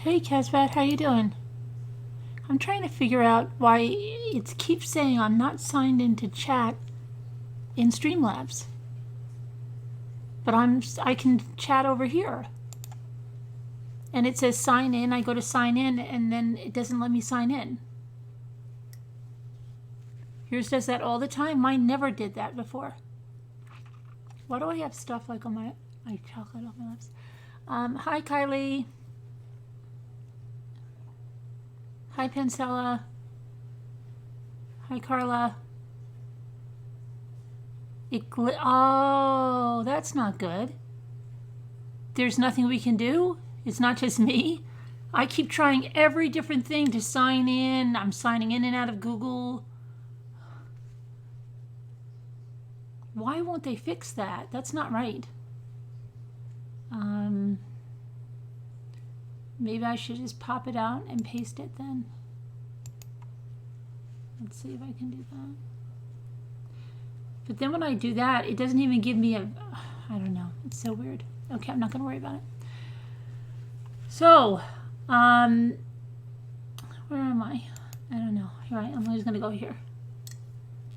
Hey Casbat, how you doing? I'm trying to figure out why it keeps saying I'm not signed into chat in Streamlabs, but I can chat over here, and it says sign in. I go to sign in, and then it doesn't let me sign in. Yours does that all the time. Mine never did that before. Why do I have stuff like on my chocolate on my lips? Hi Kylie. Hi Pencella. Hi Carla. Oh, that's not good. There's nothing we can do? It's not just me? I keep trying every different thing to sign in. I'm signing in and out of Google. Why won't they fix that? That's not right. Maybe I should just pop it out and paste it then. Let's see if I can do that. But then when I do that, it doesn't even give me I don't know. It's so weird. Okay, I'm not going to worry about it. So, where am I? I don't know. Here I am. I'm just going to go here.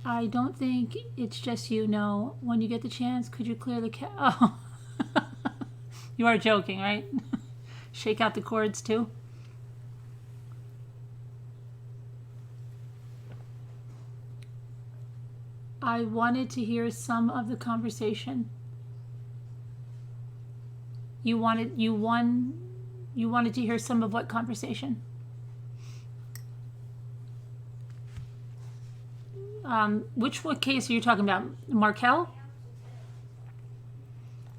I don't think it's just you. No. When you get the chance, could you clear the Oh. You are joking, right? Shake out the cords too. I wanted to hear some of the conversation. You wanted to hear some of what conversation? What case are you talking about? Markel?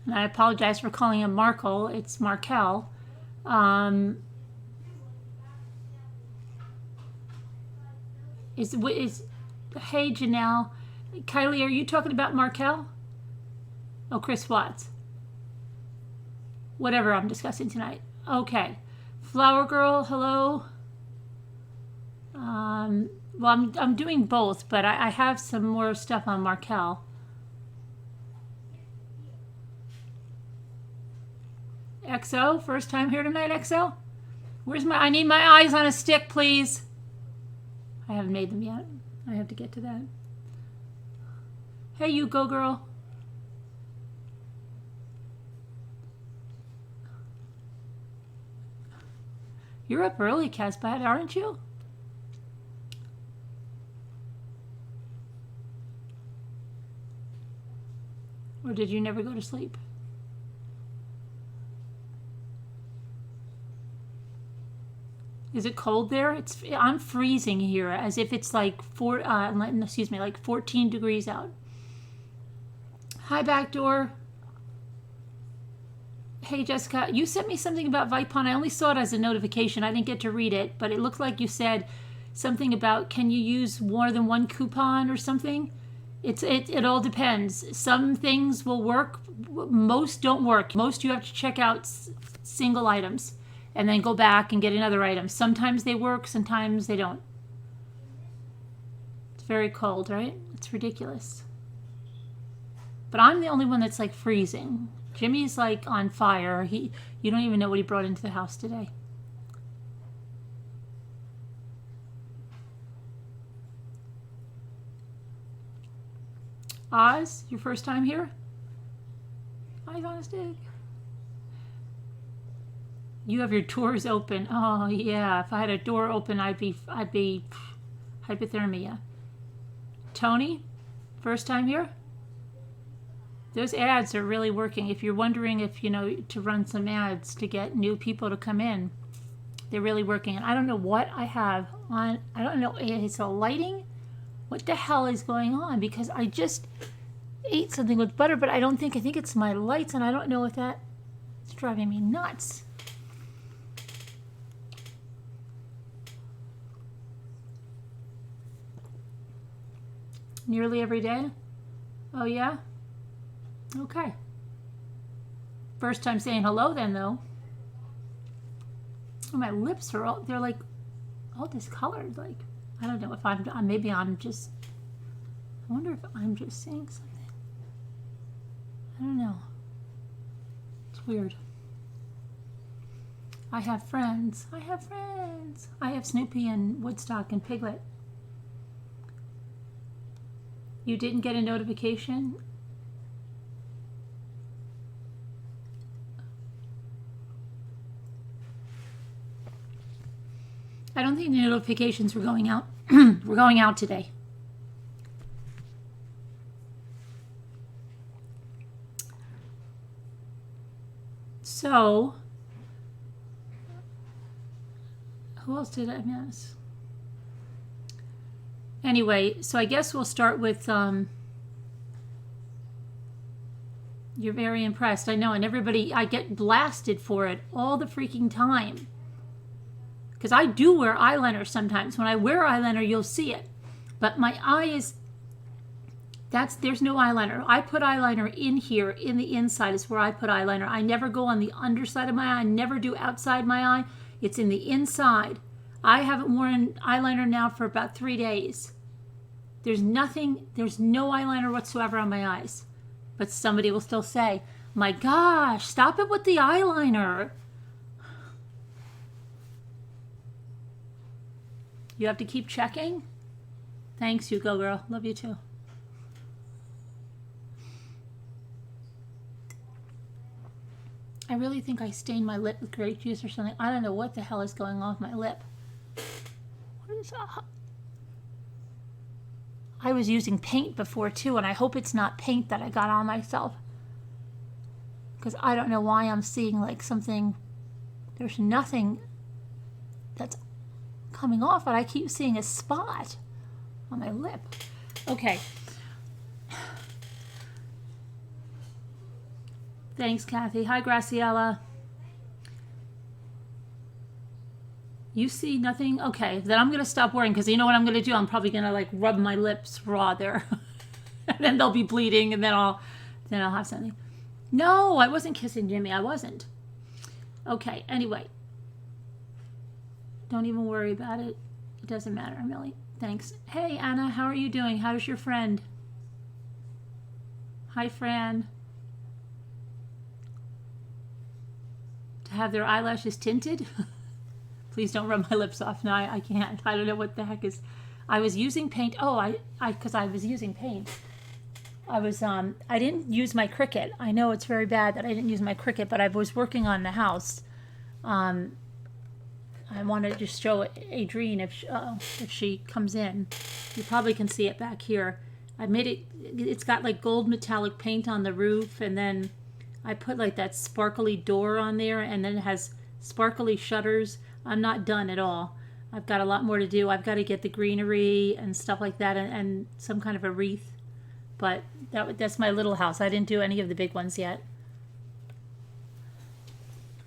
And I apologize for calling him Markel. It's Markel. Hey Janelle, Kylie, are you talking about Markel? Oh, Chris Watts. Whatever I'm discussing tonight. Okay. Flower Girl, hello. Well, I'm doing both, but I have some more stuff on Markel. XO, first time here tonight, XO? I need my eyes on a stick, please. I haven't made them yet. I have to get to that. Hey, you go girl. You're up early, Casbat, aren't you? Or did you never go to sleep? Is it cold there? I'm freezing here, as if it's like 14 degrees out. Hi, Backdoor. Hey, Jessica, you sent me something about Vipon. I only saw it as a notification. I didn't get to read it, but it looked like you said something about can you use more than one coupon or something? It all depends. Some things will work. Most don't work. Most you have to check out single items and then go back and get another item. Sometimes they work, sometimes they don't. It's very cold, right? It's ridiculous. But I'm the only one that's like freezing. Jimmy's like on fire. You don't even know what he brought into the house today. Oz, your first time here? Eyes on a stick. You have your doors open. Oh yeah, if I had a door open, I'd be hypothermia. Tony, first time here? Those ads are really working. If you're wondering if to run some ads to get new people to come in, they're really working. And I don't know what I have on. I don't know. It's a lighting. What the hell is going on? Because I just ate something with butter, but I think it's my lights, and I don't know if that's driving me nuts. Nearly every day? Oh yeah? Okay. First time saying hello then, though. Oh, my lips are they're like all discolored. Like, I don't know if I wonder if I'm just saying something. I don't know. It's weird. I have friends. I have friends. I have Snoopy and Woodstock and Piglet. You didn't get a notification? I don't think the notifications were going out. We're going out today. So, who else did I miss? Anyway, so I guess we'll start with, you're very impressed. I know, and everybody, I get blasted for it all the freaking time. Because I do wear eyeliner sometimes. When I wear eyeliner, you'll see it. But my eyes, there's no eyeliner. I put eyeliner in here, in the inside is where I put eyeliner. I never go on the underside of my eye. I never do outside my eye. It's in the inside. I haven't worn eyeliner now for about 3 days. There's no eyeliner whatsoever on my eyes. But somebody will still say, my gosh, stop it with the eyeliner. You have to keep checking? Thanks, you go girl. Love you too. I really think I stained my lip with grape juice or something. I don't know what the hell is going on with my lip. What is that? I was using paint before too, and I hope it's not paint that I got on myself. Because I don't know why I'm seeing like something. There's nothing that's coming off, but I keep seeing a spot on my lip. Okay. Thanks, Kathy. Hi, Graciela. You see nothing? Okay, then I'm going to stop worrying because you know what I'm going to do? I'm probably going to like rub my lips raw there. And then they'll be bleeding and then I'll have something. No, I wasn't kissing Jimmy. I wasn't. Okay, anyway. Don't even worry about it. It doesn't matter, Millie. Thanks. Hey, Anna, how are you doing? How's your friend? Hi, Fran. To have their eyelashes tinted? Please don't rub my lips off. No, I can't. I don't know what the heck is. I was using paint. Oh, because I was using paint. I didn't use my Cricut. I know it's very bad that I didn't use my Cricut, but I was working on the house. I want to just show Adrienne if she comes in. You probably can see it back here. I made it, it's got like gold metallic paint on the roof, and then I put like that sparkly door on there, and then it has sparkly shutters. I'm not done at all. I've got a lot more to do. I've got to get the greenery and stuff like that, and some kind of a wreath. But that's my little house. I didn't do any of the big ones yet.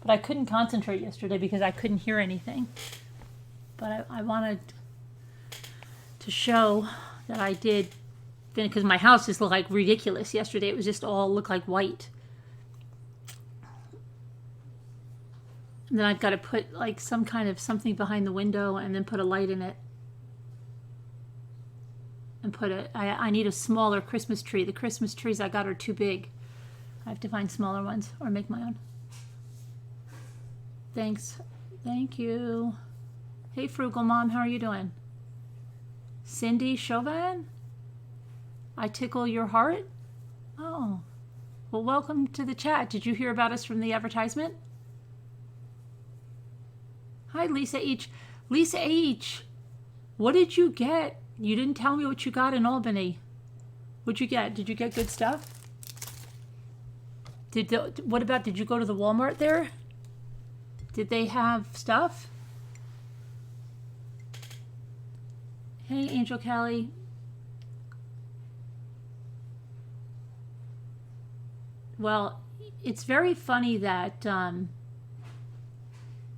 But I couldn't concentrate yesterday because I couldn't hear anything. But I wanted to show that I did, because my house just looked like ridiculous yesterday. It was just all looked like white. And then I've got to put like some kind of something behind the window and then put a light in it. And I need a smaller Christmas tree. The Christmas trees I got are too big. I have to find smaller ones or make my own. Thanks. Thank you. Hey, Frugal Mom, how are you doing? Cindy Chauvin? I tickle your heart? Oh. Well, welcome to the chat. Did you hear about us from the advertisement? Hi, Lisa H. Lisa H. What did you get? You didn't tell me what you got in Albany. What'd you get? Did you get good stuff? Did you go to the Walmart there? Did they have stuff? Hey, Angel Kelly. Well, it's very funny that,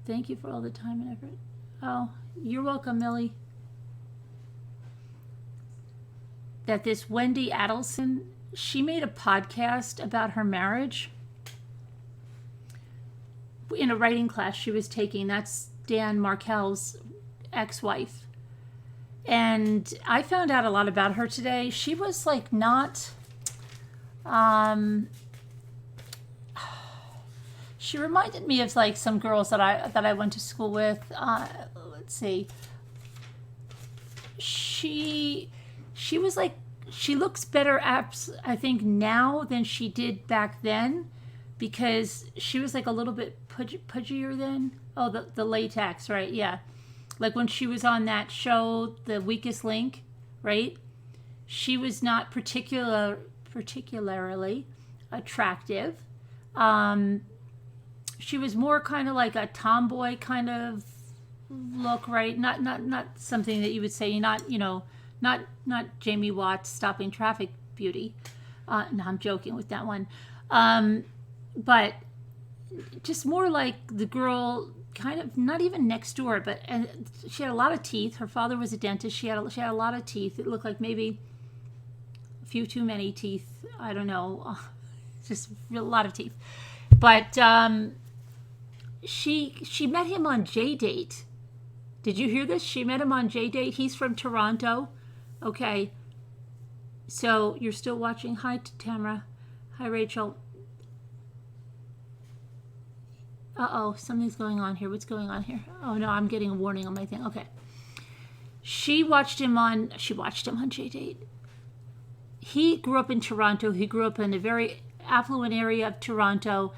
thank you for all the time and effort. Oh, you're welcome, Millie. That this Wendy Adelson, she made a podcast about her marriage in a writing class she was taking. That's Dan Markel's ex-wife. And I found out a lot about her today. She was like She reminded me of like some girls that I went to school with. Let's see. She was like, she looks better I think now than she did back then, because she was like a little bit pudgier then. Oh, the latex, right? Yeah, like when she was on that show, The Weakest Link, right? She was not particularly attractive. She was more kind of like a tomboy kind of look, right? Not something that you would say, not Jamie Watts stopping traffic beauty. No, I'm joking with that one. But just more like the girl, kind of not even next door, but and she had a lot of teeth. Her father was a dentist. She had a lot of teeth. It looked like maybe a few too many teeth. I don't know, just a lot of teeth. But she met him on J-Date. Did you hear this? She met him on J-Date. He's from Toronto. Okay. So you're still watching. Hi, Tamara. Hi, Rachel. Uh-oh, something's going on here. What's going on here? Oh, no, I'm getting a warning on my thing. Okay. She watched him on J-Date. He grew up in Toronto. He grew up in a very affluent area of Toronto.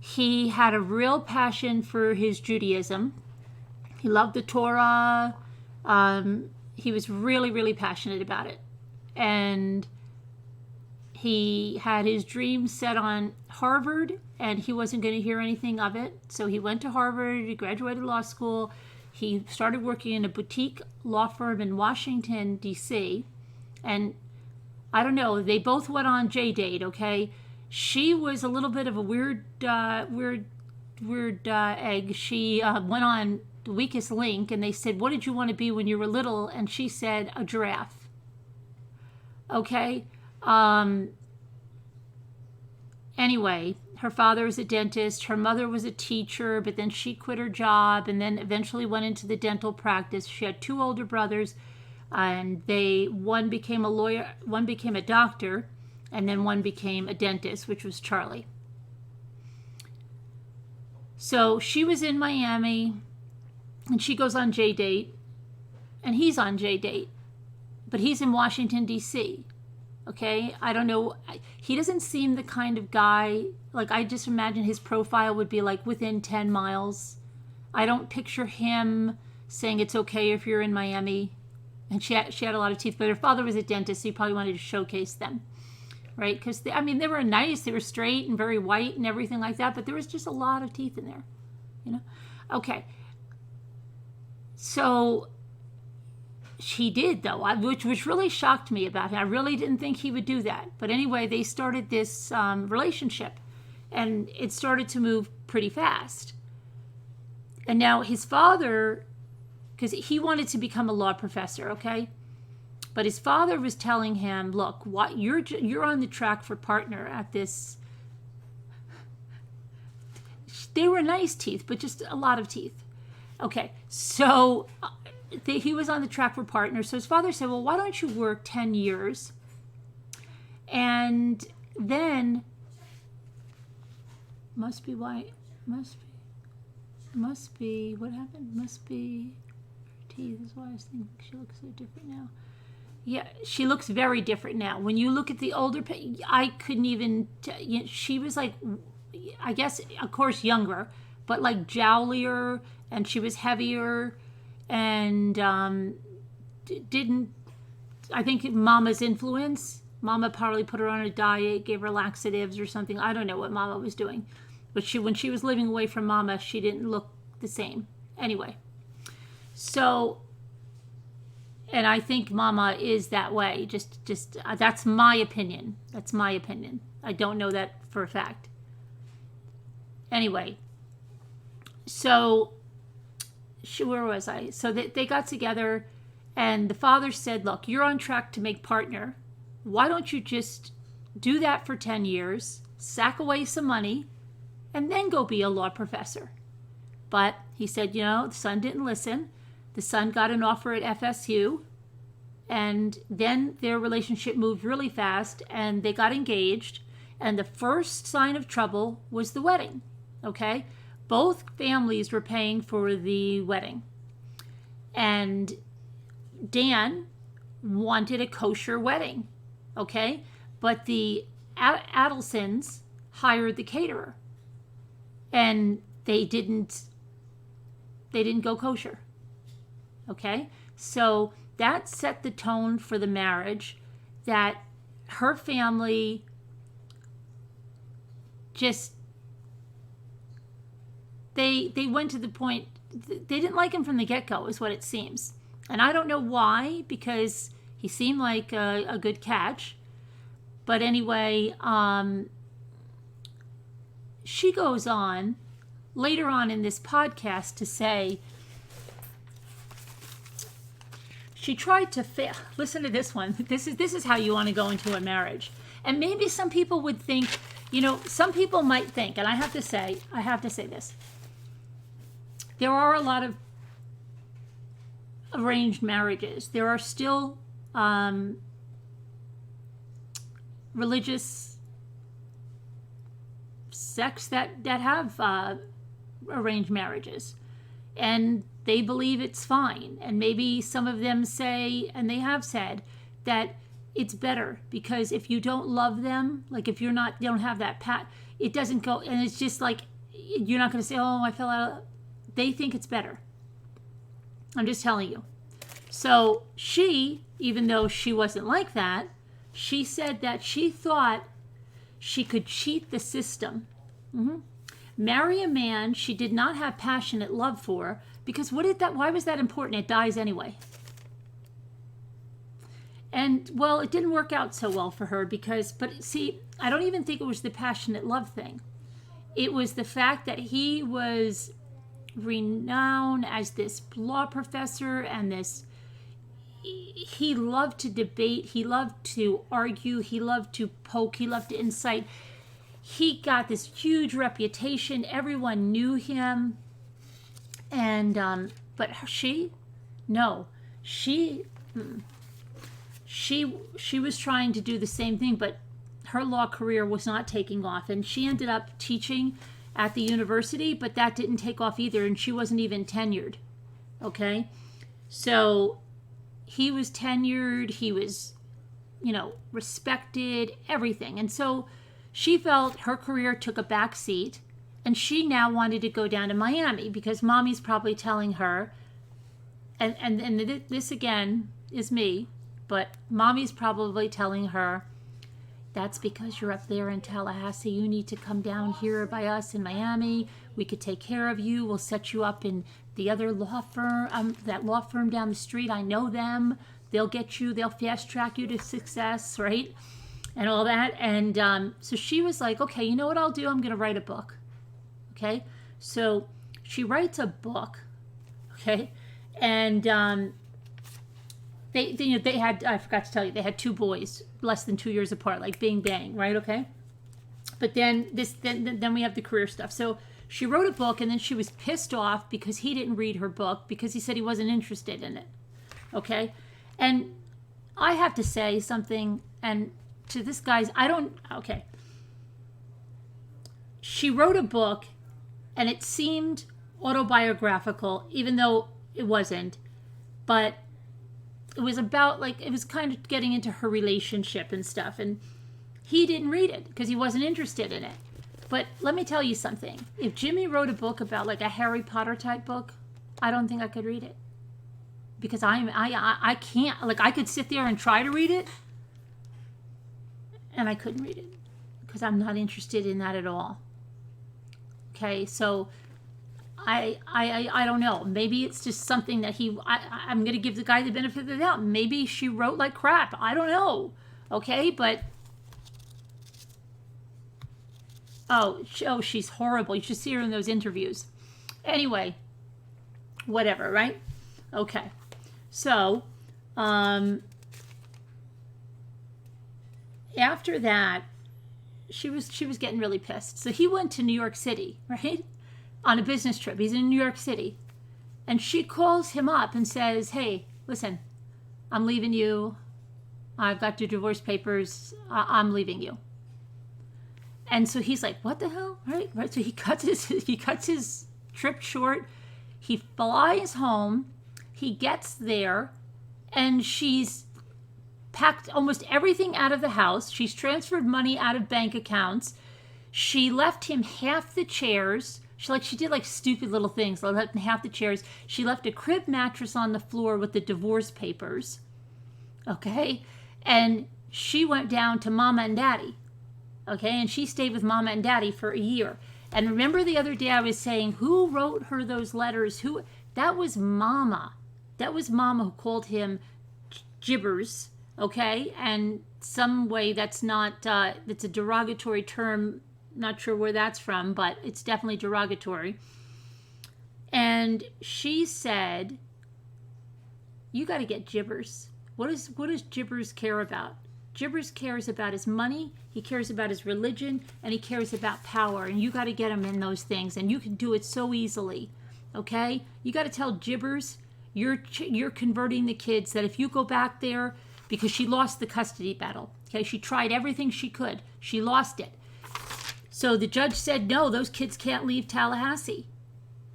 He had a real passion for his Judaism. He loved the Torah. He was really, really passionate about it. And he had his dreams set on Harvard, and he wasn't going to hear anything of it. So he went to Harvard, he graduated law school. He started working in a boutique law firm in Washington, D.C. And I don't know, they both went on J-Date, okay? She was a little bit of a weird egg. She went on The Weakest Link, and they said, what did you want to be when you were little? And she said, a giraffe. Okay? Anyway, her father was a dentist. Her mother was a teacher, but then she quit her job and then eventually went into the dental practice. She had two older brothers, and one became a lawyer, one became a doctor, and then one became a dentist, which was Charlie. So she was in Miami, and she goes on J-Date, and he's on J-Date, but he's in Washington, D.C., okay? I don't know. He doesn't seem the kind of guy, like I just imagine his profile would be like within 10 miles. I don't picture him saying it's okay if you're in Miami. And she had a lot of teeth, but her father was a dentist, so he probably wanted to showcase them, right? Because, they were nice. They were straight and very white and everything like that, but there was just a lot of teeth in there, Okay. So he did, though, which really shocked me about him. I really didn't think he would do that. But anyway, they started this relationship, and it started to move pretty fast. And now his father, because he wanted to become a law professor, okay? But his father was telling him, look, you're on the track for partner at this. They were nice teeth, but just a lot of teeth. Okay, so he was on the track for partner. So his father said, well, why don't you work 10 years? And then, what happened? Must be her teeth is why I was thinking she looks so different now. Yeah, she looks very different now. When you look at the older, I couldn't even, she was like, I guess, of course, younger, but like jowlier, and she was heavier, and I think Mama's influence. Mama probably put her on a diet, gave her laxatives or something. I don't know what Mama was doing. But when she was living away from Mama, she didn't look the same. Anyway, so, and I think Mama is that way. Just that's my opinion. That's my opinion. I don't know that for a fact. Anyway, so where was I? So they got together, and the father said, look, you're on track to make partner. Why don't you just do that for 10 years, sack away some money, and then go be a law professor? But he said, the son didn't listen. The son got an offer at FSU, and then their relationship moved really fast, and they got engaged, and the first sign of trouble was the wedding. okay? Both families were paying for the wedding. And Dan wanted a kosher wedding, okay? But the Adelsons hired the caterer, and they didn't go kosher, okay? So that set the tone for the marriage, that her family just, they went to the point, they didn't like him from the get-go, is what it seems. And I don't know why, because he seemed like a good catch. But anyway, she goes on later on in this podcast to say she tried to listen to this one. This is how you want to go into a marriage. And maybe some people would think, some people might think, and I have to say this. There are a lot of arranged marriages. There are still religious sects that have arranged marriages, and they believe it's fine. And maybe some of them say, and they have said, that it's better because if you don't love them, like if you don't have that it doesn't go, and it's just like, you're not going to say, oh, I fell out. They think it's better. I'm just telling you. So she, even though she wasn't like that, she said that she thought she could cheat the system. Marry a man she did not have passionate love for, because why was that important? It dies anyway. And, well, it didn't work out so well for her but see, I don't even think it was the passionate love thing. It was the fact that he was renowned as this law professor, and he loved to debate, he loved to argue, he loved to poke, he loved to incite. He got this huge reputation. Everyone knew him. And but she was trying to do the same thing, but her law career was not taking off, and she ended up teaching at the university, but that didn't take off either, and she wasn't even tenured. Okay? So he was tenured, he was, respected, everything. And so she felt her career took a back seat, and she now wanted to go down to Miami because mommy's probably telling her, and this again is me, but mommy's probably telling her, that's because you're up there in Tallahassee. You need to come down here by us in Miami. We could take care of you. We'll set you up in the other law firm, that law firm down the street. I know them. They'll fast track you to success, right? And all that. And so she was like, okay, you know what I'll do? I'm going to write a book. Okay? So she writes a book. Okay? And they had, I forgot to tell you, they had 2 boys, less than 2 years apart, like bing bang, right? Okay? But then we have the career stuff. So she wrote a book, and then she was pissed off because he didn't read her book because he said he wasn't interested in it. Okay? And I have to say something, and to this guy's, okay. She wrote a book, and it seemed autobiographical, even though it wasn't, but it was about, it was kind of getting into her relationship and stuff, and he didn't read it because he wasn't interested in it. But let me tell you something. If Jimmy wrote a book about, a Harry Potter type book, I don't think I could read it. Because I can't, I could sit there and try to read it, and I couldn't read it because I'm not interested in that at all. Okay, so I don't know. Maybe it's just something that I'm going to give the guy the benefit of the doubt. Maybe she wrote like crap. I don't know. Okay, but she's horrible. You should see her in those interviews. Anyway, whatever, right? Okay. So, after that, she was getting really pissed. So he went to New York City, right? On a business trip. He's in New York City. And she calls him up and says, hey, listen, I'm leaving you. I've got your divorce papers. I'm leaving you. And so he's like, what the hell? Right. So he cuts his trip short. He flies home. He gets there, and she's packed almost everything out of the house. She's transferred money out of bank accounts. She left him half the chairs. She did like stupid little things. Left him half the chairs. She left a crib mattress on the floor with the divorce papers. Okay? And she went down to Mama and Daddy. Okay? And she stayed with Mama and Daddy for a year. And remember the other day I was saying, who wrote her those letters? That was Mama. That was Mama who called him gibbers. Okay? And some way that's a derogatory term. Not sure where that's from, but it's definitely derogatory. And she said, you got to get gibbers. What does gibbers care about? Gibbers cares about his money, he cares about his religion, and he cares about power. And you got to get him in those things. And you can do it so easily. Okay? You got to tell gibbers you're converting the kids that if you go back there, because she lost the custody battle. Okay? She tried everything she could. She lost it. So the judge said, no, those kids can't leave Tallahassee,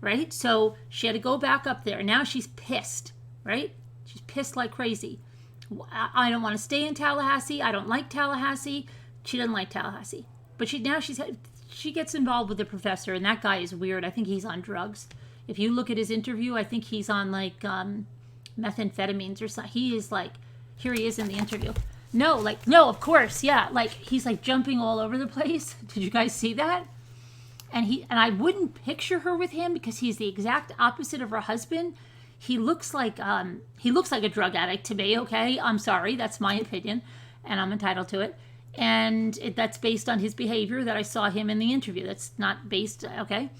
right? So she had to go back up there. Now she's pissed, right? She's pissed like crazy. I don't want to stay in Tallahassee. I don't like Tallahassee. She doesn't like Tallahassee. But she gets involved with the professor, and that guy is weird. I think he's on drugs. If you look at his interview, I think he's on like methamphetamines or something. He is like, here he is in the interview. No, of course, yeah. Like, he's like jumping all over the place. Did you guys see that? And I wouldn't picture her with him because he's the exact opposite of her husband. He looks like a drug addict to me, okay? I'm sorry, that's my opinion, and I'm entitled to it. And that's based on his behavior that I saw him in the interview. That's not based, okay,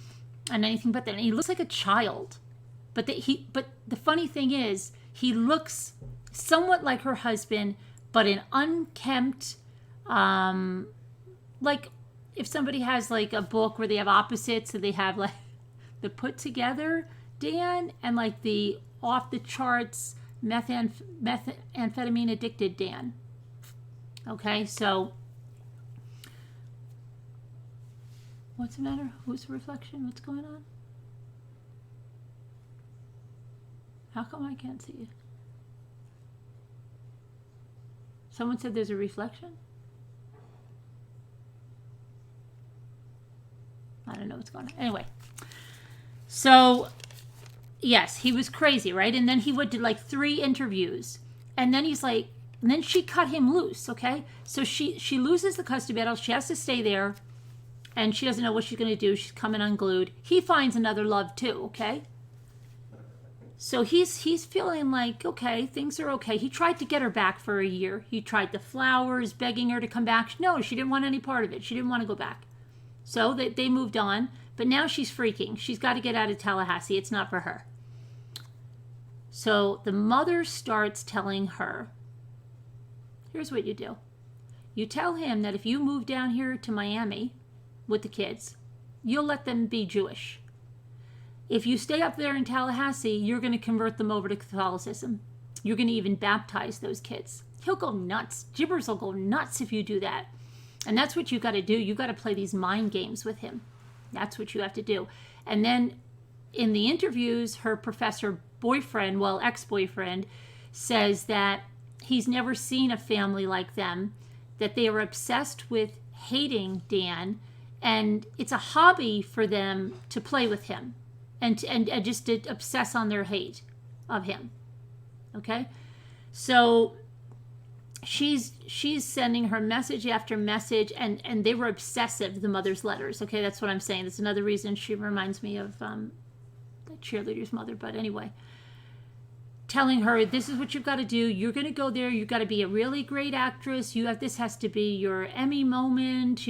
on anything but that. And he looks like a child. But the funny thing is, he looks somewhat like her husband, but an unkempt, like if somebody has like a book where they have opposites and they have like the put together Dan and like the off the charts methamphetamine addicted Dan. Okay, so what's the matter? Who's the reflection? What's going on? How come I can't see you? Someone said there's a reflection? I don't know what's going on. Anyway. So, yes, he was crazy, right? And then he went to like 3 interviews. And then he's like, and then she cut him loose, okay? So she loses the custody battle. She has to stay there. And she doesn't know what she's going to do. She's coming unglued. He finds another love too, okay? So he's feeling like, okay, things are okay. He tried to get her back for a year. He tried the flowers, begging her to come back. No, she didn't want any part of it. She didn't want to go back. So they moved on. But now she's freaking. She's got to get out of Tallahassee. It's not for her. So the mother starts telling her, here's what you do. You tell him that if you move down here to Miami with the kids, you'll let them be Jewish. If you stay up there in Tallahassee, you're going to convert them over to Catholicism. You're going to even baptize those kids. He'll go nuts. Gibbers will go nuts if you do that. And that's what you got to do. You got to play these mind games with him. That's what you have to do. And then in the interviews, her professor boyfriend, well, ex-boyfriend, says that he's never seen a family like them, that they are obsessed with hating Dan, and it's a hobby for them to play with him. And just to obsess on their hate of him. Okay? So she's sending her message after message, and they were obsessive, the mother's letters. Okay, that's what I'm saying. That's another reason she reminds me of the cheerleader's mother. But anyway, telling her, this is what you've got to do. You're going to go there. You've got to be a really great actress. This has to be your Emmy moment,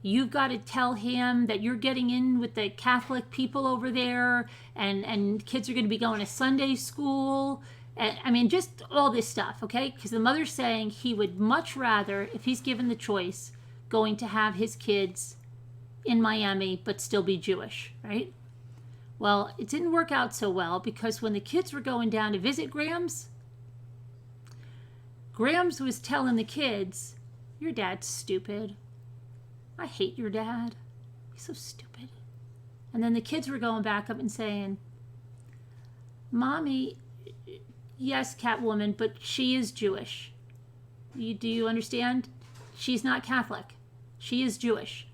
You've got to tell him that you're getting in with the Catholic people over there, and kids are going to be going to Sunday school. And, I mean, just all this stuff, okay? Because the mother's saying he would much rather, if he's given the choice, going to have his kids in Miami but still be Jewish, right? Well, it didn't work out so well because when the kids were going down to visit Grams was telling the kids, your dad's stupid. I hate your dad. He's so stupid. And then the kids were going back up and saying, Mommy, yes, Catwoman, but she is Jewish. Do you understand? She's not Catholic. She is Jewish.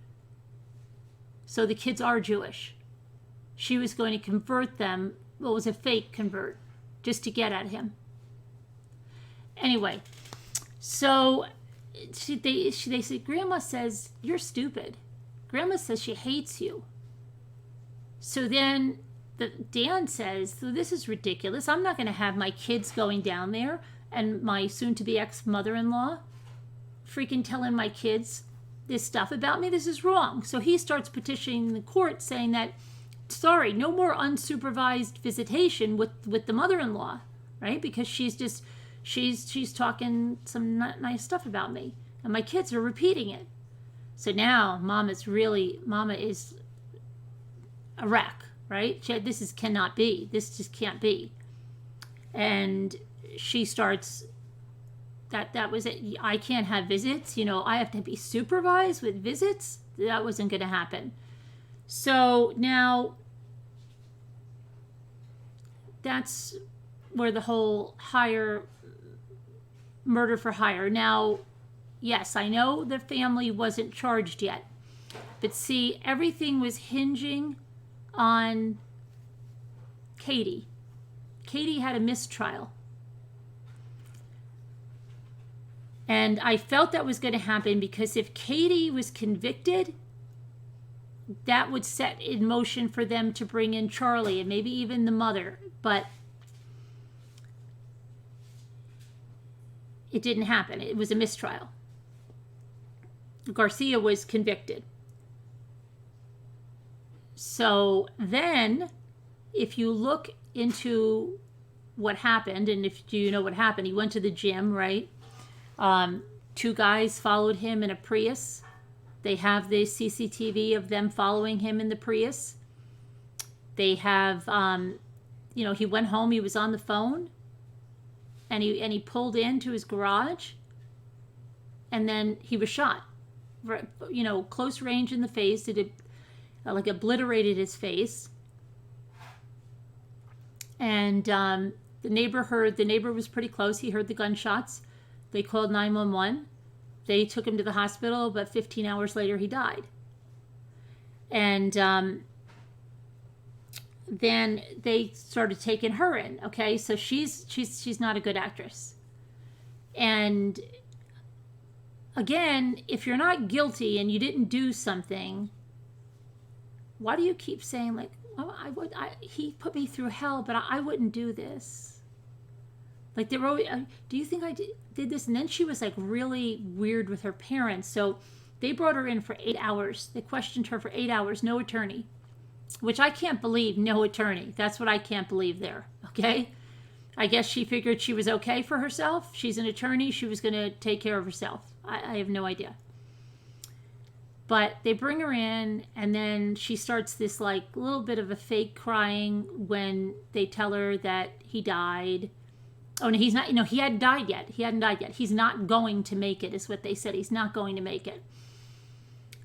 So the kids are Jewish. She was going to convert them. Well, it was a fake convert, just to get at him. Anyway, so they said, Grandma says, you're stupid. Grandma says she hates you. So then Dan says, so this is ridiculous. I'm not going to have my kids going down there and my soon-to-be ex-mother-in-law freaking telling my kids this stuff about me. This is wrong. So he starts petitioning the court saying that, sorry, no more unsupervised visitation with the mother-in-law, right? Because she's talking some nice stuff about me. And my kids are repeating it. So now Mama is a wreck, right? Cannot be. This just can't be. And she starts, that was it. I can't have visits. I have to be supervised with visits. That wasn't going to happen. So now that's where the whole murder for hire. Now, yes, I know the family wasn't charged yet. But see, everything was hinging on Katie. Katie had a mistrial. And I felt that was going to happen because if Katie was convicted, that would set in motion for them to bring in Charlie and maybe even the mother. But it didn't happen. It was a mistrial. Garcia was convicted. So then, if you look into what happened, and if you know what happened, he went to the gym, right? Two guys followed him in a Prius. They have the CCTV of them following him in the Prius. They have, he went home, he was on the phone, and he pulled into his garage, and then he was shot. Close range in the face. It obliterated his face. And the neighbor was pretty close. He heard the gunshots. They called 911. They took him to the hospital, but 15 hours later he died. And then they started taking her in. Okay, so she's not a good actress. And again, if you're not guilty and you didn't do something, why do you keep saying like, oh, he put me through hell, but I wouldn't do this? Like they were always, do you think I did this? And then she was like really weird with her parents. So they brought her in for 8 hours. They questioned her for 8 hours, no attorney, which I can't believe, no attorney. That's what I can't believe there. Okay. I guess she figured she was okay for herself. She's an attorney. She was going to take care of herself. I have no idea. But they bring her in, and then she starts this like little bit of a fake crying when they tell her that he died. Oh, no, he's not, he hadn't died yet. He's not going to make it, is what they said. He's not going to make it.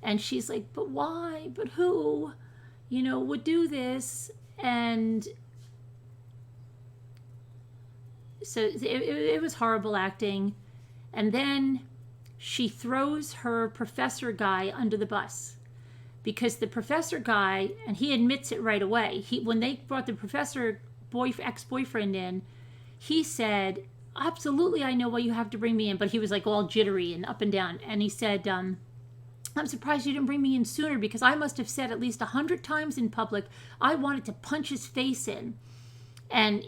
And she's like, but why? But who, would do this? And so it was horrible acting. And then she throws her professor guy under the bus. Because the professor guy, and he admits it right away, when they brought the professor ex-boyfriend in, he said, absolutely, I know why you have to bring me in. But he was like all jittery and up and down. And he said, I'm surprised you didn't bring me in sooner because I must have said at least 100 times in public, I wanted to punch his face in. And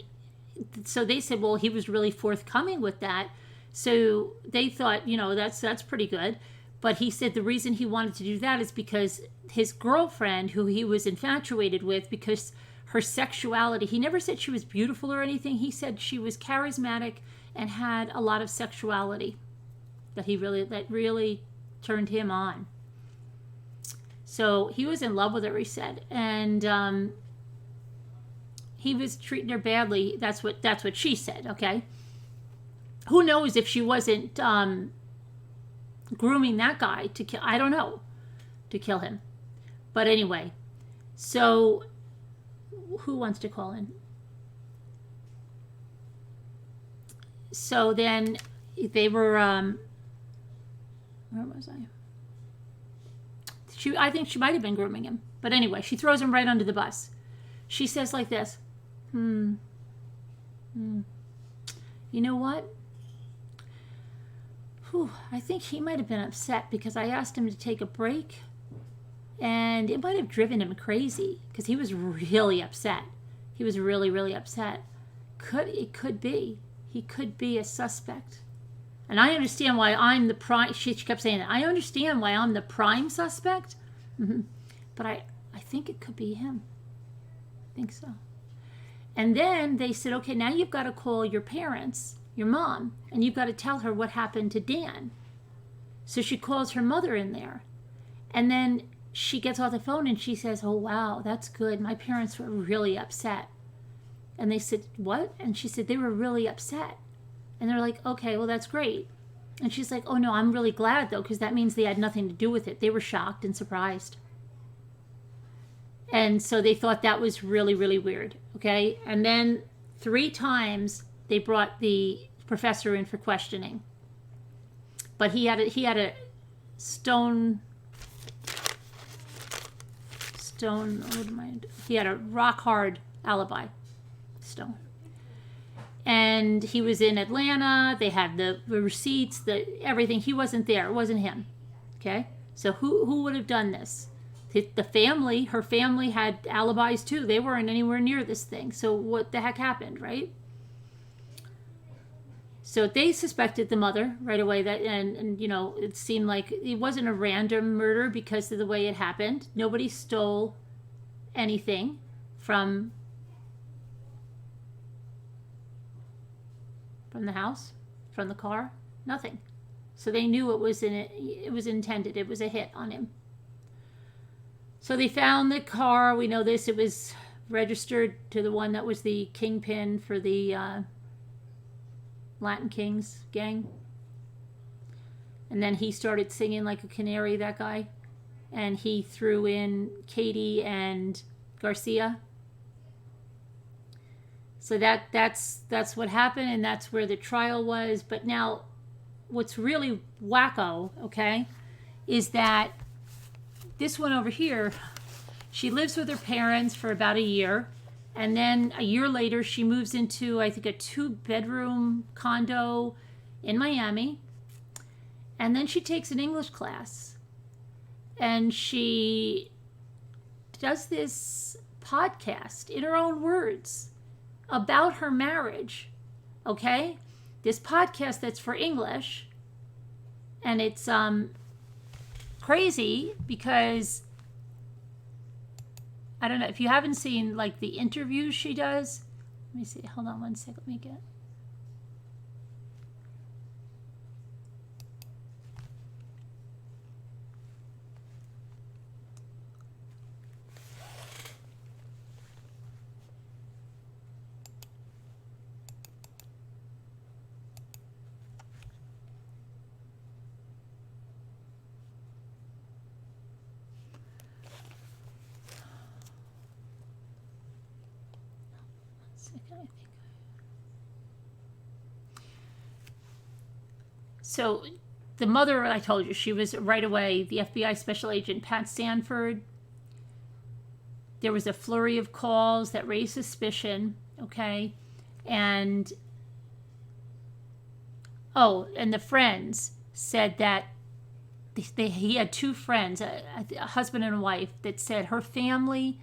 so they said, well, he was really forthcoming with that. So they thought, that's pretty good. But he said the reason he wanted to do that is because his girlfriend, who he was infatuated with, because her sexuality, he never said she was beautiful or anything. He said she was charismatic and had a lot of sexuality that really turned him on. So he was in love with her, he said. And he was treating her badly. That's what she said, okay? Who knows if she wasn't grooming that guy to kill? I don't know. to kill him. But anyway, so who wants to call in? So then they were, where was I? I think she might have been grooming him. But anyway, she throws him right under the bus. She says like this, you know what? I think he might have been upset because I asked him to take a break, and it might have driven him crazy because he was really upset. He was really, really upset. It could be. He could be a suspect. And I understand why I'm the prime. She kept saying that. I understand why I'm the prime suspect. But I think it could be him. I think so. And then they said, okay, now you've got to call your parents, your mom, and you've got to tell her what happened to Dan. So she calls her mother in there. And then she gets off the phone and she says, oh, wow, that's good. My parents were really upset. And they said, what? And she said, they were really upset. And they're like, okay, well, that's great. And she's like, oh, no, I'm really glad, though, because that means they had nothing to do with it. They were shocked and surprised. And so they thought that was really, really weird, okay? And then 3 times they brought the professor in for questioning. But he had a he had a rock hard alibi. Stone. And he was in Atlanta. They had the receipts, everything. He wasn't there. It wasn't him. Okay? So who would have done this? The family, her family had alibis too. They weren't anywhere near this thing. So what the heck happened, right? So they suspected the mother right away, and you know, it seemed like it wasn't a random murder because of the way it happened. Nobody stole anything from the house, from the car, nothing. So they knew it was intended. It was a hit on him. So they found the car. We know this. It was registered to the one that was the kingpin for the Latin Kings gang. And then he started singing like a canary, that guy. And he threw in Katie and Garcia. So that's what happened, and that's where the trial was. But now, what's really wacko, okay, is that this one over here, she lives with her parents for about a year, and then a year later, she moves into, I think, a 2-bedroom condo in Miami, and then she takes an English class, and she does this podcast in her own words about her marriage, okay? This podcast that's for English, and it's crazy because, I don't know, if you haven't seen like the interviews she does, let me see, hold on one second, let me get. So the mother, I told you, she was right away the FBI special agent, Pat Sanford. There was a flurry of calls that raised suspicion, okay? And, and the friends said that he had 2 friends, a husband and a wife, that said her family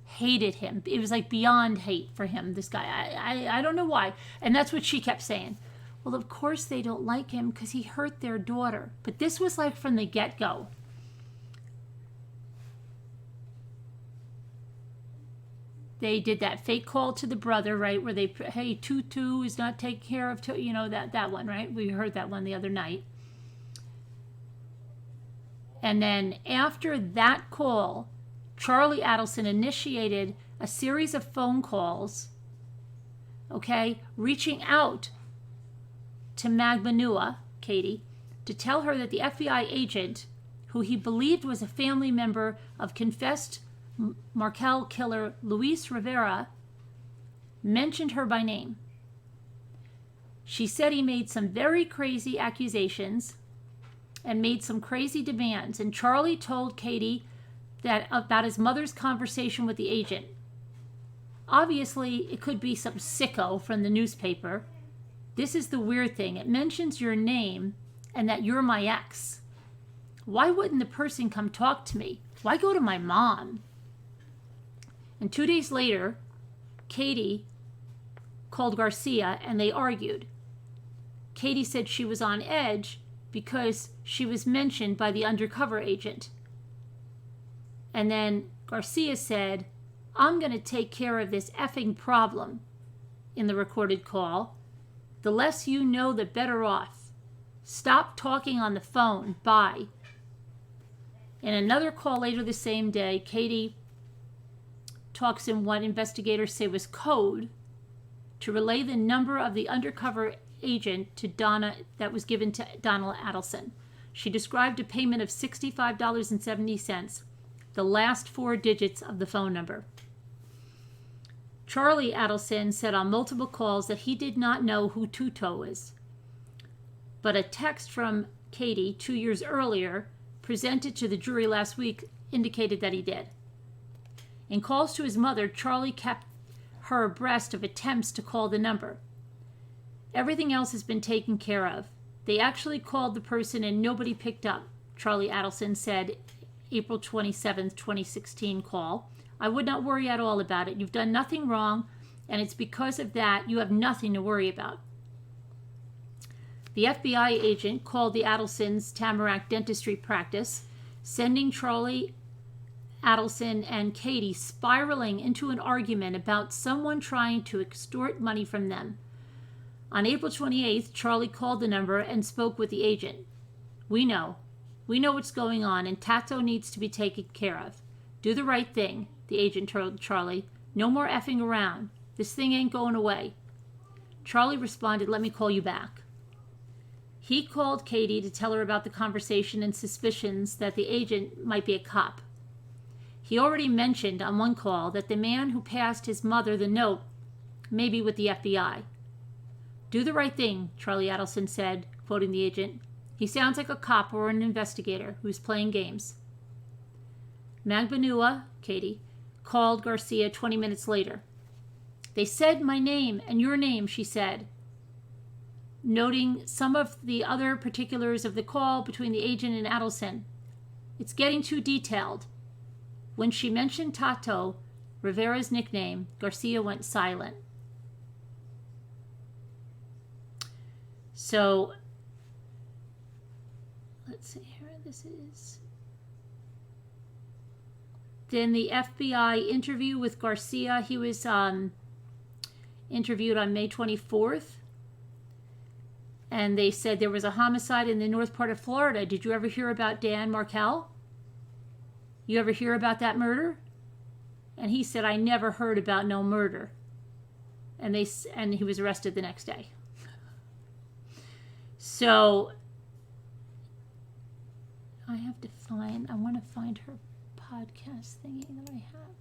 hated him. It was like beyond hate for him, this guy. I don't know why. And that's what she kept saying. Well, of course they don't like him because he hurt their daughter. But this was like from the get-go. They did that fake call to the brother, right, where they, hey, Tutu is not taking care of, you know, that one, right? We heard that one the other night. And then after that call, Charlie Adelson initiated a series of phone calls, okay, reaching out to Magmanua, Katie, to tell her that the FBI agent who he believed was a family member of confessed Markel killer Luis Rivera, mentioned her by name. She said he made some very crazy accusations and made some crazy demands, and Charlie told Katie that about his mother's conversation with the agent. Obviously, it could be some sicko from the newspaper. This is the weird thing. It mentions your name and that you're my ex. Why wouldn't the person come talk to me? Why go to my mom? And 2 days later, Katie called Garcia and they argued. Katie said she was on edge because she was mentioned by the undercover agent. And then Garcia said, I'm going to take care of this effing problem in the recorded call. The less you know, the better off. Stop talking on the phone. Bye. In another call later the same day, Katie talks in what investigators say was code to relay the number of the undercover agent to Donna that was given to Donald Adelson. She described a payment of $65.70, the last 4 digits of the phone number. Charlie Adelson said on multiple calls that he did not know who Tuto was, but a text from Katie 2 years earlier presented to the jury last week indicated that he did. In calls to his mother, Charlie kept her abreast of attempts to call the number. Everything else has been taken care of. They actually called the person and nobody picked up, Charlie Adelson said April 27, 2016 call. I would not worry at all about it. You've done nothing wrong, and it's because of that you have nothing to worry about. The FBI agent called the Adelsons' Tamarack dentistry practice, sending Charlie Adelson and Katie spiraling into an argument about someone trying to extort money from them. On April 28th, Charlie called the number and spoke with the agent. We know what's going on, and Tato needs to be taken care of. Do the right thing, the agent told Charlie. No more effing around. This thing ain't going away. Charlie responded, let me call you back. He called Katie to tell her about the conversation and suspicions that the agent might be a cop. He already mentioned on one call that the man who passed his mother the note may be with the FBI. Do the right thing, Charlie Adelson said, quoting the agent. He sounds like a cop or an investigator who's playing games. Magbanua, Katie, called Garcia 20 minutes later. They said my name and your name, she said, noting some of the other particulars of the call between the agent and Adelson. It's getting too detailed. When she mentioned Tato, Rivera's nickname, Garcia went silent. So, let's see here, this is... Then the FBI interview with Garcia, he was interviewed on May 24th. And they said there was a homicide in the north part of Florida. Did you ever hear about Dan Markel? You ever hear about that murder? And he said, I never heard about no murder. And he was arrested the next day. So I want to find her podcast thingy that I have.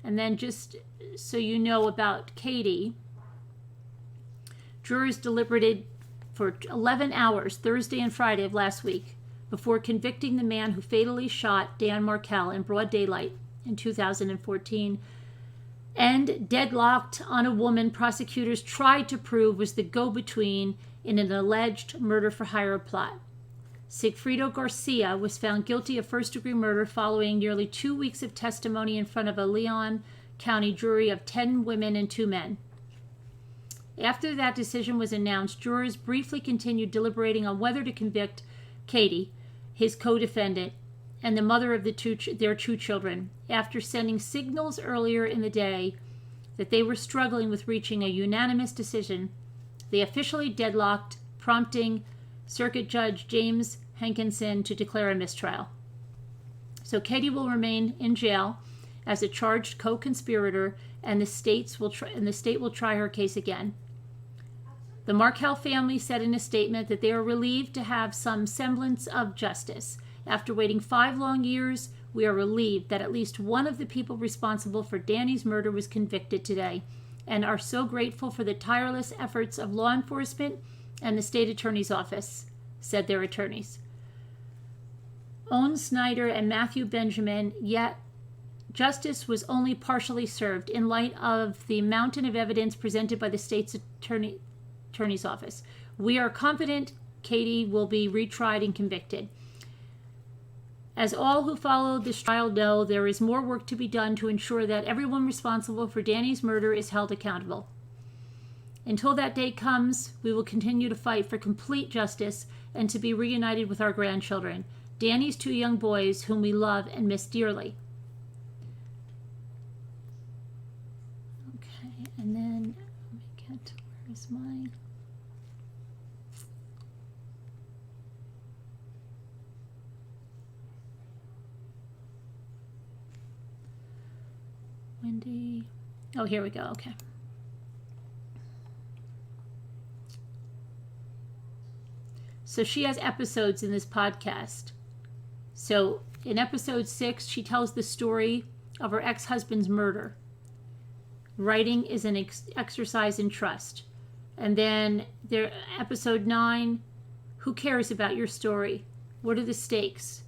And then just so you know about Katie, jurors deliberated for 11 hours Thursday and Friday of last week before convicting the man who fatally shot Dan Markel in broad daylight in 2014 and deadlocked on a woman prosecutors tried to prove was the go-between in an alleged murder-for-hire plot. Sigfrido Garcia was found guilty of first-degree murder following nearly 2 weeks of testimony in front of a Leon County jury of 10 women and 2 men. After that decision was announced, jurors briefly continued deliberating on whether to convict Katie, his co-defendant, and the mother of their 2 children, after sending signals earlier in the day that they were struggling with reaching a unanimous decision. They officially deadlocked, prompting Circuit Judge James Hankinson to declare a mistrial. So Katie will remain in jail as a charged co-conspirator, and the state will try her case again. The Markel family said in a statement that they are relieved to have some semblance of justice. After waiting 5 long years, we are relieved that at least one of the people responsible for Danny's murder was convicted today, and are so grateful for the tireless efforts of law enforcement and the state attorney's office, said their attorneys. Owen Snyder and Matthew Benjamin, yet justice was only partially served in light of the mountain of evidence presented by the state's attorney's office. We are confident Katie will be retried and convicted. As all who followed this trial know, there is more work to be done to ensure that everyone responsible for Danny's murder is held accountable. Until that day comes, we will continue to fight for complete justice and to be reunited with our grandchildren, Danny's 2 young boys whom we love and miss dearly. Okay, and then let me get, where's my... Wendy. Oh, here we go. Okay. So she has episodes in this podcast. So in episode 6, she tells the story of her ex-husband's murder. Writing is an exercise in trust. And then there, episode 9, who cares about your story? What are the stakes?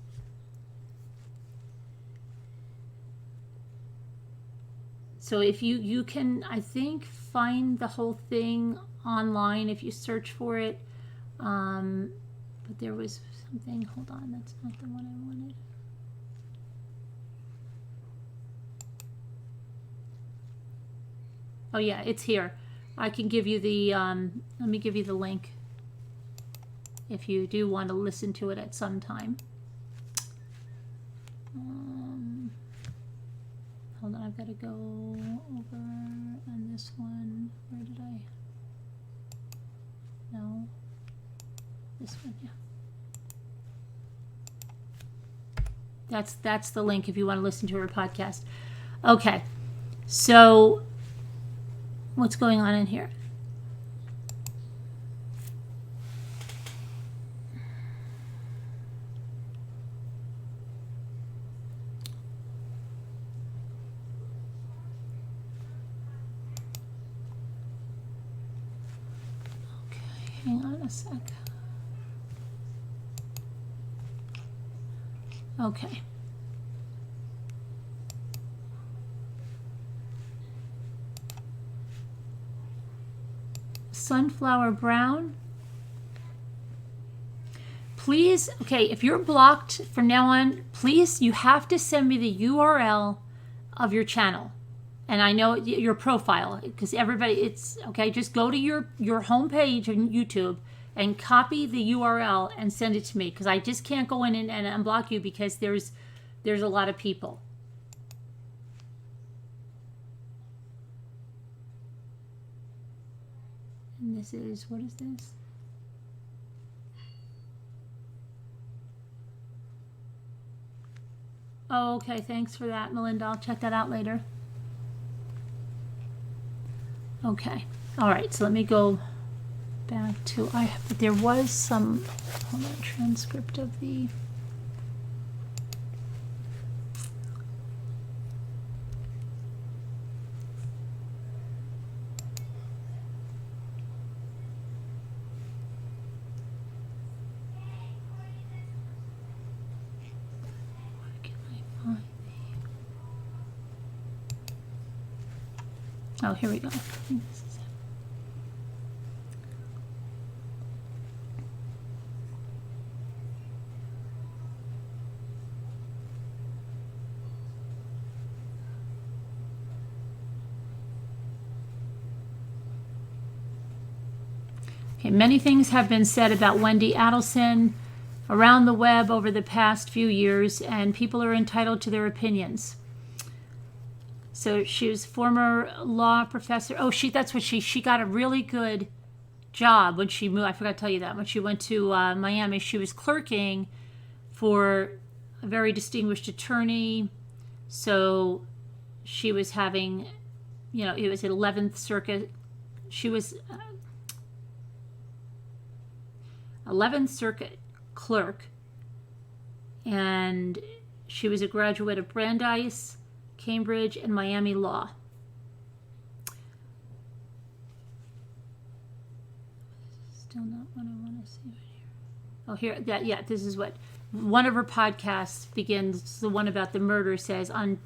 So if you can, I think, find the whole thing online if you search for it. But there was something, hold on, that's not the one I wanted. Oh yeah, it's here. I can give you the, let me give you the link if you do want to listen to it at some time. Hold on, I've got to go over on this one. Where did I? No. This one, yeah. That's the link if you want to listen to her podcast. Okay. So what's going on in here? Hang on a sec. Okay. Sunflower brown. Please, okay, if you're blocked from now on, please, you have to send me the URL of your channel. And I know your profile, because everybody, it's okay. Just go to your homepage on YouTube and copy the URL and send it to me, because I just can't go in and unblock you because there's a lot of people. And this is, what is this? Oh, okay. Thanks for that, Melinda. I'll check that out later. Okay. All right. So let me go back to, but there was some, hold on, transcript of the, where can I find the, oh, here we go. I think this is it. Okay, many things have been said about Wendy Adelson around the web over the past few years, and people are entitled to their opinions. So she was former law professor. Oh, that's what she got a really good job when she moved. I forgot to tell you that. When she went to Miami, she was clerking for a very distinguished attorney. So she was having, it was at 11th Circuit. She was 11th Circuit clerk, and she was a graduate of Brandeis, Cambridge, and Miami Law. Still not what I want to see right here. Oh, here, this is what one of her podcasts begins. The one about the murder says, on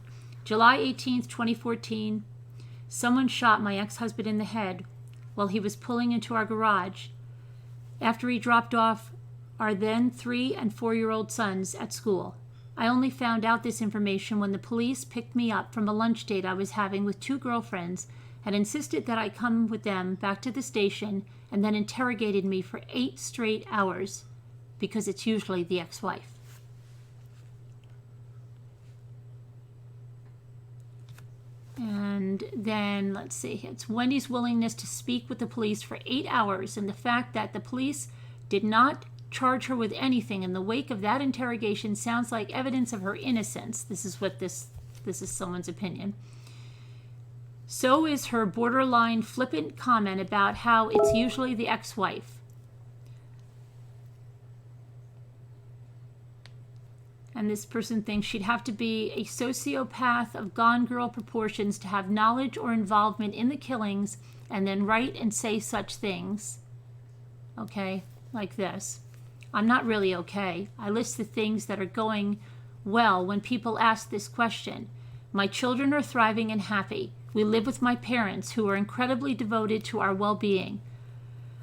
July 18th, 2014, someone shot my ex-husband in the head while he was pulling into our garage after he dropped off our then 3- and 4-year-old sons at school. I only found out this information when the police picked me up from a lunch date I was having with 2 girlfriends and insisted that I come with them back to the station, and then interrogated me for 8 straight hours, because it's usually the ex-wife. And then, let's see, it's Wendy's willingness to speak with the police for 8 hours, and the fact that the police did not charge her with anything in the wake of that interrogation sounds like evidence of her innocence. This is someone's opinion. So is her borderline flippant comment about how it's usually the ex-wife. And this person thinks she'd have to be a sociopath of Gone Girl proportions to have knowledge or involvement in the killings and then write and say such things. Okay, like this. I'm not really okay. I list the things that are going well when people ask this question. My children are thriving and happy. We live with my parents, who are incredibly devoted to our well-being.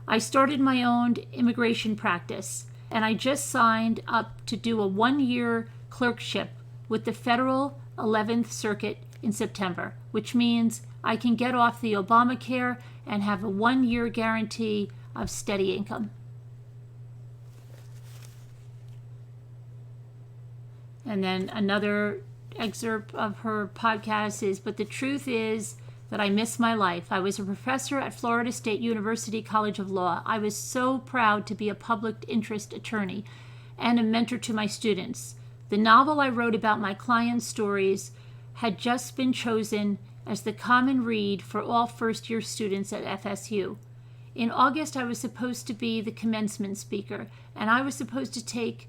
I started my own immigration practice, and I just signed up to do a 1-year clerkship with the federal 11th Circuit in September, which means I can get off the Obamacare and have a 1-year guarantee of steady income. And then another excerpt of her podcast is, but the truth is that I miss my life. I was a professor at Florida State University College of Law. I was so proud to be a public interest attorney and a mentor to my students. The novel I wrote about my clients' stories had just been chosen as the common read for all first-year students at FSU. In August, I was supposed to be the commencement speaker, and I was supposed to take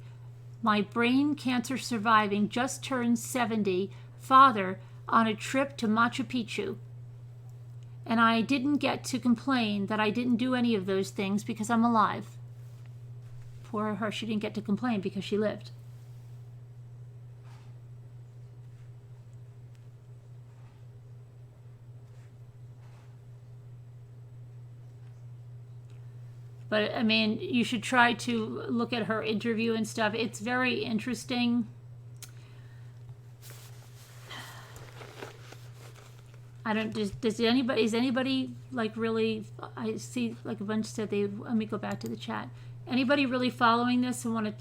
my brain cancer surviving, just turned 70 father on a trip to Machu Picchu. And I didn't get to complain that I didn't do any of those things because I'm alive. Poor her, she didn't get to complain because she lived. But, I mean, you should try to look at her interview and stuff. It's very interesting. Is anybody, like, really, I see, like, a bunch said let me go back to the chat. Anybody really following this and want to...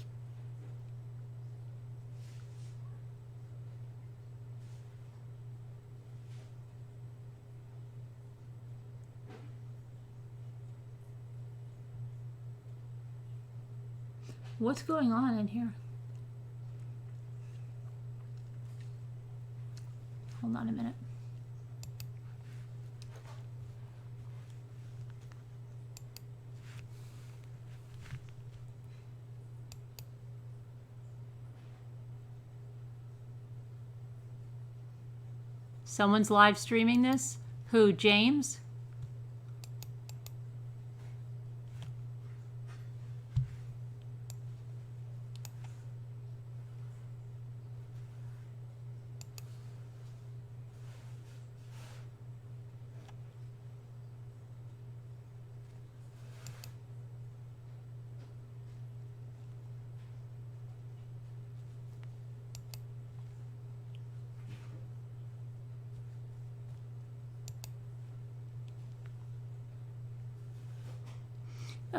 What's going on in here? Hold on a minute. Someone's live streaming this? Who, James?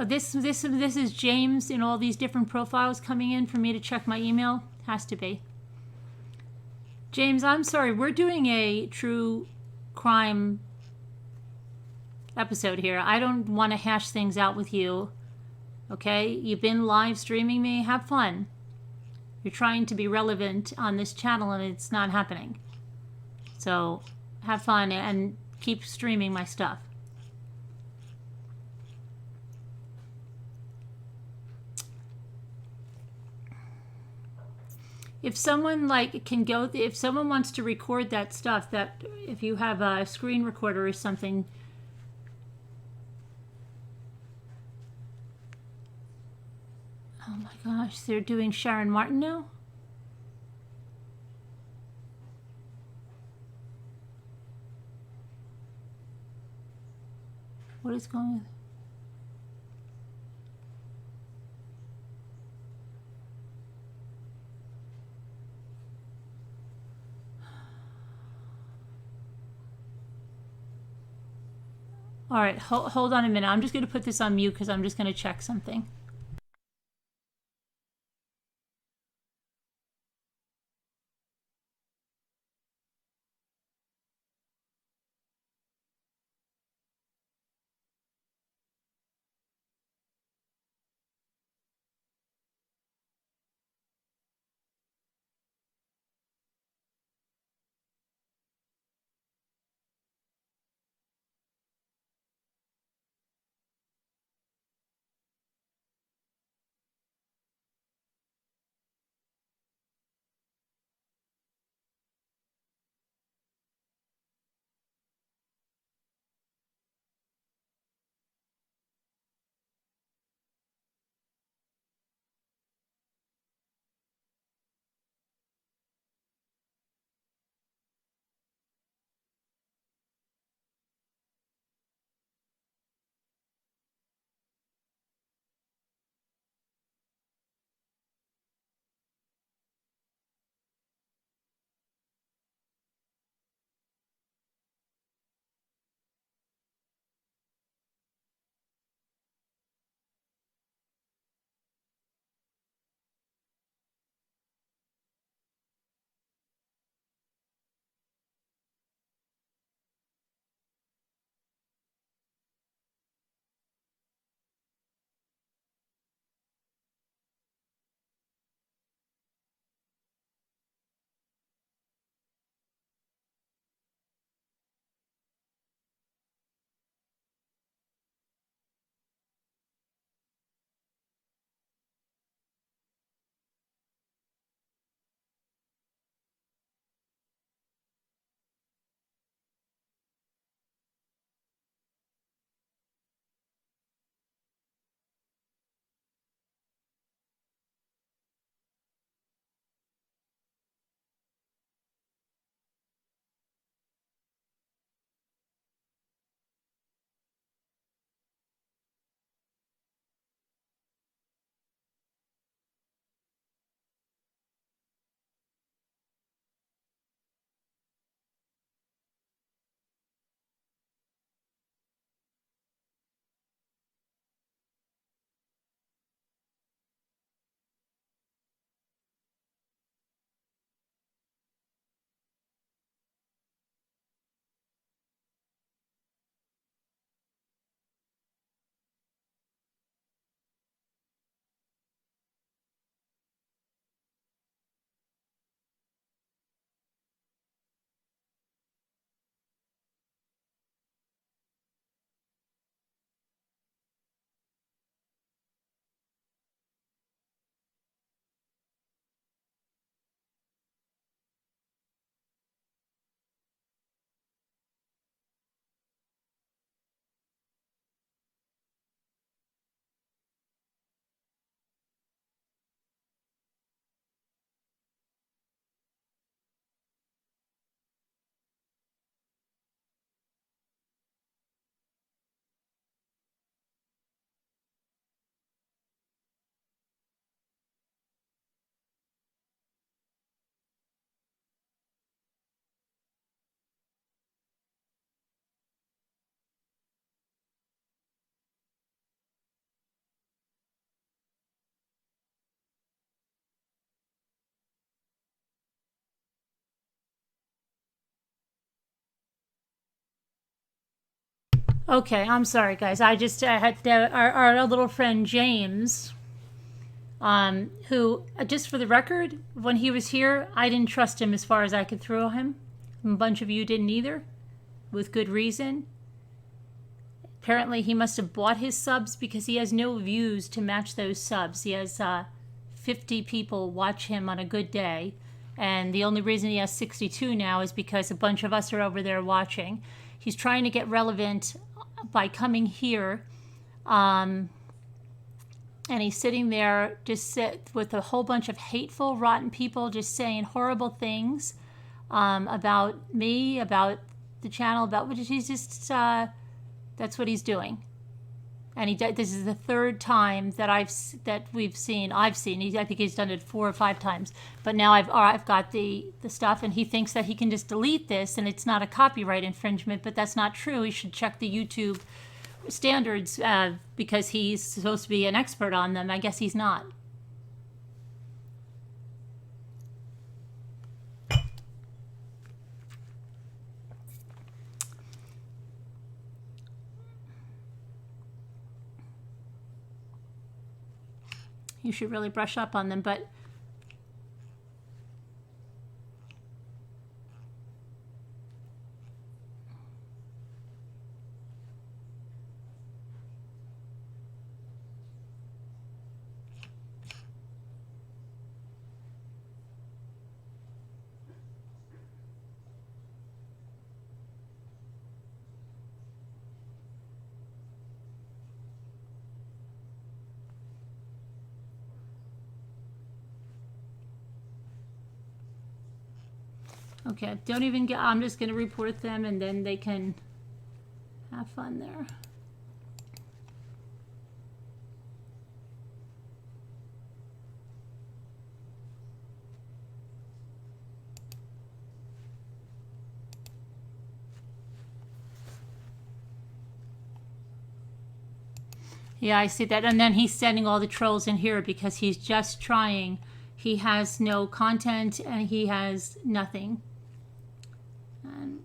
This is James in all these different profiles coming in for me to check my email. Has to be. James, I'm sorry. We're doing a true crime episode here. I don't want to hash things out with you. Okay? You've been live streaming me. Have fun. You're trying to be relevant on this channel and it's not happening. So have fun and keep streaming my stuff. if someone like can go, if someone wants to record that stuff, that if you have a screen recorder or something. Oh my gosh, they're doing Sharon Martin now? What is going on? All right, hold on a minute. I'm just going to put this on mute because I'm just going to check something. Okay, I'm sorry, guys. I had our little friend James, who, just for the record, when he was here, I didn't trust him as far as I could throw him. A bunch of you didn't either, with good reason. Apparently, he must have bought his subs because he has no views to match those subs. He has 50 people watch him on a good day. And the only reason he has 62 now is because a bunch of us are over there watching. He's trying to get relevant by coming here. And he's sitting there just with a whole bunch of hateful, rotten people just saying horrible things about me, about the channel, about what he's just, that's what he's doing. And this is the third time that I've seen. I think he's done it 4 or 5 times. But now I've got the stuff, and he thinks that he can just delete this, and it's not a copyright infringement. But that's not true. He should check the YouTube standards because he's supposed to be an expert on them. I guess he's not. You should really brush up on them, but okay, don't even get, I'm just going to report them and then they can have fun there. Yeah, I see that. And then he's sending all the trolls in here because he's just trying. He has no content and he has nothing. And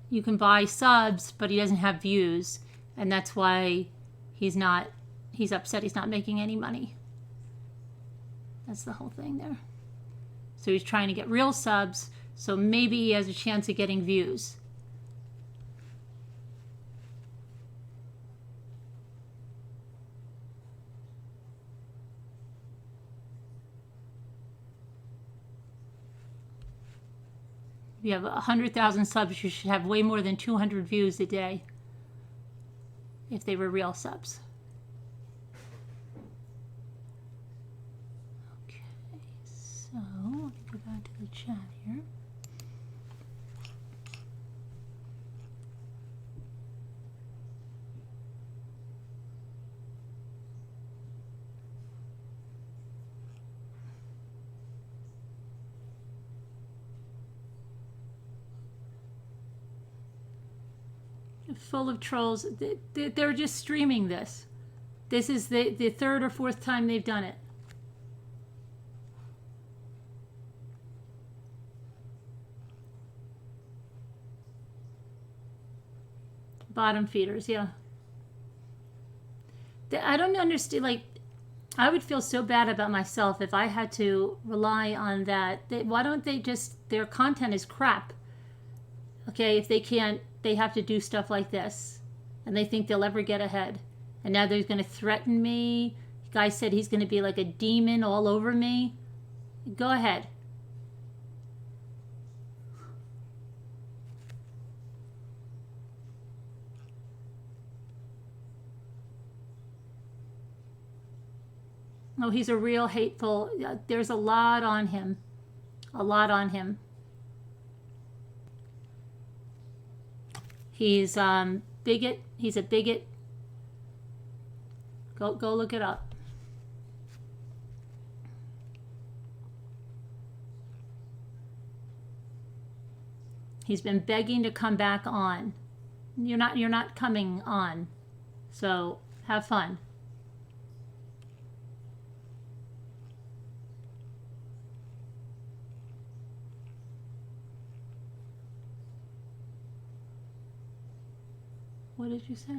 you can buy subs, but he doesn't have views. And that's why he's upset he's not making any money. That's the whole thing there. So he's trying to get real subs, so maybe he has a chance of getting views. If you have 100,000 subs, you should have way more than 200 views a day if they were real subs. Okay, so let me go back to the chat here. Full of trolls. They're just streaming this. This is the 3rd or 4th time they've done it. Bottom feeders, yeah. I don't understand, like, I would feel so bad about myself if I had to rely on that. Why don't they just, their content is crap. Okay, if they can't, they have to do stuff like this. And they think they'll ever get ahead. And now they're going to threaten me. The guy said he's going to be like a demon all over me. Go ahead. Oh, he's a real hateful, there's a lot on him. A lot on him. He's bigot. He's a bigot. Go look it up. He's been begging to come back on. You're not coming on. So have fun. What did you say?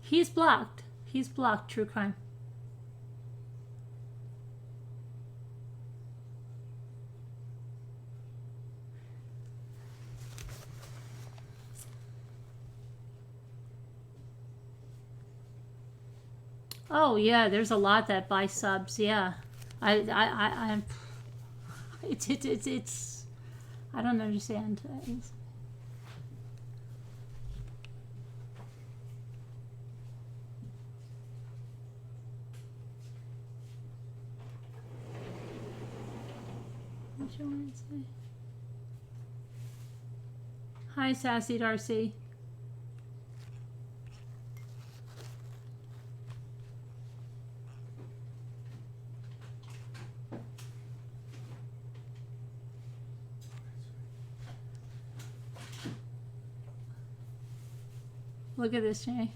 He's blocked. He's blocked, True Crime. Oh yeah, there's a lot that buy subs. Yeah, I it's I don't understand. What you want to say? Hi, Sassy Darcy. Look at this, Jimmy.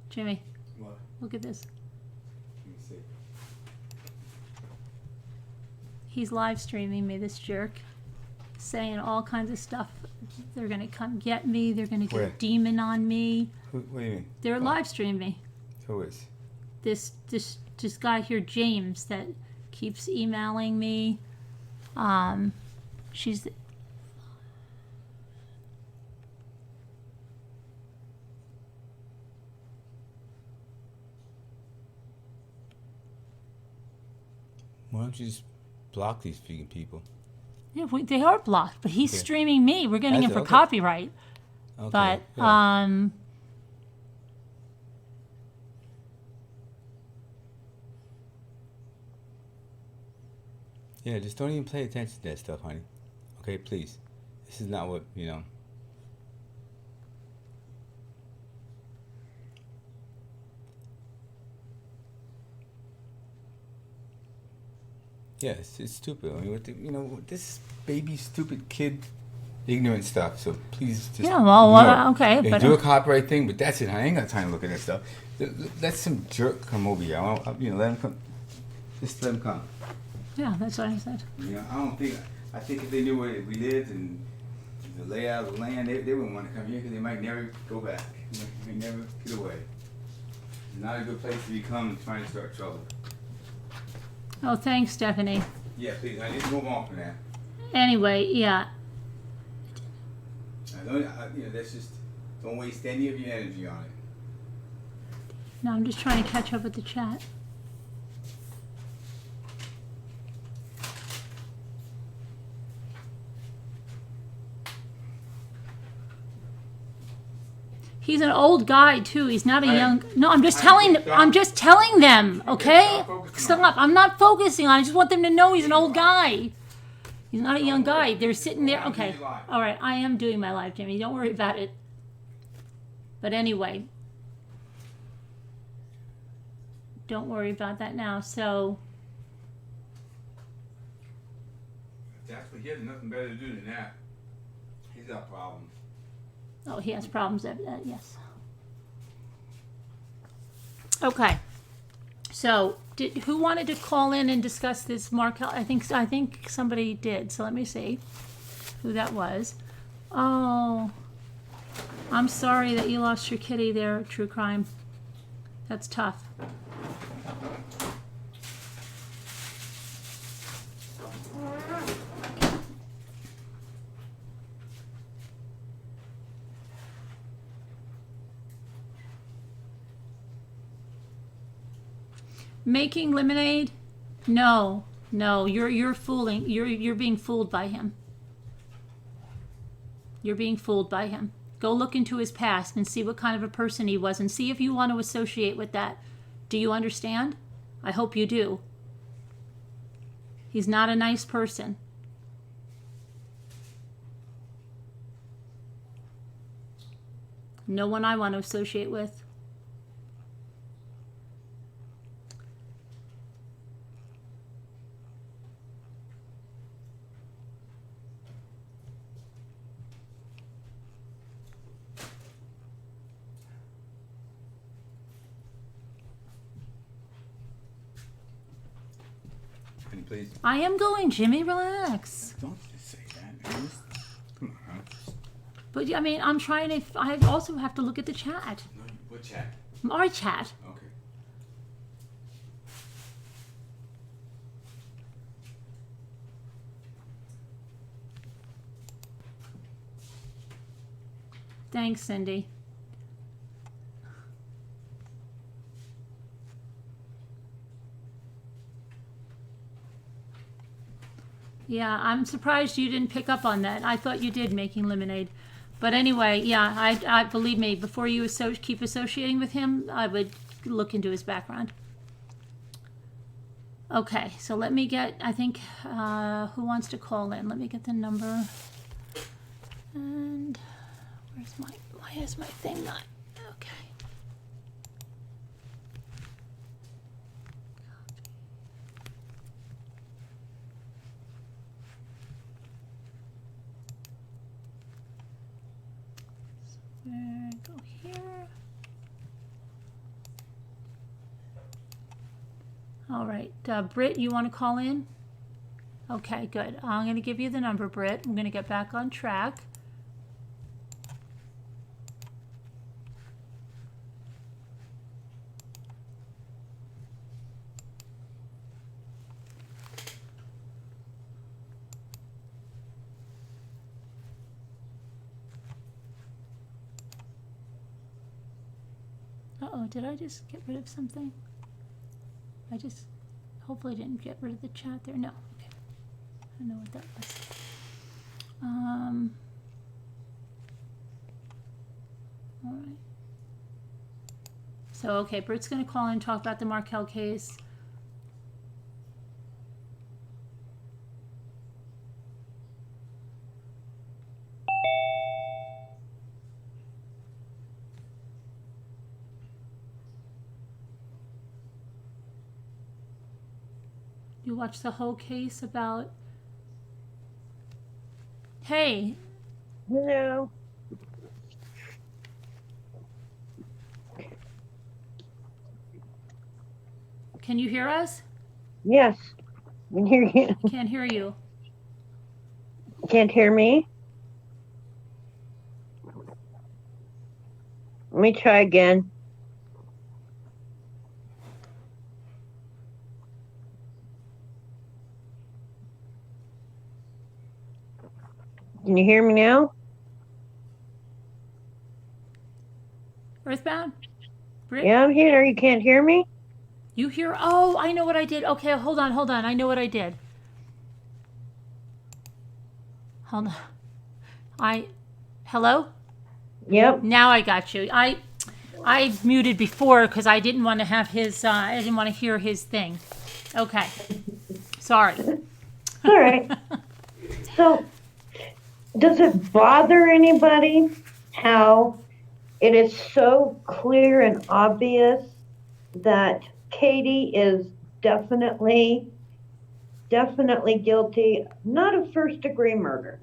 Jimmy. What? Look at this. Let me see. He's live streaming me, this jerk, saying all kinds of stuff. They're gonna come get me. They're gonna get Where? a demon on me. What do you mean? They're live streaming me. Who is? This guy here, James, that keeps emailing me. She's. Why don't you just block these freaking people? Yeah, they are blocked, but he's streaming me. We're getting him for copyright. Okay. But yeah, just don't even pay attention to that stuff, honey. Okay, please. This is not what, you know. Yeah, it's stupid. I mean, what the, you know, this baby, stupid kid, ignorant stuff. So please just. yeah, well, okay, They but do a copyright thing, but that's it. I ain't got time to look at that stuff. Let some jerk come over here. You know, let him come. Just let him come. yeah, that's what I said. You know, I don't think. I think if they knew where we lived and the layout of the land, they wouldn't want to come here because they might never go back. They might never get away. It's not a good place to become trying to start trouble. Oh, thanks, Stephanie. Yeah, please. I need to move on from that. Anyway, yeah. You know, that's just. Don't waste any of your energy on it. No, I'm just trying to catch up with the chat. He's an old guy too. He's not a young. No, I'm just telling. I'm just telling them. Okay, stop. I'm not focusing on. I just want them to know he's an old guy. He's not a young guy. They're sitting there. Okay, all right. I am doing my live, Jimmy. Don't worry about it. But anyway, don't worry about that now. So. That's what he has nothing better to do than that. He's got problems. Oh, he has problems. Yes. Okay. So, who wanted to call in and discuss this, Markel? I think somebody did. So let me see who that was. Oh, I'm sorry that you lost your kitty there, True Crime. That's tough. Making lemonade? No, you're fooling. You're being fooled by him. You're being fooled by him. Go look into his past and see what kind of a person he was and see if you want to associate with that. Do you understand? I hope you do. He's not a nice person. No one I want to associate with. Please. I am going, Jimmy. Relax. Don't just say that, man. Come on. But I mean, I'm trying to. I also have to look at the chat. No, What chat? Our chat. Okay. Thanks, Cindy. Yeah, I'm surprised you didn't pick up on that. I thought you did, making lemonade. But anyway, yeah, I believe me, before you keep associating with him, I would look into his background. Okay, so let me get, I think, who wants to call in? Let me get the number. And why is my thing not? Okay. Go here. All right, Britt, you want to call in? Okay, good. I'm going to give you the number, Britt. I'm going to get back on track. Uh-oh, did I just get rid of something? I just hopefully didn't get rid of the chat there. No, okay. I don't know what that was. All right. So, okay, Britt's going to call in and talk about the Markel case. You watched the whole case about... Hey. Hello. Can you hear us? Yes, I can hear you. I can't hear you. Can't hear me? Let me try again. Can you hear me now? Earthbound? Britt? Yeah, I'm here. You can't hear me? You hear? Oh, I know what I did. Okay, hold on. I know what I did. Hold on. Hello? Yep. Now I got you. I muted before because I didn't want to have his, I didn't want to hear his thing. Okay. Sorry. All right. So, does it bother anybody how it is so clear and obvious that Katie is definitely guilty, not of first-degree murder,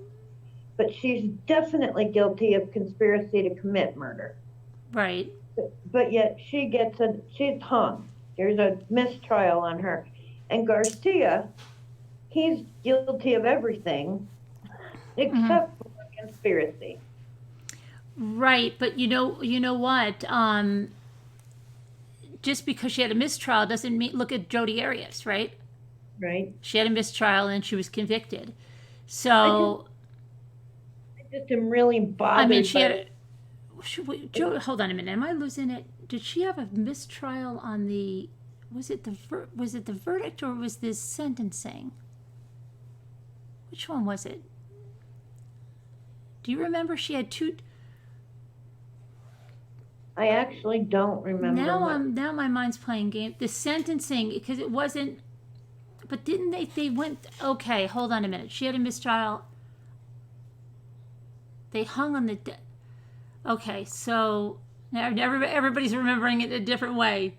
but she's definitely guilty of conspiracy to commit murder. Right. But yet she's hung. There's a mistrial on her. And Garcia, he's guilty of everything except for conspiracy. Right, but you know what? Just because she had a mistrial doesn't mean, look at Jodi Arias, right? Right. She had a mistrial and she was convicted. So I just am really bothered. I mean, she had hold on a minute. Am I losing it? Did she have a mistrial on the? Was it the verdict or was this sentencing? Which one was it? Do you remember? She had two. I actually don't remember. Now my mind's playing game. The sentencing, because it wasn't. But didn't they went? Okay, hold on a minute. She had a mistrial. They hung on the. Okay, so now everybody's remembering it a different way.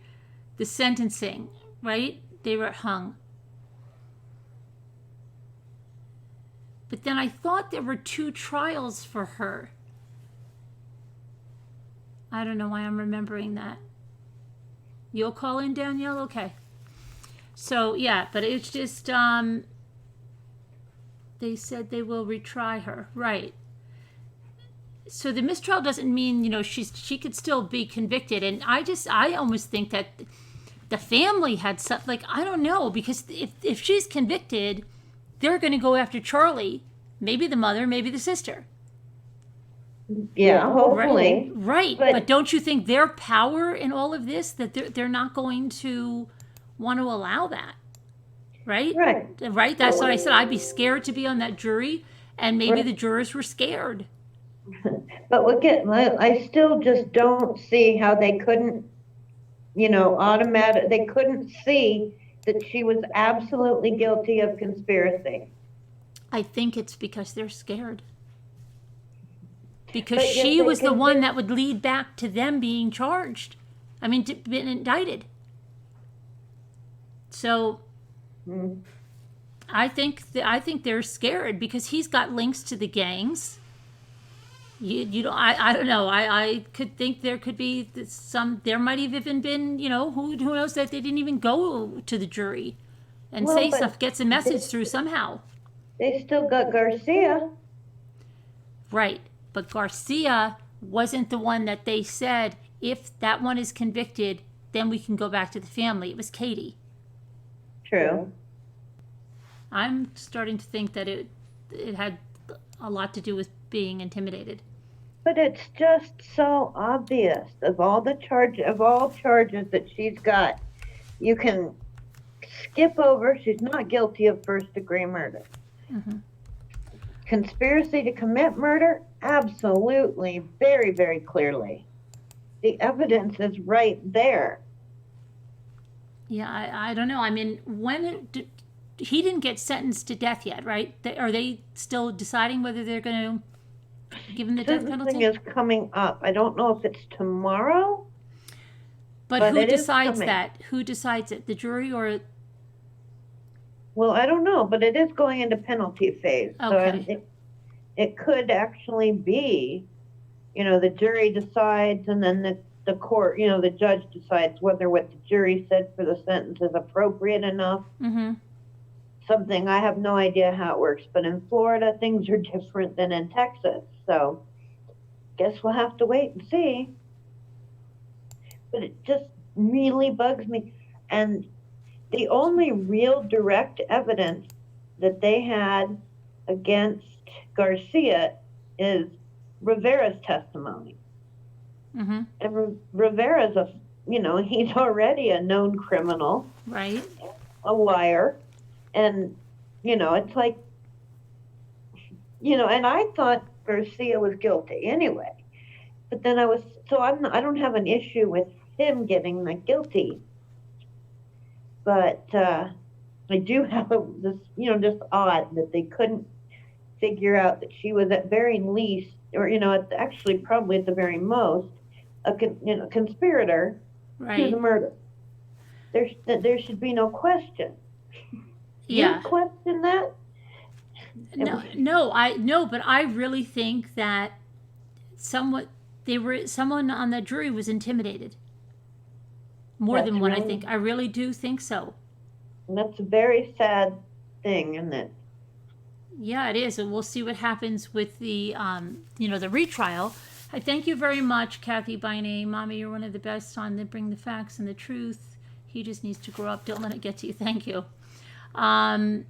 The sentencing, right? They were hung. But then I thought there were two trials for her. I don't know why I'm remembering that. You'll call in, Danielle? Okay. So, yeah, but it's just, they said they will retry her. Right. so the mistrial doesn't mean, she could still be convicted. And I almost think that the family had something, like, I don't know, because if she's convicted, they're going to go after Charlie, maybe the mother, maybe the sister. Yeah, hopefully. Right. But don't you think their power in all of this, that they're not going to want to allow that? Right? Right? That's what I said. I'd be scared to be on that jury, and maybe the jurors were scared. But I still just don't see how they couldn't, they couldn't see that she was absolutely guilty of conspiracy. I think it's because they're scared. Because she was the one that would lead back to them being charged. I mean, been indicted. So, I think they're scared because he's got links to the gangs. I don't know. I could think there could be there might have even been, who knows, that they didn't even go to the jury and say stuff, gets a message through somehow. They still got Garcia. Right. But Garcia wasn't the one that they said, if that one is convicted, then we can go back to the family. It was Katie. True. I'm starting to think that it had a lot to do with being intimidated. But it's just so obvious of all charges that she's got. You can skip over. She's not guilty of first-degree murder. Mm-hmm. Conspiracy to commit murder, absolutely, very, very clearly. The evidence is right there. Yeah, I don't know. I mean, he didn't get sentenced to death yet, right? Are they still deciding whether they're going to give him the death penalty? Sentencing is coming up. I don't know if it's tomorrow. But who decides that? Who decides it? The jury or? Well, I don't know, but it is going into penalty phase. Okay. So it could actually be, the jury decides, and then the court, the judge decides whether what the jury said for the sentence is appropriate enough. Mm-hmm. Something, I have no idea how it works, but in Florida, things are different than in Texas. So guess we'll have to wait and see. But it just really bugs me. And the only real direct evidence that they had against Garcia is Rivera's testimony. Mm-hmm. And Rivera's he's already a known criminal. Right. A liar. And, it's like, and I thought Garcia was guilty anyway. But then I don't have an issue with him getting the guilty. But I do have this, just odd that they couldn't figure out that she was at very least, or, actually probably at the very most, a conspirator to the murder. There should be no question. Yeah. You question that? No, but I really think that someone on the jury was intimidated. More than one, I think. I really do think so. And that's a very sad thing, isn't it? Yeah, it is, and we'll see what happens with the the retrial. I thank you very much, Kathy by name. Mommy, you're one of the best on the Bring the Facts and the Truth. He just needs to grow up. Don't let it get to you. Thank you. And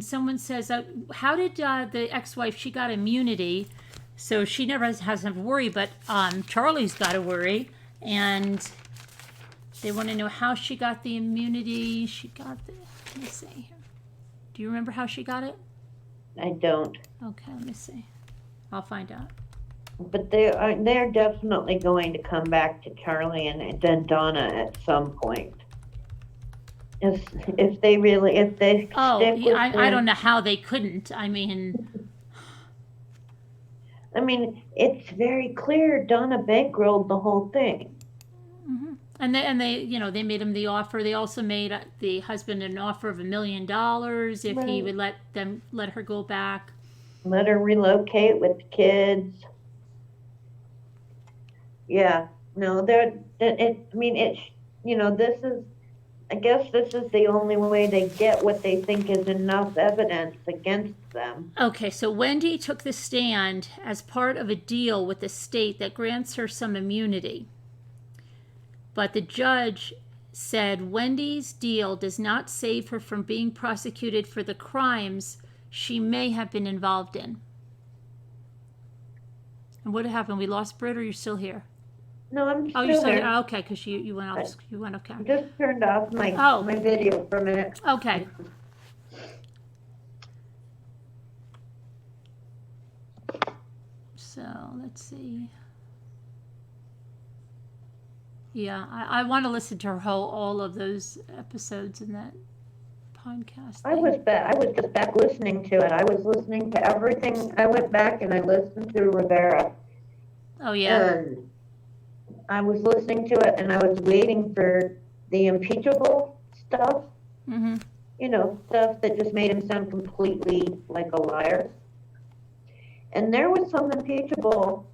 someone says, how did the ex-wife, she got immunity, so she never has to worry, but Charlie's got to worry, and they want to know how she got the immunity. Let me see here. Do you remember how she got it? I don't. Okay, let me see. I'll find out. But they're definitely going to come back to Charlie and then Donna at some point. If they stick with I don't know how they couldn't. I mean, it's very clear Donna bankrolled the whole thing. Mm-hmm. And they made him the offer. They also made the husband an offer of $1 million if he would let her go back. Let her relocate with the kids. Yeah, no, this is I guess this is the only way they get what they think is enough evidence against them. Okay, so Wendy took the stand as part of a deal with the state that grants her some immunity. But the judge said Wendy's deal does not save her from being prosecuted for the crimes she may have been involved in. And what happened? We lost Britt, or you're still here? No, I'm Oh, you're still still here. here. Oh, okay, because you went off. You went okay. I just turned off my Oh. my video for a minute. Okay. So let's see. Yeah, I want to listen to all of those episodes in that podcast. I was just back listening to it. I was listening to everything. I went back and I listened to Rivera. Oh yeah. And I was listening to it and I was waiting for the impeachable stuff. Mm-hmm. You know, stuff that just made him sound completely like a liar. And there was some impeachable,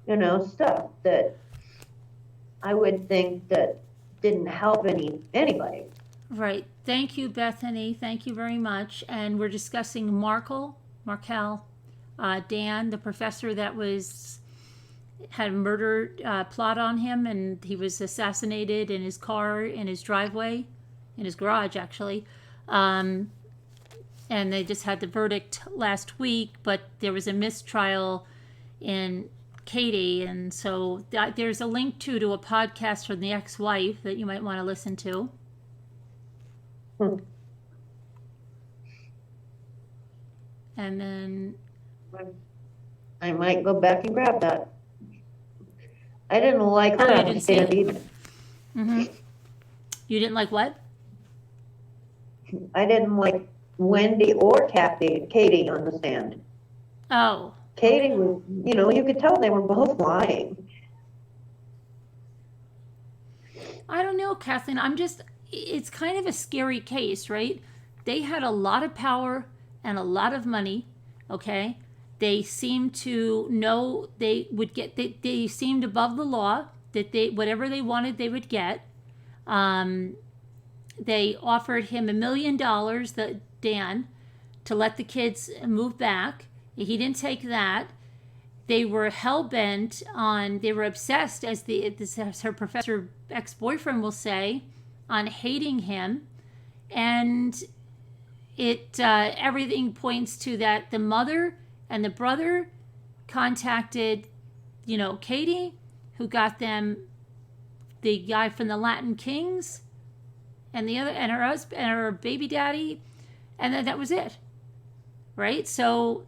you know, stuff that I would think that didn't help anybody. Right. Thank you, Bethany. Thank you very much. And we're discussing Markel, Dan, the professor that had a murder plot on him, and he was assassinated in his car, in his driveway, in his garage, actually. And they just had the verdict last week, but there was a mistrial in Katie, and so there's a link to a podcast from the ex-wife that you might want to listen to. And then I might go back and grab that. I didn't like you that didn't see it. either. Mm-hmm. You didn't like what? I didn't like Wendy or Katie on the stand. Oh. Katie was, you know, you could tell they were both lying. I don't know, Kathleen. It's kind of a scary case, right? They had a lot of power and a lot of money, okay? They seemed to know they seemed above the law, that whatever they wanted, they would get. They offered him $1 million, Dan, to let the kids move back. He didn't take that. They were hell-bent on, they were obsessed, as her professor ex-boyfriend will say, on hating him. And everything points to that the mother and the brother contacted, Katie, who got them the guy from the Latin Kings, and her husband and her baby daddy, and then that was it, right? So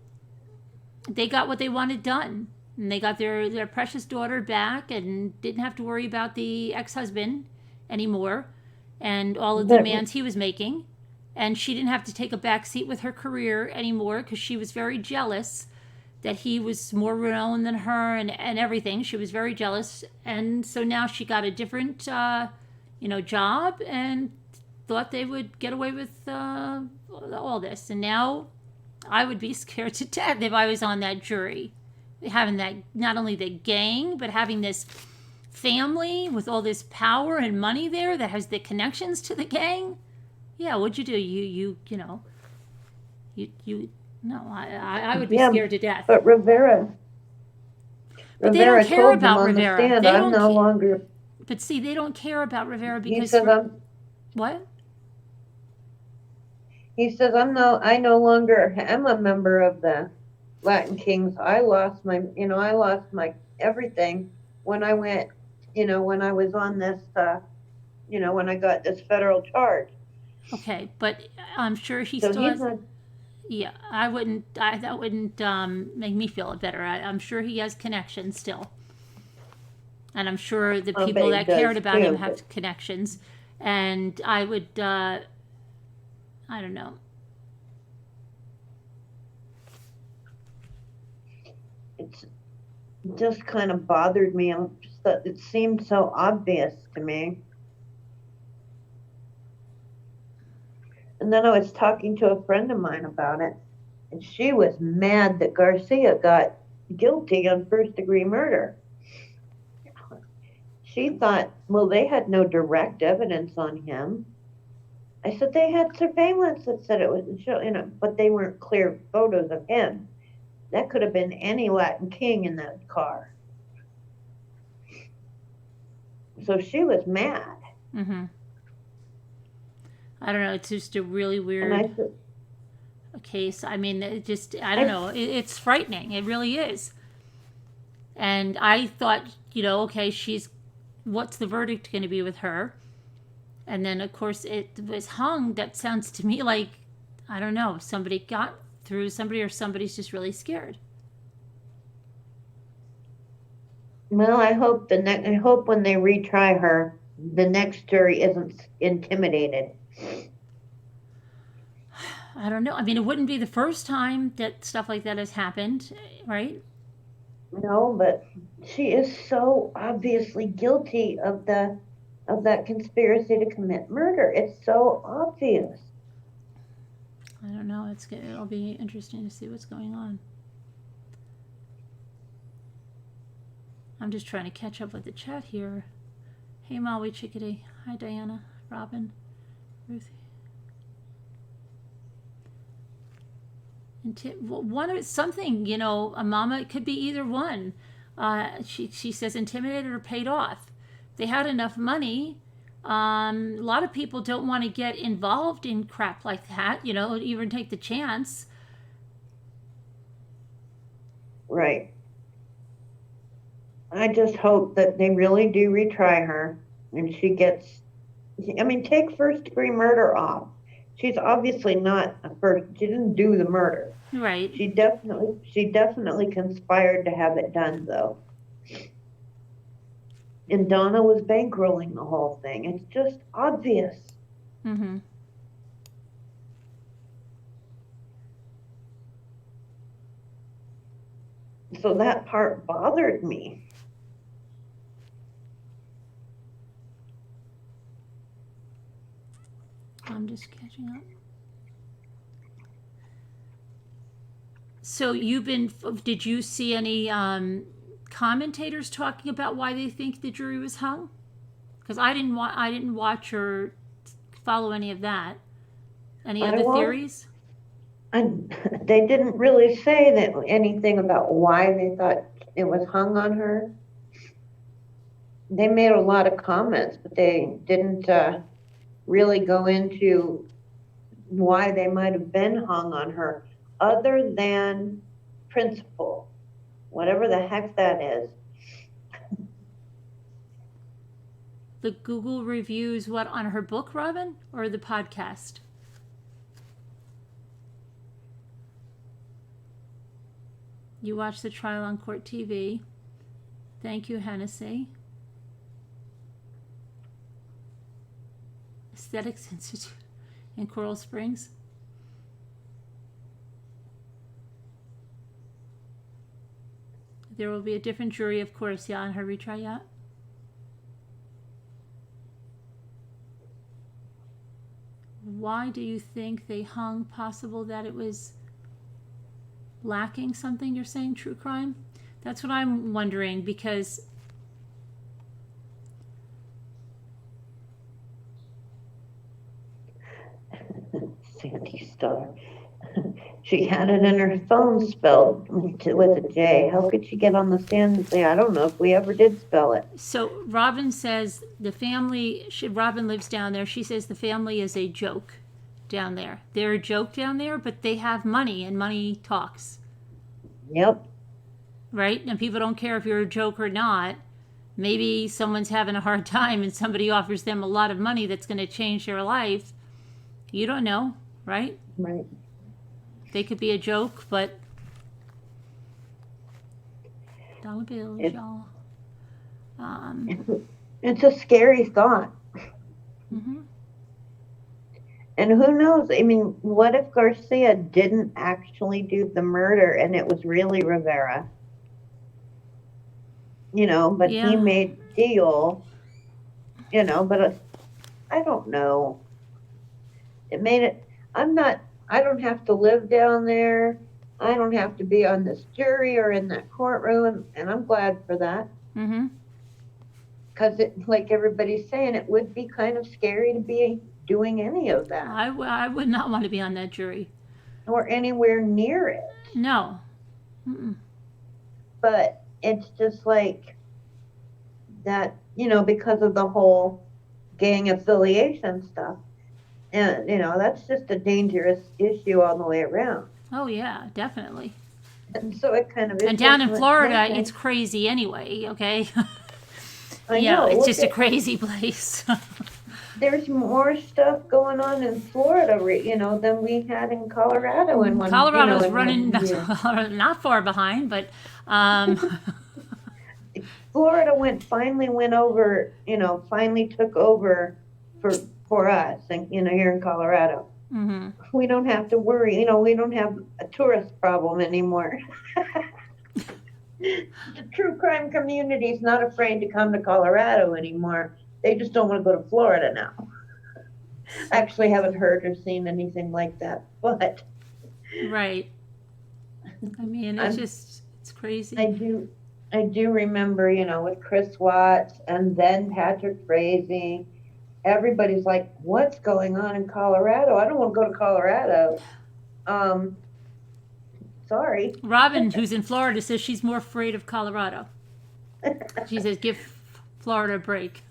they got what they wanted done, and they got their precious daughter back, and didn't have to worry about the ex-husband anymore, and all of the demands he was making, and she didn't have to take a back seat with her career anymore because she was very jealous that he was more renowned than her and everything. She was very jealous, and so now she got a different job, and thought they would get away with all this. And now I would be scared to death if I was on that jury, having that, not only the gang, but having this family with all this power and money there that has the connections to the gang. Yeah, what'd you do? I would be scared to death. But Rivera they don't care told about them on Rivera. the stand, They I'm don't no ca- longer. But see, they don't care about Rivera because He says what? He says I no longer am a member of the Latin Kings. I lost my everything when I went, when I was on this, when I got this federal charge. Okay, but I'm sure he So still he's has. not. Yeah, that wouldn't make me feel better. I'm sure he has connections still. And I'm sure the people he that does cared about him too, have connections. And I would, I don't know. It's just kind of bothered me. It seemed so obvious to me. And then I was talking to a friend of mine about it, and she was mad that Garcia got guilty on first-degree murder. she thought, well, they had no direct evidence on him. I said they had surveillance that said it was, but they weren't clear photos of him. That could have been any Latin king in that car. So she was mad. Mm-hmm. I don't know. It's just a really And weird I said, case. I mean, I don't know. It's frightening. It really is. And I thought, okay, what's the verdict going to be with her? And then, of course, it was hung. That sounds to me like, I don't know, somebody got through somebody, or somebody's just really scared. well, I hope when they retry her, the next jury isn't intimidated. I don't know. I mean, it wouldn't be the first time that stuff like that has happened, right? No, but she is so obviously guilty of that conspiracy to commit murder. It's so obvious. I don't know. It'll be interesting to see what's going on. I'm just trying to catch up with the chat here. Hey, Maui Chickadee. Hi, Diana, Robin, Ruthie. And something, a mama, it could be either one. She says intimidated or paid off. They had enough money. A lot of people don't want to get involved in crap like that, even take the chance. Right. I just hope that they really do retry her and she gets, take first degree murder off. She's obviously not she didn't do the murder. Right. She definitely conspired to have it done, though. And Donna was bankrolling the whole thing. It's just obvious. Mm-hmm. So that part bothered me. I'm just catching up. So did you see any commentators talking about why they think the jury was hung? Because I didn't watch or follow any of that. Any other theories? They didn't really say anything about why they thought it was hung on her. They made a lot of comments, but they didn't really go into why they might have been hung on her, other than principle, whatever the heck that is. The Google reviews what on her book, Robin, or the podcast? You watch the trial on Court TV. Thank you, Hennessy. Aesthetics Institute in Coral Springs. There will be a different jury, of course, on her retrial, yeah. Why do you think they hung? Possible that it was lacking something, you're saying, true crime? That's what I'm wondering, because Sandy Star. She had it in her phone spelled with a J. How could she get on the stand and say, I don't know if we ever did spell it? So Robin says the family, Robin lives down there. She says the family is a joke down there. They're a joke down there, but they have money, and money talks. Yep. Right? And people don't care if you're a joke or not. Maybe someone's having a hard time and somebody offers them a lot of money that's going to change their life. You don't know, right? Right. They could be a joke, but dollar bills, y'all. It's a scary thought. Mm-hmm. And who knows? What if Garcia didn't actually do the murder and it was really Rivera? But Yeah. he made a deal, but I don't know. It made it, I don't have to live down there. I don't have to be on this jury or in that courtroom, and I'm glad for that. Mm-hmm. because like everybody's saying, it would be kind of scary to be doing any of that I would not want to be on that jury. or anywhere near it. No. Mm-mm. But it's just like that, because of the whole gang affiliation stuff. And, that's just a dangerous issue all the way around. Oh, yeah, definitely. And so it kind of is. And down in just Florida, nothing. it's crazy anyway, okay? I Yeah, know. it's Look just a at- crazy place. There's more stuff going on in Florida, than we had in Colorado in one. Colorado's in running one year. not far behind, but Florida finally took over for us, and here in Colorado. mhm. We don't have to worry. We don't have a tourist problem anymore. The true crime community is not afraid to come to Colorado anymore. They just don't want to go to Florida now. I actually haven't heard or seen anything like that, but Right. I mean, it's crazy. I do remember, with Chris Watts and then Patrick Frazee, everybody's like, what's going on in Colorado? I don't want to go to Colorado. Sorry. Robin, who's in Florida, says she's more afraid of Colorado. She says, give Florida a break.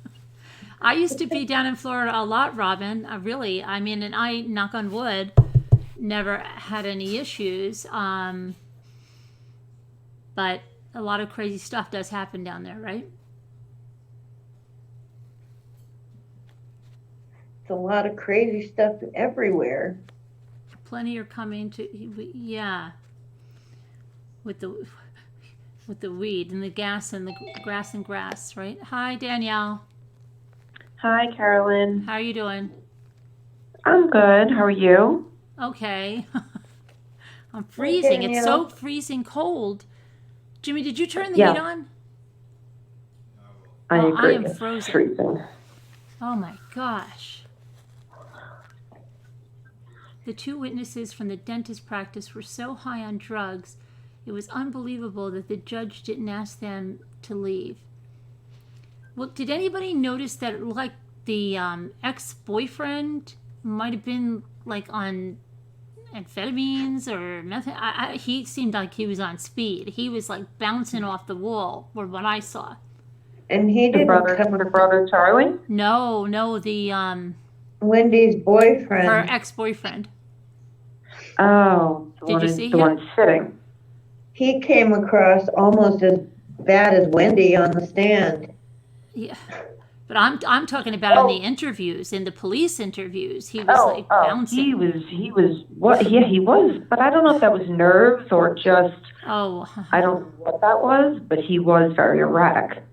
I used to be down in Florida a lot, Robin. Really. I mean, and I, knock on wood, never had any issues. But a lot of crazy stuff does happen down there, right? It's a lot of crazy stuff everywhere. Plenty are coming to, yeah, with the weed and the gas and the grass, right? Hi, Danielle. Hi, Carolyn. How are you doing? I'm good. How are you? Okay. I'm freezing. It's so Danielle. freezing cold. Jimmy, did you turn the Yeah. heat on? I Oh, I agree. am It's frozen. freezing. Oh my gosh. The two witnesses from the dentist practice were so high on drugs, it was unbelievable that the judge didn't ask them to leave. Well, did anybody notice that it looked like the ex-boyfriend might have been like on amphetamines or meth? He seemed like he was on speed. He was like bouncing off the wall, or what I saw. And he The didn't brother Charlie? No, the Wendy's boyfriend. her ex-boyfriend. Oh, Did you see the him? one sitting. He came across almost as bad as Wendy on the stand. Yeah, but I'm talking about in the interviews, in the police interviews. He was bouncing. He was what? Yeah, he was. But I don't know if that was nerves or just. Oh, I don't know what that was, but he was very erratic.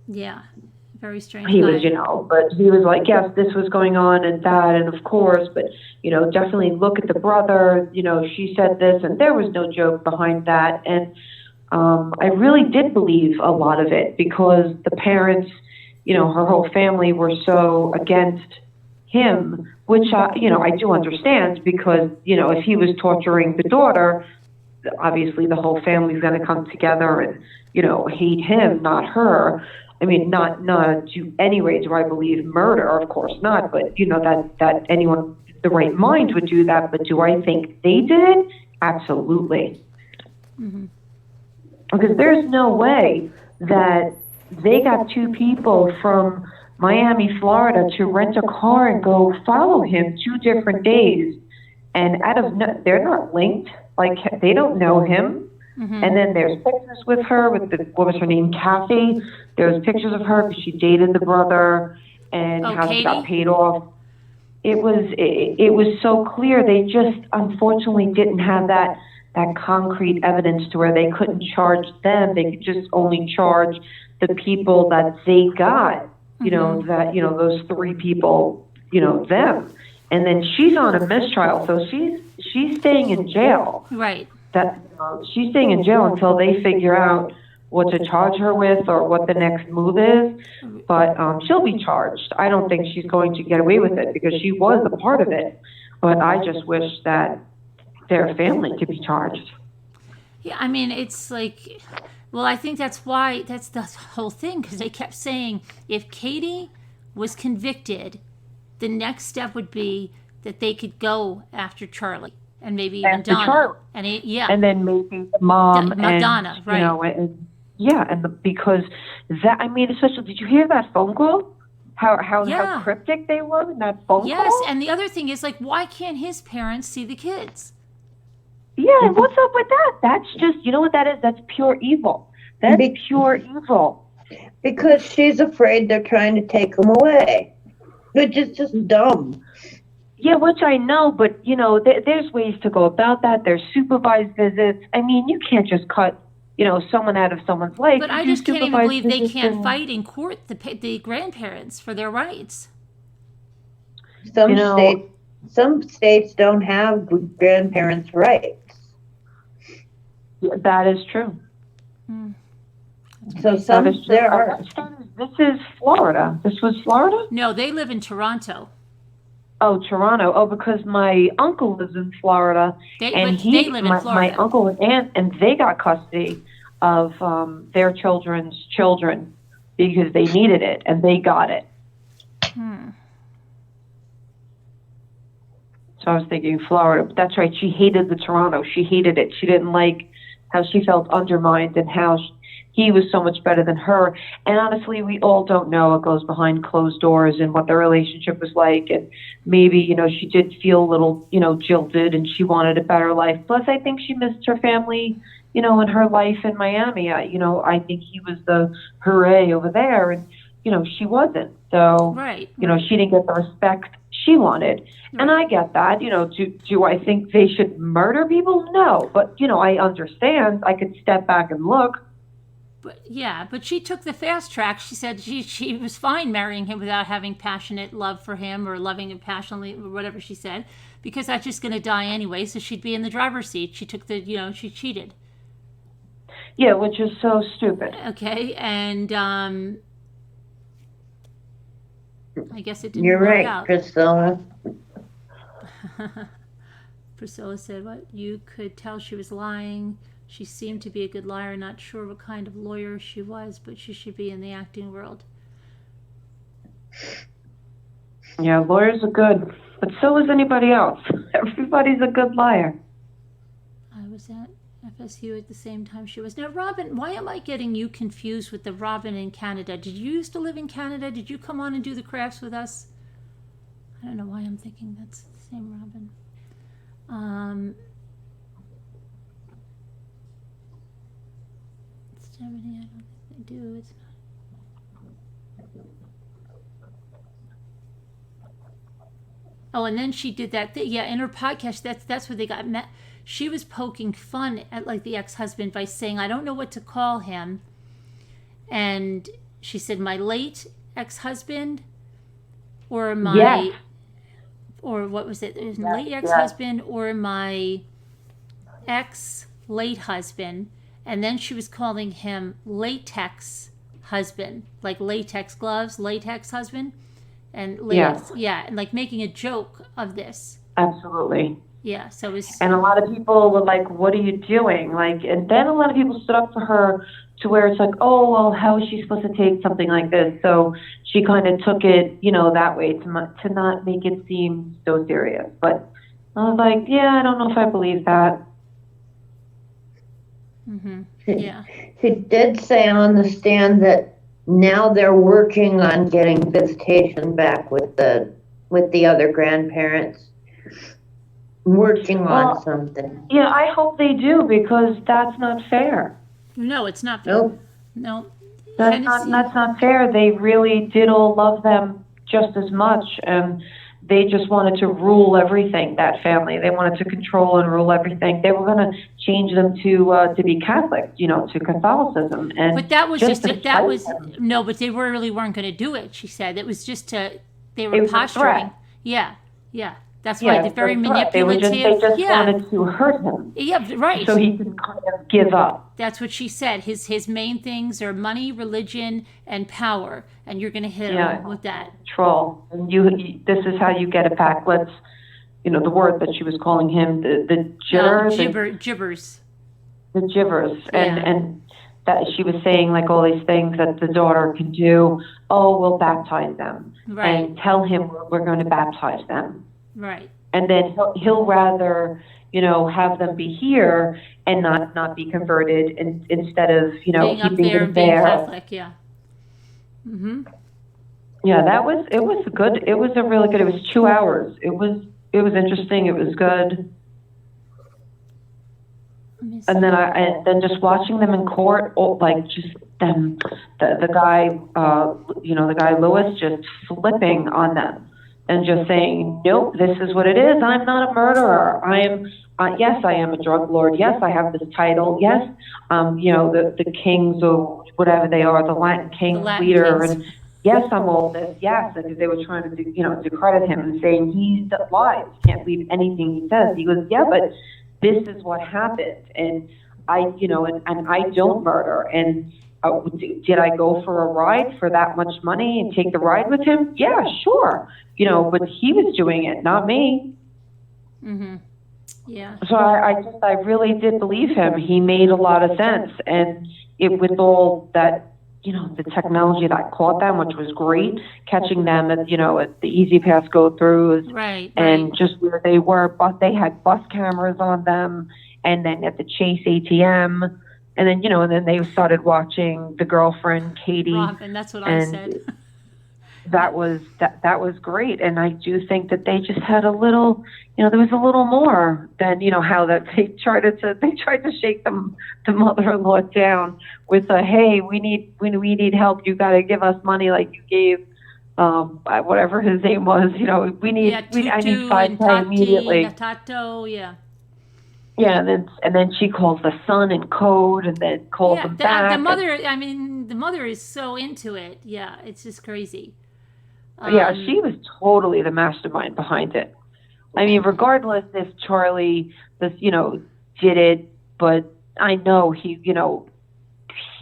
yeah, very strange. He guy. was, but he was like, yes, this was going on and that, and of course, but, definitely look at the brother, she said this, and there was no joke behind that, and I really did believe a lot of it, because the parents, her whole family were so against him, which, I do understand, because, if he was torturing the daughter, obviously the whole family's going to come together and, hate him, not her. I mean, not to any way do I believe murder, of course not, but, that anyone, the right mind would do that, but do I think they did? Absolutely. Mm-hmm. Because there's no way that they got two people from Miami, Florida to rent a car and go follow him 2 different days. And they're not linked, like they don't know him. Mm-hmm. And then there's pictures with her, what was her name, Kathy. There's pictures of her because she dated the brother and how Katie? she got paid off. It was so clear. They just unfortunately didn't have that concrete evidence to where they couldn't charge them. They could just only charge the people that they got, those 3 people, them. And then she's on a mistrial, so she's staying in jail. Right. She's staying in jail until they figure out what to charge her with or what the next move is. But she'll be charged. I don't think she's going to get away with it because she was a part of it. But I just wish that their family could be charged. Yeah, I mean, it's like, well, I think that's why, that's the whole thing, because they kept saying if Katie was convicted, the next step would be that they could go after Charlie and maybe even After Donna. Charlie. And yeah, And then maybe the mom and Madonna, right. you know, because that, I mean, especially, did you hear that phone call? How Yeah. cryptic they were in that phone Yes, call? and the other thing is, like, why can't his parents see the kids? Yeah, and what's up with that? That's just, you know what that is? That's pure evil. That's pure evil. Because she's afraid they're trying to take them away, which is just dumb. Yeah, which I know, but, you know, there's ways to go about that. There's supervised visits. I mean, you can't just cut, you know, someone out of someone's life. But You I do just can't even supervised believe they visits can't and- fight in court the grandparents for their rights. Some You know- some states don't have grandparents' rights. Yeah, that is true. So That is true. there are. This is Florida. This was Florida? No, they live in Toronto. Oh, Toronto. Oh, because my uncle lives in Florida, They and they live in my Florida. uncle and aunt, and they got custody of their children's children because they needed it, and they got it. So I was thinking Florida. But that's right. She hated the Toronto. She hated it. She didn't like how she felt undermined and how he was so much better than her. And honestly, we all don't know what goes behind closed doors and what their relationship was like. And maybe, you know, she did feel a little, you know, jilted and she wanted a better life. Plus, I think she missed her family, you know, and her life in Miami. I think he was the hooray over there, and, you know, she wasn't. So, Right. you know, she didn't get the respect she wanted. And I get that. You know, do I think they should murder people? No. But, you know, I understand. I could step back and look. But yeah, but she took the fast track. She said she was fine marrying him without having passionate love for him or loving him passionately or whatever she said, because that's just going to die anyway. So she'd be in the driver's seat. She took the, you know, she cheated. Yeah, which is so stupid. Okay, and I guess it didn't You're work right, out. Priscilla. Priscilla said, "What? You could tell she was lying. She seemed to be a good liar. Not sure what kind of lawyer she was, but she should be in the acting world." Yeah, lawyers are good, but so is anybody else. Everybody's a good liar. I was at FSU at the same time she was. Now, Robin, why am I getting you confused with the Robin in Canada? Did you used to live in Canada? Did you come on and do the crafts with us? I don't know why I'm thinking that's the same Robin. 70, I don't think they do. It's not. Oh, and then she did that thing. Yeah, in her podcast, that's where they got met. She was poking fun at like the ex-husband by saying, "I don't know what to call him," and she said, "My late ex-husband," or my, Yes. or what was it? It was Yes, late ex-husband or my ex-late husband, and then she was calling him latex husband, like latex gloves, latex husband, and latex, yeah, and like making a joke of this. Absolutely. Yeah, so it was. And a lot of people were like, "What are you doing?" Like, and then a lot of people stood up for her to where it's like, "Oh, well, how is she supposed to take something like this?" So she kind of took it, you know, that way to not make it seem so serious. But I was like, yeah, I don't know if I believe that. Yeah. She did say on the stand that now they're working on getting visitation back with the other grandparents. Working on something. Yeah, I hope they do, because that's not fair. No, it's not fair. Nope. No. That's not fair. They really did all love them just as much, and they just wanted to rule everything. That family, they wanted to control and rule everything. They were going to change them to be Catholic, you know, to Catholicism. And But that was just to that fight was them. no, but they really weren't going to do it. She said it was just they were It was a posturing. threat. Yeah. That's Yeah, why they're very that's right. They manipulative. just wanted to hurt him, Yeah, right. so he could kind of give up. That's what she said. His main things are money, religion, and power, and you're going to hit Yeah. him with that. Control. And this is how you get it back. Let's, you know, the word that she was calling him, the jitter. Gibbers. the givers, and Yeah. and that she was saying like all these things that the daughter can do. Oh, we'll baptize them, Right. and tell him we're going to baptize them, Right. and then he'll rather have them be here and not be converted, instead of Being up keeping there them and being there. Catholic, yeah. Mm-hmm. Yeah, it was good. It was a really good. It was 2 hours. It was interesting. It was good. Let me And see. then just watching them in court, like just them, the guy, the guy Lewis, just flipping on them and just saying, nope, this is what it is. I'm not a murderer. Yes, I am a drug lord. Yes, I have this title. Yes, the kings or whatever they are, the Latin The kings Latin leader, kings. and yes, I'm all this. Yes, because they were trying to discredit him and saying he lies. Can't believe anything he says. He goes, yeah, but this is what happened, and and I don't murder. And did I go for a ride for that much money and take the ride with him? Yeah, sure. But he was doing it, not me. Mm-hmm. Yeah. So I really did believe him. He made a lot of sense, and with all that, the technology that caught them, which was great, catching them at the Easy Pass go throughs, Right. and just where they were, but they had bus cameras on them, and then at the Chase ATM, and then and then they started watching the girlfriend Katie, Robin, that's what I and said. that was great. And I do think that they just had a little, there was a little more than how that they tried to shake the mother-in-law down with a, hey, we need help, you got to give us money like you gave whatever his name was, we need Yeah, I need Tutu and 5K Tati, immediately. Natato, yeah. Yeah, and then she calls the son in code, and then calls Yeah, them the back. mother, I mean, the mother is so into it. Yeah, it's just crazy. Yeah, she was totally the mastermind behind it. I mean, regardless if Charlie, did it, but I know he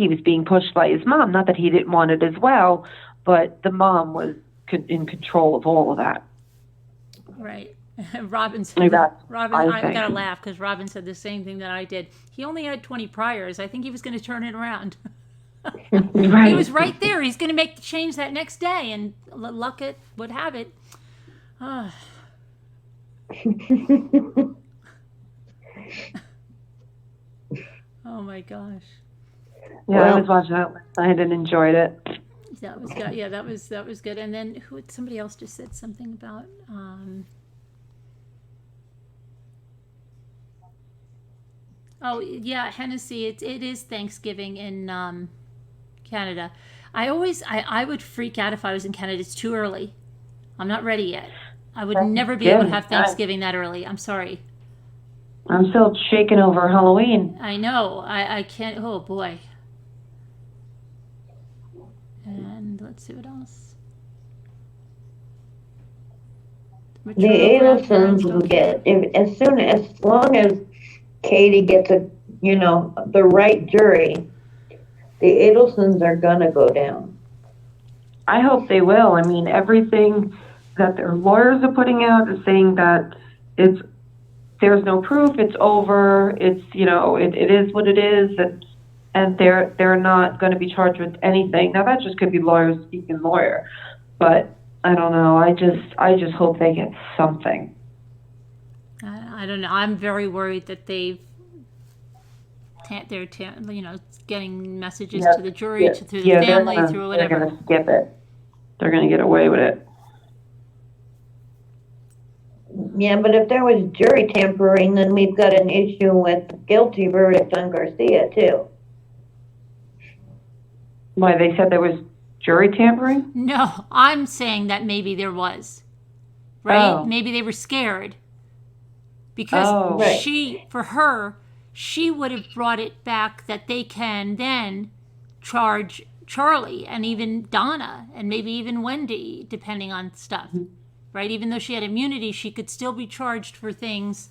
was being pushed by his mom. Not that he didn't want it as well, but the mom was in control of all of that. Right. Robin Like said, that, Robin, I I think. gotta laugh because Robin said the same thing that I did. He only had 20 priors. I think he was going to turn it around. Right. He was right there. He's going to make the change that next day, and luck it would have it. Ah. Oh my gosh. Yeah, I was watching that last night and enjoyed it. That was good. Yeah, that was good. And then somebody else just said something about oh yeah, Hennessy. It is Thanksgiving in Canada. I would freak out if I was in Canada. It's too early. I'm not ready yet. I would never be able to have Thanksgiving that early. I'm sorry. I'm still shaking over Halloween. I know. I can't. Oh boy. And let's see what else. The Adelsons will get, as long as Katie gets the right jury, the Adelsons are gonna go down. I hope they will. I mean, everything that their lawyers are putting out is saying that there's no proof, it's over, it's it is what it is, and they're not going to be charged with anything. Now that just could be lawyers speaking lawyer, but I don't know. I just hope they get something. I don't know. I'm very worried that they're getting messages to the jury, through the family, through whatever. They're going to skip it. They're going to get away with it. Yeah, but if there was jury tampering, then we've got an issue with guilty verdict on Garcia too. Why, they said there was jury tampering? No, I'm saying that maybe there was. Right? Oh. Maybe they were scared. Because Right. she would have brought it back that they can then charge Charlie and even Donna and maybe even Wendy, depending on stuff. Right? Even though she had immunity, she could still be charged for things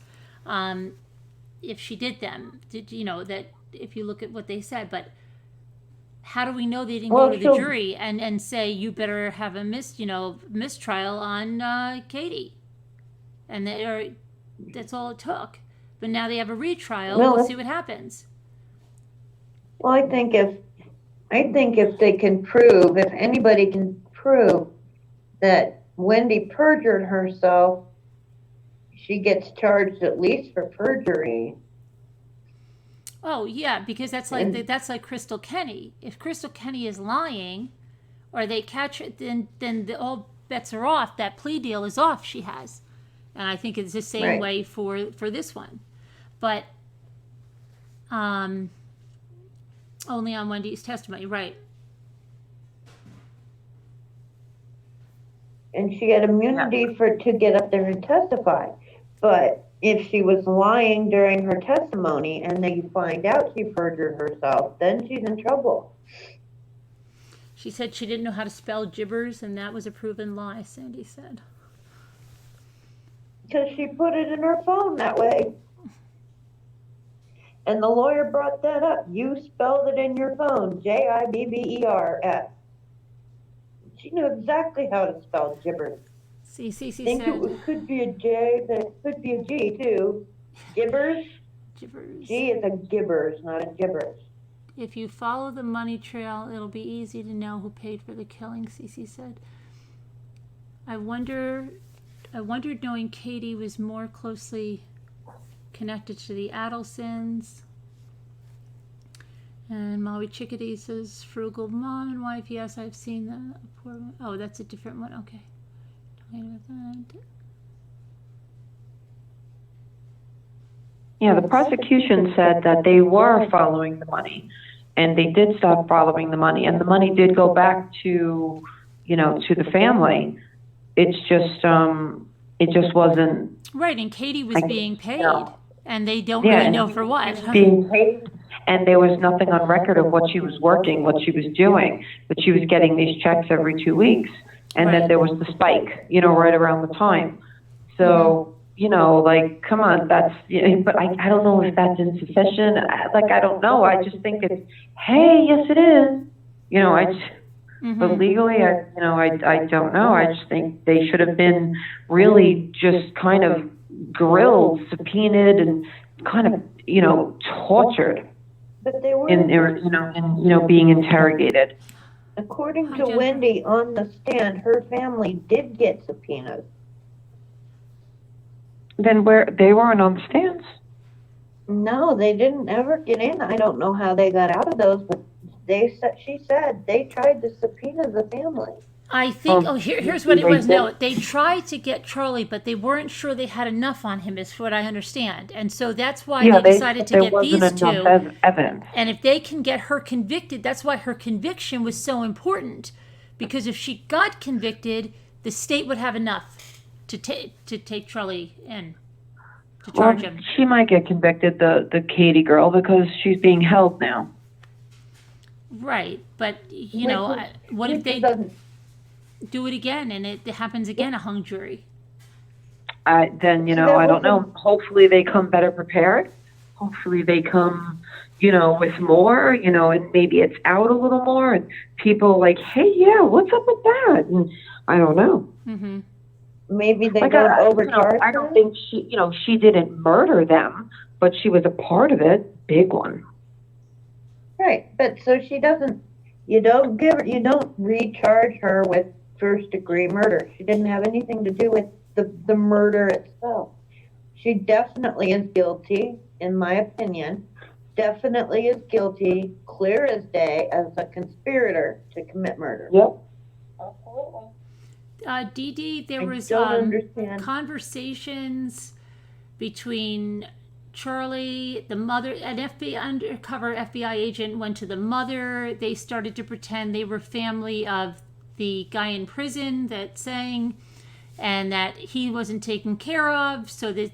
if she did them. That if you look at what they said. But how do we know they didn't go to the jury and say, you better have a mistrial on Katie? And that's all it took. But now they have a retrial. We'll see what happens. Well, I think if they can prove, if anybody can prove that Wendy perjured herself, she gets charged at least for perjury. Oh yeah, because that's like Crystal Kenny. If Crystal Kenny is lying, or they catch it, then all bets are off. That plea deal is off. She has, and I think it's the same Right. way for this one, but um, only on Wendy's testimony, right? And she had immunity to get up there and testify. But if she was lying during her testimony and they find out she perjured herself, then she's in trouble. She said she didn't know how to spell gibbers, and that was a proven lie. Sandy said. Because she put it in her phone that way. And the lawyer brought that up. You spelled it in your phone, Jibbers. She knew exactly how to spell gibbers. CCC Think said. it could be a J, but it could be a G too. Gibbers? Gibbers. G is a gibbers, not a gibbers. If you follow the money trail, it'll be easy to know who paid for the killing, Cece said. I wondered knowing Katie was more closely connected to the Adelsons. And Molly Chickadee says, frugal mom and wife. Yes, I've seen that. Poor one. Oh, that's a different one. Okay. Yeah, the prosecution said that they were following the money, and they did stop following the money, and the money did go back to, to the family. It's just, it just wasn't right, and Katie was being paid, and they don't Yeah, really know for what. being paid, and there was nothing on record of what she was working, what she was doing, but she was getting these checks every 2 weeks, and then Right. there was the spike, right around the time. So, like, come on, that's, but I don't know if that's insufficient. I don't know. I just think it's, hey, yes, it is. But legally, I don't know. I just think they should have been really just kind of grilled, subpoenaed, and kind of, tortured But they were, being interrogated. according Hi, to Jennifer. Wendy on the stand, her family did get subpoenas. Then they weren't on the stands. No, they didn't ever get in. I don't know how they got out of those, but she said they tried to subpoena the family. I think. Here's what it was. No, they tried to get Charlie, but they weren't sure they had enough on him, is what I understand, and so that's why they decided to get these two. Evidence. And if they can get her convicted, that's why her conviction was so important, because if she got convicted, the state would have enough to take Charlie in, to charge him. She might get convicted, the Katie girl, because she's being held now. Right, but what if they do it again and it happens again, a hung jury? Then I don't know. Hopefully they come better prepared. Hopefully they come, with more. And maybe it's out a little more, and people like, hey, yeah, what's up with that? And I don't know. Mm-hmm. Maybe they don't overcharge I don't think she didn't murder them, but she was a part of it, big one. Right, but so she doesn't. You don't recharge her with first-degree murder. She didn't have anything to do with the murder itself. She definitely is guilty, in my opinion. Definitely is guilty, clear as day, as a conspirator to commit murder. Yep. Dee Dee, there was don't understand. conversations between Charlie, the mother, an undercover FBI agent went to the mother. They started to pretend they were family of the guy in prison that sang, and that he wasn't taken care of, so that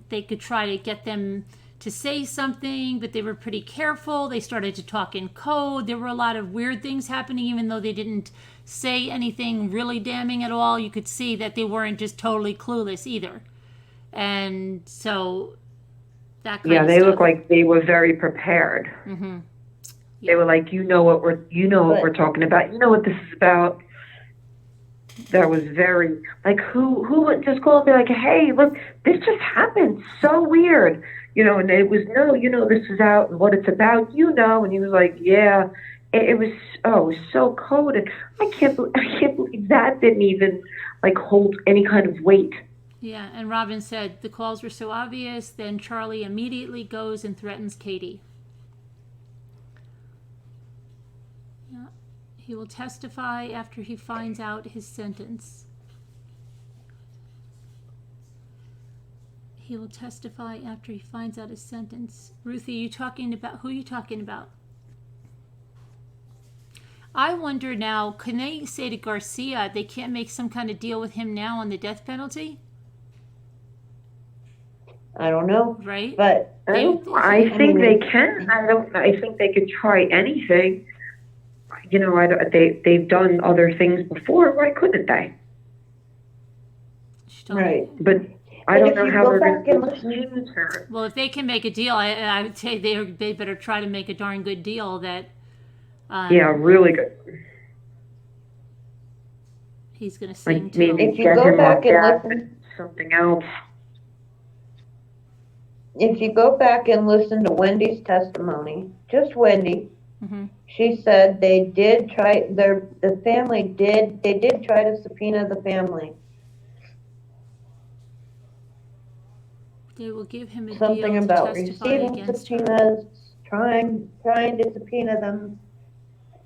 they could try to get them to say something, but they were pretty careful. They started to talk in code. There were a lot of weird things happening, even though they didn't say anything really damning at all. You could see that they weren't just totally clueless either. And so that kind of they stuff. look like they were very prepared. Mm-hmm. They were like, what we're talking about. You know what this is about. That was very, like, who would just go and be like, hey, look, this just happened. So weird. and it was, no, this is out and what it's about, and he was like, yeah. It was, oh, it was so coded. I can't believe that didn't even like hold any kind of weight. Yeah, and Robin said the calls were so obvious, then Charlie immediately goes and threatens Katie. Yeah. He will testify after he finds out his sentence. He will testify after he finds out his sentence. Ruthie, who are you talking about? I wonder now, can they say to Garcia they can't make some kind of deal with him now on the death penalty? I don't know. Right? But I think they can. I think they could try anything. They've done other things before. Why couldn't they? Right. But I don't know how they're going to use her. Well, if they can make a deal, I would say they better try to make a darn good deal that. Yeah, really good. He's going to sing like to maybe him. If you get go him back off and that listen, something else. if you go back and listen to Wendy's testimony, just Wendy, Mm-hmm. she said they did try, the family did, they did try to subpoena the family. They will give him a Something deal to about testify receiving against her. subpoenas, trying to subpoena them.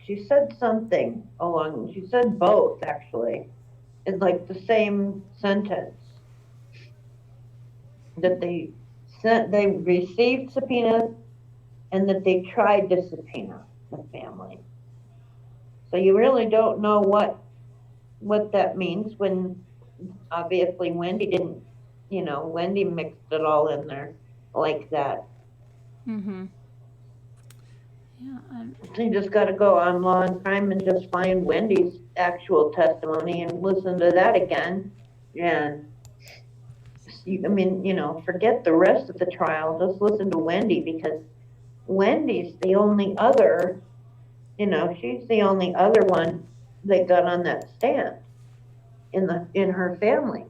She said something she said both actually. It's like the same sentence. That they received subpoenas and that they tried to subpoena the family. So you really don't know what that means when obviously Wendy didn't, Wendy mixed it all in there like that. Mm-hmm. Yeah. So you just got to go on Law and Crime and just find Wendy's actual testimony and listen to that again. And forget the rest of the trial. Just listen to Wendy because Wendy's the only other, she's the only other one that got on that stand in her family.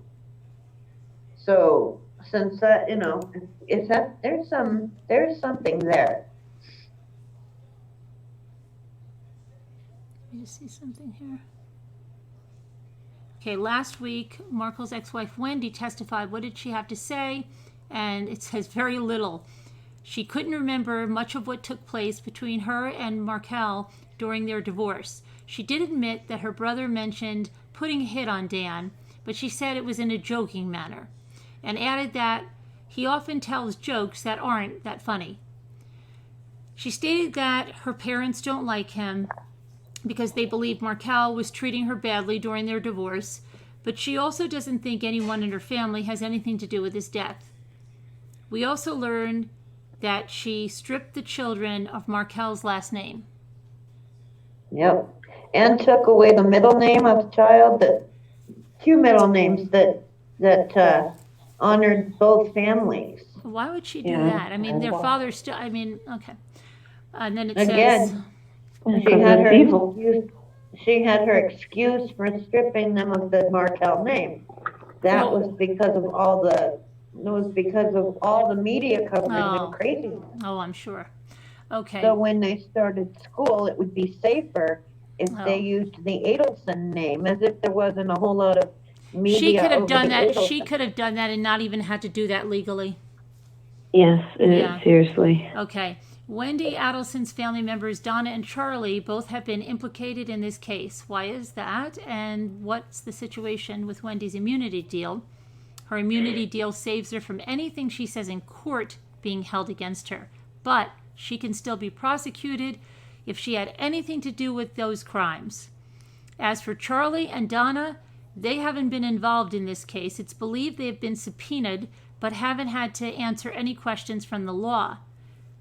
So since that, if that there's something there. Let me just see something here. Okay, last week, Markel's ex-wife Wendy testified. What did she have to say? And it says very little. She couldn't remember much of what took place between her and Markel during their divorce. She did admit that her brother mentioned putting a hit on Dan, but she said it was in a joking manner, and added that he often tells jokes that aren't that funny. She stated that her parents don't like him because they believe Markel was treating her badly during their divorce, but she also doesn't think anyone in her family has anything to do with his death. We also learned that she stripped the children of Markel's last name. Yep. And took away the middle name of the child, two middle names that honored both families. Why would she do that? I mean, their father's still, okay. And then it Again, says... She had her excuse for stripping them of the Markel name. That was because of all the media coverage and craziness. Oh, I'm sure. Okay. So when they started school, it would be safer if they used the Adelson name, as if there wasn't a whole lot of media. She could have done that. She could have done that and not even had to do that legally. Yes, seriously. Okay. Wendy Adelson's family members, Donna and Charlie, both have been implicated in this case. Why is that? And what's the situation with Wendy's immunity deal? Her immunity deal saves her from anything she says in court being held against her. But she can still be prosecuted if she had anything to do with those crimes. As for Charlie and Donna, they haven't been involved in this case. It's believed they have been subpoenaed, but haven't had to answer any questions from the law.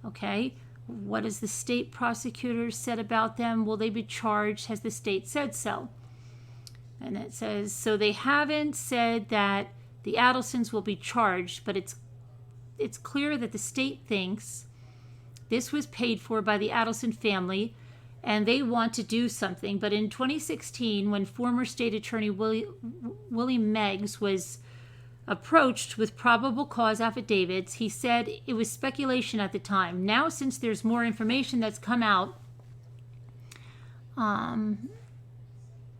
Okay, what has the state prosecutor said about them? Will they be charged? Has the state said so? And it says, so they haven't said that the Adelsons will be charged, but it's clear that the state thinks this was paid for by the Adelson family, and they want to do something. But in 2016, when former state attorney Willie Meggs was approached with probable cause affidavits. He said it was speculation at the time. Now, since there's more information that's come out,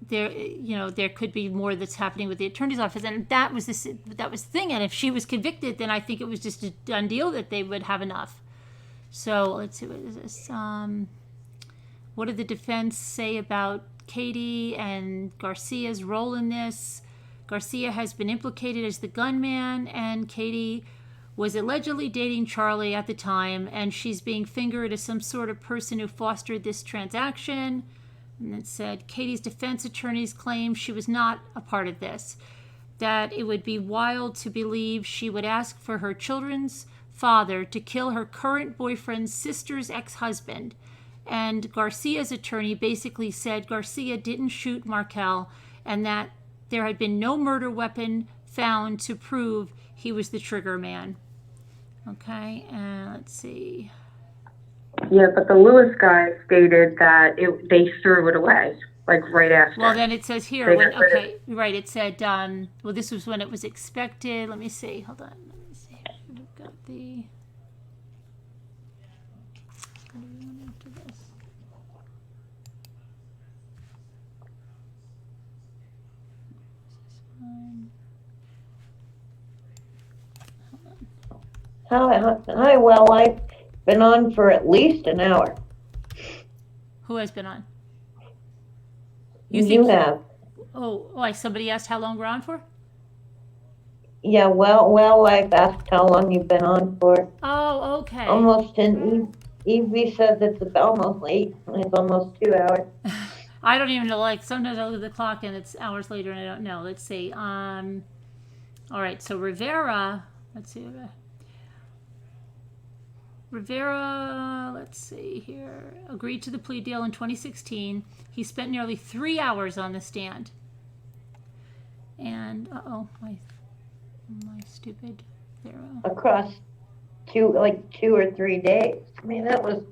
there could be more that's happening with the attorney's office, and that was the thing. And if she was convicted, then I think it was just a done deal that they would have enough. So let's see, what is this? What did the defense say about Katie and Garcia's role in this? Garcia has been implicated as the gunman, and Katie was allegedly dating Charlie at the time, and she's being fingered as some sort of person who fostered this transaction. And it said Katie's defense attorneys claim she was not a part of this, that it would be wild to believe she would ask for her children's father to kill her current boyfriend's sister's ex-husband. And Garcia's attorney basically said Garcia didn't shoot Markel and that there had been no murder weapon found to prove he was the trigger man. Okay, and let's see. Yeah, but the Lewis guy stated that they threw it away, like right after. Well, then it says here, right, it said, well, this was when it was expected. Let me see, hold on. Let me see. I should have got the... After this. Hi, well, I've been on for at least an hour. Who has been on? You have. Oh, somebody asked how long we're on for? Yeah, well, I've asked how long you've been on for. Oh, okay. Almost Evie says it's almost late. It's almost 2 hours. I don't even know, like, sometimes I look at the clock and it's hours later and I don't know. Let's see. All right, so Rivera, let's see. Rivera, let's see here, agreed to the plea deal in 2016. He spent nearly 3 hours on the stand. And, my stupid Rivera. Across 2 or 3 days. I mean, that was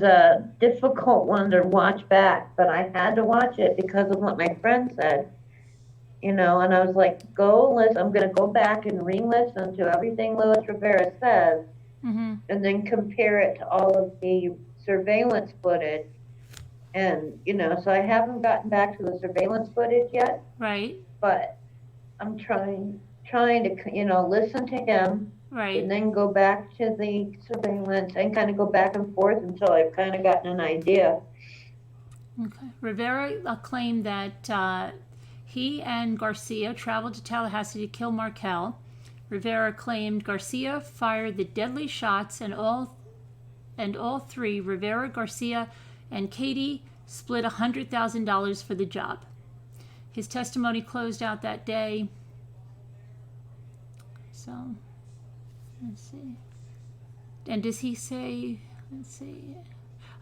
a difficult one to watch back, but I had to watch it because of what my friend said. And I was like, I'm going to go back and re-listen to everything Luis Rivera says, and then compare it to all of the surveillance footage. And, so I haven't gotten back to the surveillance footage yet. Right. But I'm trying to, listen to him. Right. And then go back to the surveillance and kind of go back and forth until I've kind of gotten an idea. Okay. Rivera claimed that he and Garcia traveled to Tallahassee to kill Markel. Rivera claimed Garcia fired the deadly shots, and all three, Rivera, Garcia, and Katie, split $100,000 for the job. His testimony closed out that day. So, let's see. And does he say? Let's see.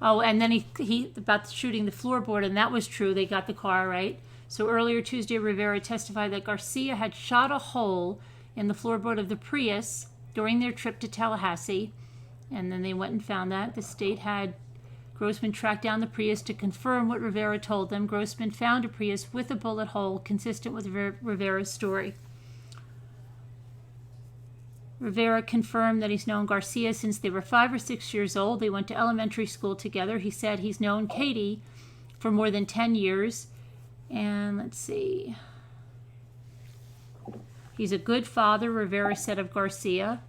Oh, and then he about shooting the floorboard, and that was true. They got the car, right? So earlier Tuesday, Rivera testified that Garcia had shot a hole in the floorboard of the Prius during their trip to Tallahassee, and then they went and found that. The state had Grossman track down the Prius to confirm what Rivera told them. Grossman found a Prius with a bullet hole consistent with Rivera's story. Rivera confirmed that he's known Garcia since they were 5 or 6 years old. They went to elementary school together. He said he's known Katie for more than 10 years. And let's see. He's a good father, Rivera said of Garcia.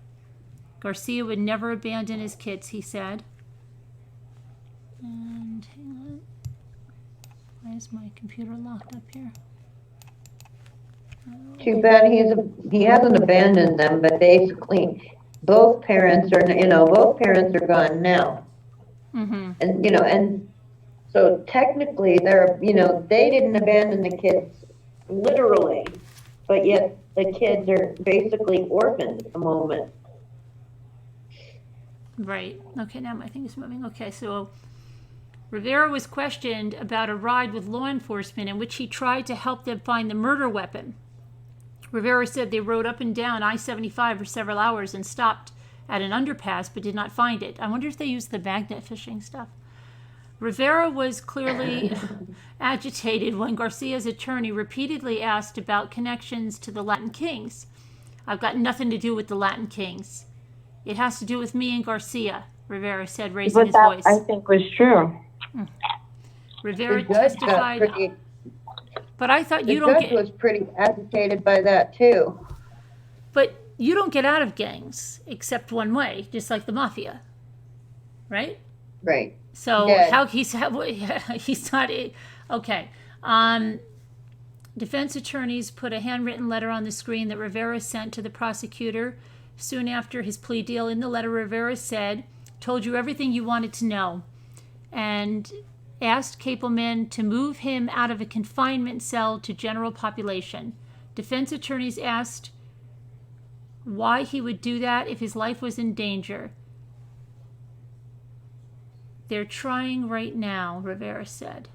Garcia would never abandon his kids, he said. And hang on. Why is my computer locked up here? Too bad he hasn't abandoned them, but basically both parents are gone now. Mm-hmm. And so technically they didn't abandon the kids literally, but yet the kids are basically orphaned at the moment. Right. Okay, now my thing is moving. Okay, so Rivera was questioned about a ride with law enforcement in which he tried to help them find the murder weapon. Rivera said they rode up and down I-75 for several hours and stopped at an underpass but did not find it. I wonder if they used the magnet fishing stuff. Rivera was clearly agitated when Garcia's attorney repeatedly asked about connections to the Latin kings. I've got nothing to do with the Latin kings. It has to do with me and Garcia, Rivera said, raising his voice. I think was true. Rivera The judge got testified, pretty, but I thought the you don't judge get, was pretty agitated by that too. but you don't get out of gangs except one way, just like the mafia, right? Right. So Dead. how he's not okay. Defense attorneys put a handwritten letter on the screen that Rivera sent to the prosecutor soon after his plea deal. In the letter, Rivera said, "Told you everything you wanted to know," and asked Capelman to move him out of a confinement cell to general population. Defense attorneys asked why he would do that if his life was in danger. They're trying right now, Rivera said.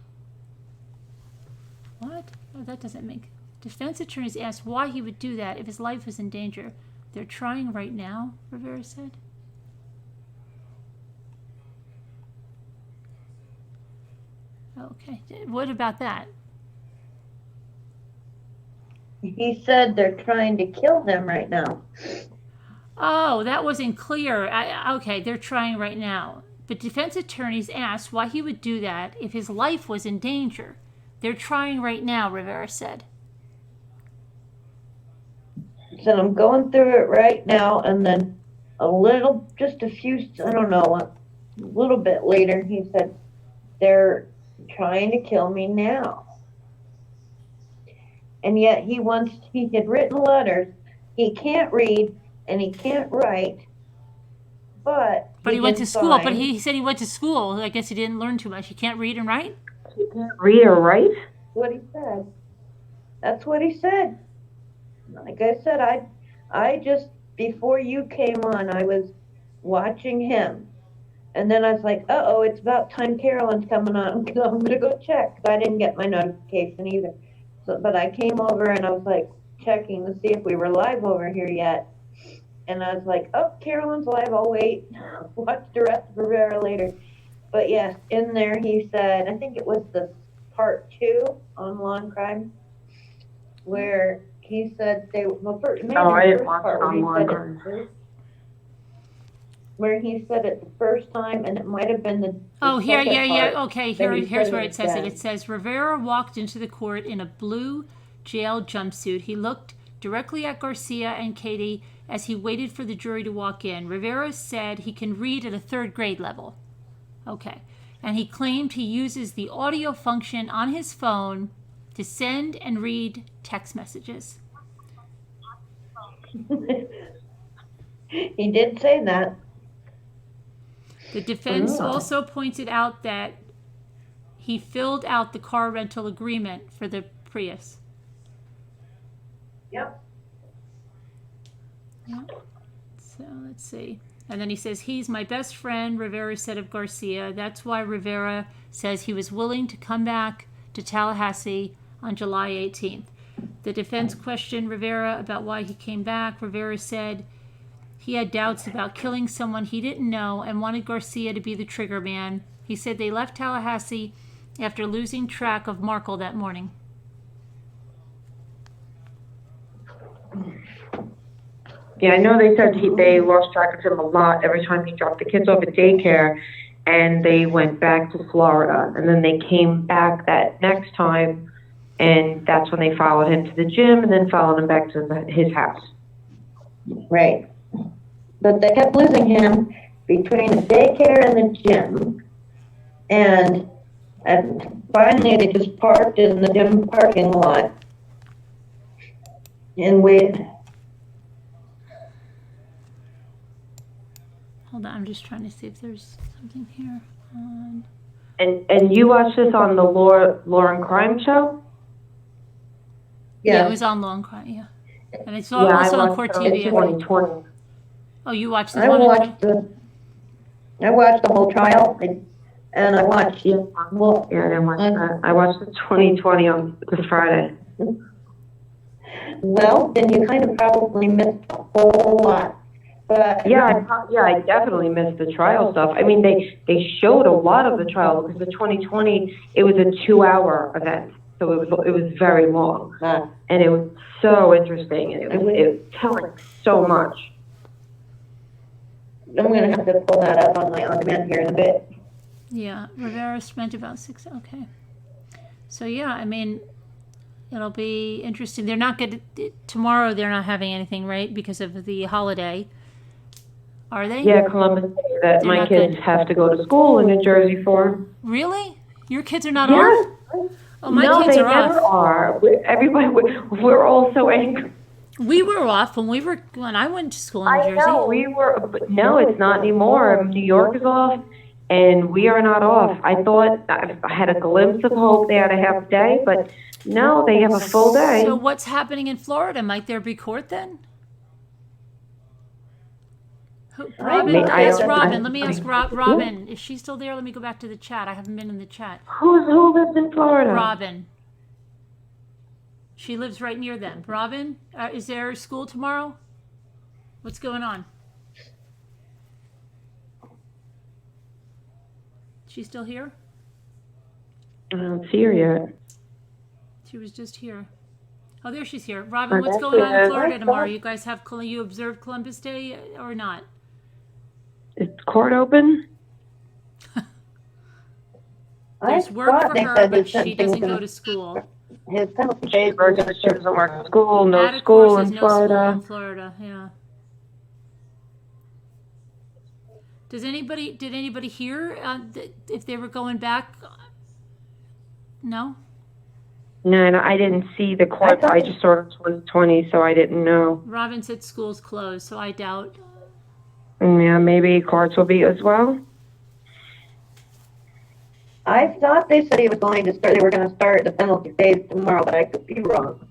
What? Oh, that doesn't make... Defense attorneys asked why he would do that if his life was in danger. They're trying right now, Rivera said. Okay. What about that? He said they're trying to kill them right now. Oh, that wasn't clear. Okay, they're trying right now. But defense attorneys asked why he would do that if his life was in danger. They're trying right now, Rivera said. So I'm going through it right now, and then just a few, I don't know, a little bit later, he said, they're trying to kill me now. And yet he had written letters. He can't read and he can't write, but he went to school. But he said he went to school. I guess he didn't learn too much. He can't read and write? He can't read or write? What he said. That's what he said. Like I said, I just, before you came on, I was watching him. And then I was like, uh-oh, it's about time Carolyn's coming on. I'm going to go check, because I didn't get my notification either. So, but I came over and I was like checking to see if we were live over here yet. And I was like, oh, Carolyn's live, I'll wait. Watch the rest of Rivera later. But yes, in there he said, I think it was the part 2 on law and crime, where he said they, well, first, maybe I the didn't first watch part it on law where he and said crime. it first, where he said it the first time, and it might have been the Here, second part. okay, that he here's said where it says it. again. It says, Rivera walked into the court in a blue jail jumpsuit. He looked directly at Garcia and Katie as he waited for the jury to walk in. Rivera said he can read at a 3rd grade level. Okay. And he claimed he uses the audio function on his phone to send and read text messages. He did say that. The defense also pointed out that he filled out the car rental agreement for the Prius. Yep. So let's see. And then he says, he's my best friend, Rivera said of Garcia. That's why Rivera says he was willing to come back to Tallahassee on July 18th. The defense questioned Rivera about why he came back. Rivera said he had doubts about killing someone he didn't know and wanted Garcia to be the trigger man. He said they left Tallahassee after losing track of Markel that morning. Yeah, I know they said they lost track of him a lot every time he dropped the kids off at daycare, and they went back to Florida. And then they came back that next time, and that's when they followed him to the gym and then followed him back to his house. Right. But they kept losing him between the daycare and the gym. And finally they just parked in the gym parking lot and waited. Hold on, I'm just trying to see if there's something here. And you watched this on the Law and Crime show? Yeah, it was on Law and Crime, yeah. And it's also on Court TV. 2020. Oh, you watched this I one? watched the whole trial, and I watched Yeah, I didn't watch that. I watched the 2020 on this Friday. Well, then you kind of probably missed a whole lot. But I definitely missed the trial stuff. I mean, they showed a lot of the trial because the 2020 it was a 2-hour event, so it was very long, and it was so interesting, and it was telling so much. I'm gonna have to pull that up on my on-demand here in a bit. Yeah, Rivera spent about 6. Okay. So yeah, I mean, it'll be interesting. They're not going to tomorrow. They're not having anything, right, because of the holiday. Are they? Yeah, Columbus Day that They're my not kids good. have to go to school in New Jersey for. Really? Your kids are not Yes. off? Oh, my No, kids they are never off. are. We're all so angry. We were off when I went to school in New Jersey. I know, but no, it's not anymore. New York is off, and we are not off. I thought I had a glimpse of hope they had a half day, but no, they have a full day. So what's happening in Florida? Might there be court then? Robin, let me ask Robin. Is she still there? Let me go back to the chat. I haven't been in the chat. Who lives in Florida? Robin. She lives right near them. Robin, is there school tomorrow? What's going on? She still here? I don't see her yet. She was just here. Oh, there she's here. Robin, what's going on in Florida tomorrow? You guys you observe Columbus Day or not? Is court open? There's work for her, but she doesn't go to school. His penalty She doesn't work at school, no Added school courses, in no school Florida. in Florida, yeah. Did anybody hear if they were going back? No? No, I didn't see the court. I just saw it 2020, so I didn't know. Robin said school's closed, so I doubt. Yeah, maybe courts will be as well. I thought they said they were going to start the penalty phase tomorrow, but I could be wrong.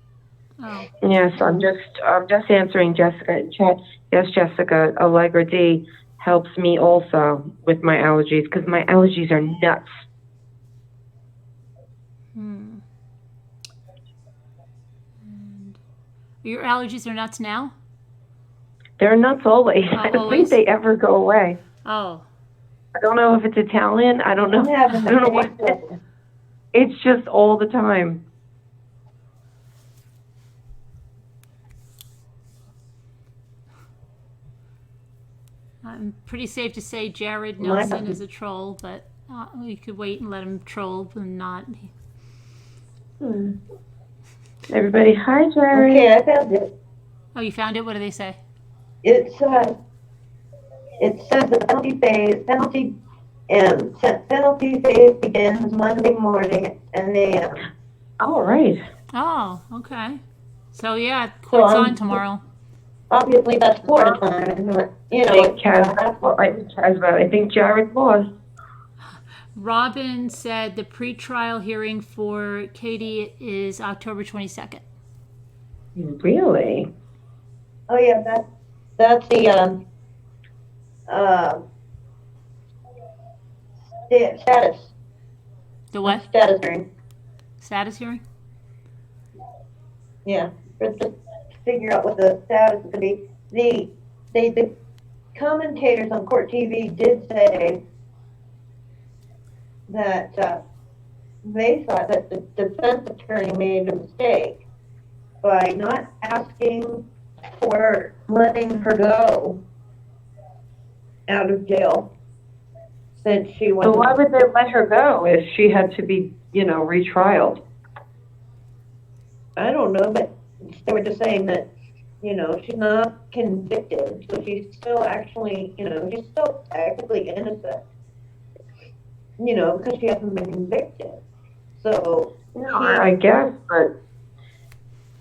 Oh. Yes, I'm just answering Jessica in chat. Yes, Jessica, Allegra D helps me also with my allergies because my allergies are nuts. And your allergies are nuts now? They're nuts always. Oh, I don't always? think they ever go away. Oh. I don't know if it's Italian. I don't know. I don't know what it is. It's just all the time. I'm pretty safe to say Jared Nelson is a troll, but we could wait and let him troll and not. Everybody, hi, Jared. Okay, I found it. Oh, you found it? What do they say? It says the penalty phase begins Monday morning at 10 a.m. All right. Oh, okay. So yeah, court's on tomorrow. Obviously, that's Florida time. You know, I think Jared lost. Robin said the pretrial hearing for Katie is October 22nd. Really? oh yeah, that's the status. The what? Status hearing. Status hearing? Yeah, to figure out what the status is going to be. The commentators on Court TV did say that they thought that the defense attorney made a mistake by not asking for letting her go out of jail since she was. So why would they let her go if she had to be, retrialed? I don't know, but they were just saying that, she's not convicted, so she's still actually, she's still technically innocent, because she hasn't been convicted. So, I guess, but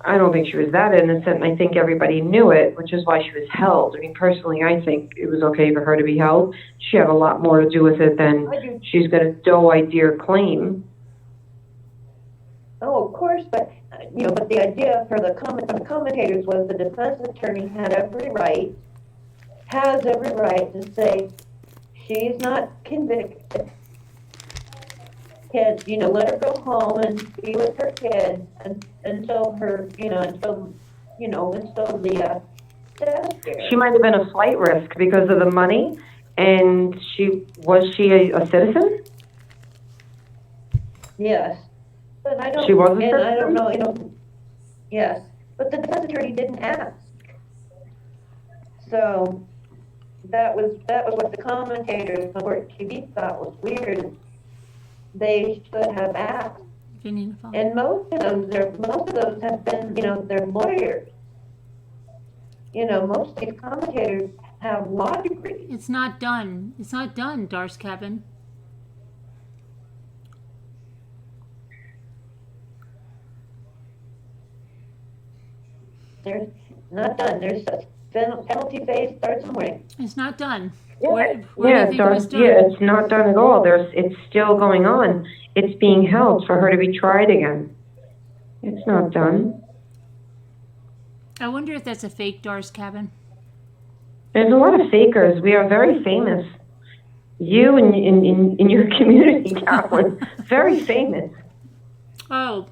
I don't think she was that innocent, and I think everybody knew it, which is why she was held. I mean, personally, I think it was okay for her to be held. She had a lot more to do with it than she's got a doe idea claim. oh, of course, but but the idea for the commentators was the defense attorney has every right to say she's not convicted. Kids, let her go home and be with her kids until the status here. She might have been a flight risk because of the money. And was she a citizen? Yes. But I don't, She was a and I don't citizen? know, yes, but the defense attorney didn't ask. So that was what the commentators on Court TV thought was weird. They should have asked. Opinion of all. And most of those have been, they're lawyers. Most of these commentators have law degrees. It's not done. It's not done, Darce Cabin. They're not done. There's a penalty phase starts somewhere. It's not done. Yeah, Where do you think it was done? it's not done at all. It's still going on. It's being held for her to be tried again. It's not done. I wonder if that's a fake Darce Cabin. There's a lot of fakers. We are very famous. You in your community, Catherine, very famous. Oh,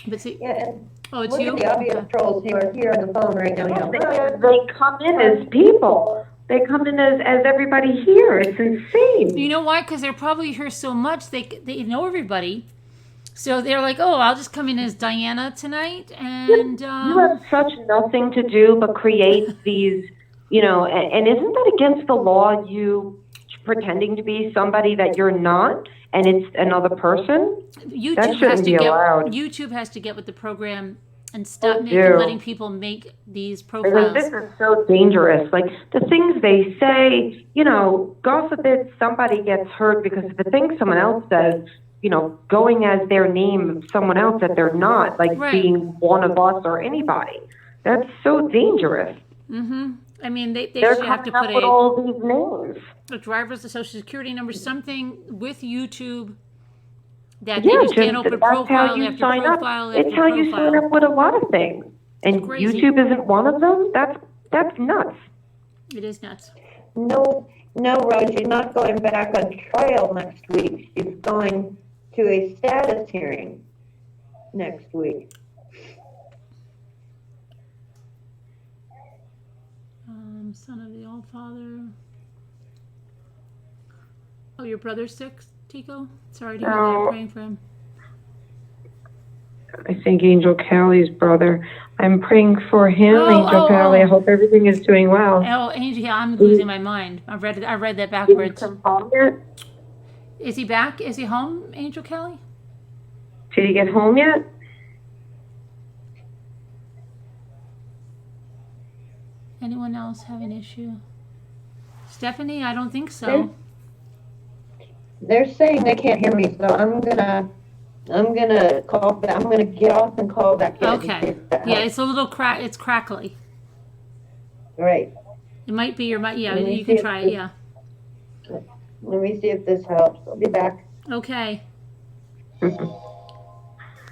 but see, Yeah. oh, it's Look you. at the obvious trolls who are here on the phone right now. They come in as people. They come in as everybody here. It's insane. You know why? Because they're probably here so much they know everybody. So they're like, oh, I'll just come in as Diana tonight, and You have such nothing to do but create these, and isn't that against the law, you pretending to be somebody that you're not, and it's another person? That YouTube shouldn't be allowed. YouTube has to get with the program and stop do. letting people make these Because profiles. this is so dangerous. Like, the things they say, God forbid somebody gets hurt because of the things someone else says, going as their name of someone else that they're not, like Right. being one of us or anybody. That's so dangerous. Mm-hmm. I mean, they They're should have to coming put up with all these names. a driver's, a social security number, something with YouTube that Yeah, they just can't open that's how profile you after sign up. profile It's after how you sign profile. up with a lot of things. And crazy. YouTube isn't one of them? That's nuts. It is nuts. No, Rose, she's not going back on trial next week. She's going to a status hearing next week. Son of the All-Father. Oh, your brother's sick, Tico? Sorry to hear that. No. Praying for him. I think Angel Callie's brother. I'm praying for him, Angel Callie. I hope everything is doing well. Oh, Angel, yeah, I'm losing my mind. I read that Did he backwards. come home yet? Is he back? Is he home, Angel Kelly? Did he get home yet? Anyone else have an issue? Stephanie, I don't think so. They're saying they can't hear me, so I'm gonna call back. I'm gonna get off and call back in. Okay. Yeah, it's a little it's crackly. Right. It might be your mic. Yeah, Let me you can see try if it. Yeah. Let me see if this helps. I'll be back. Okay.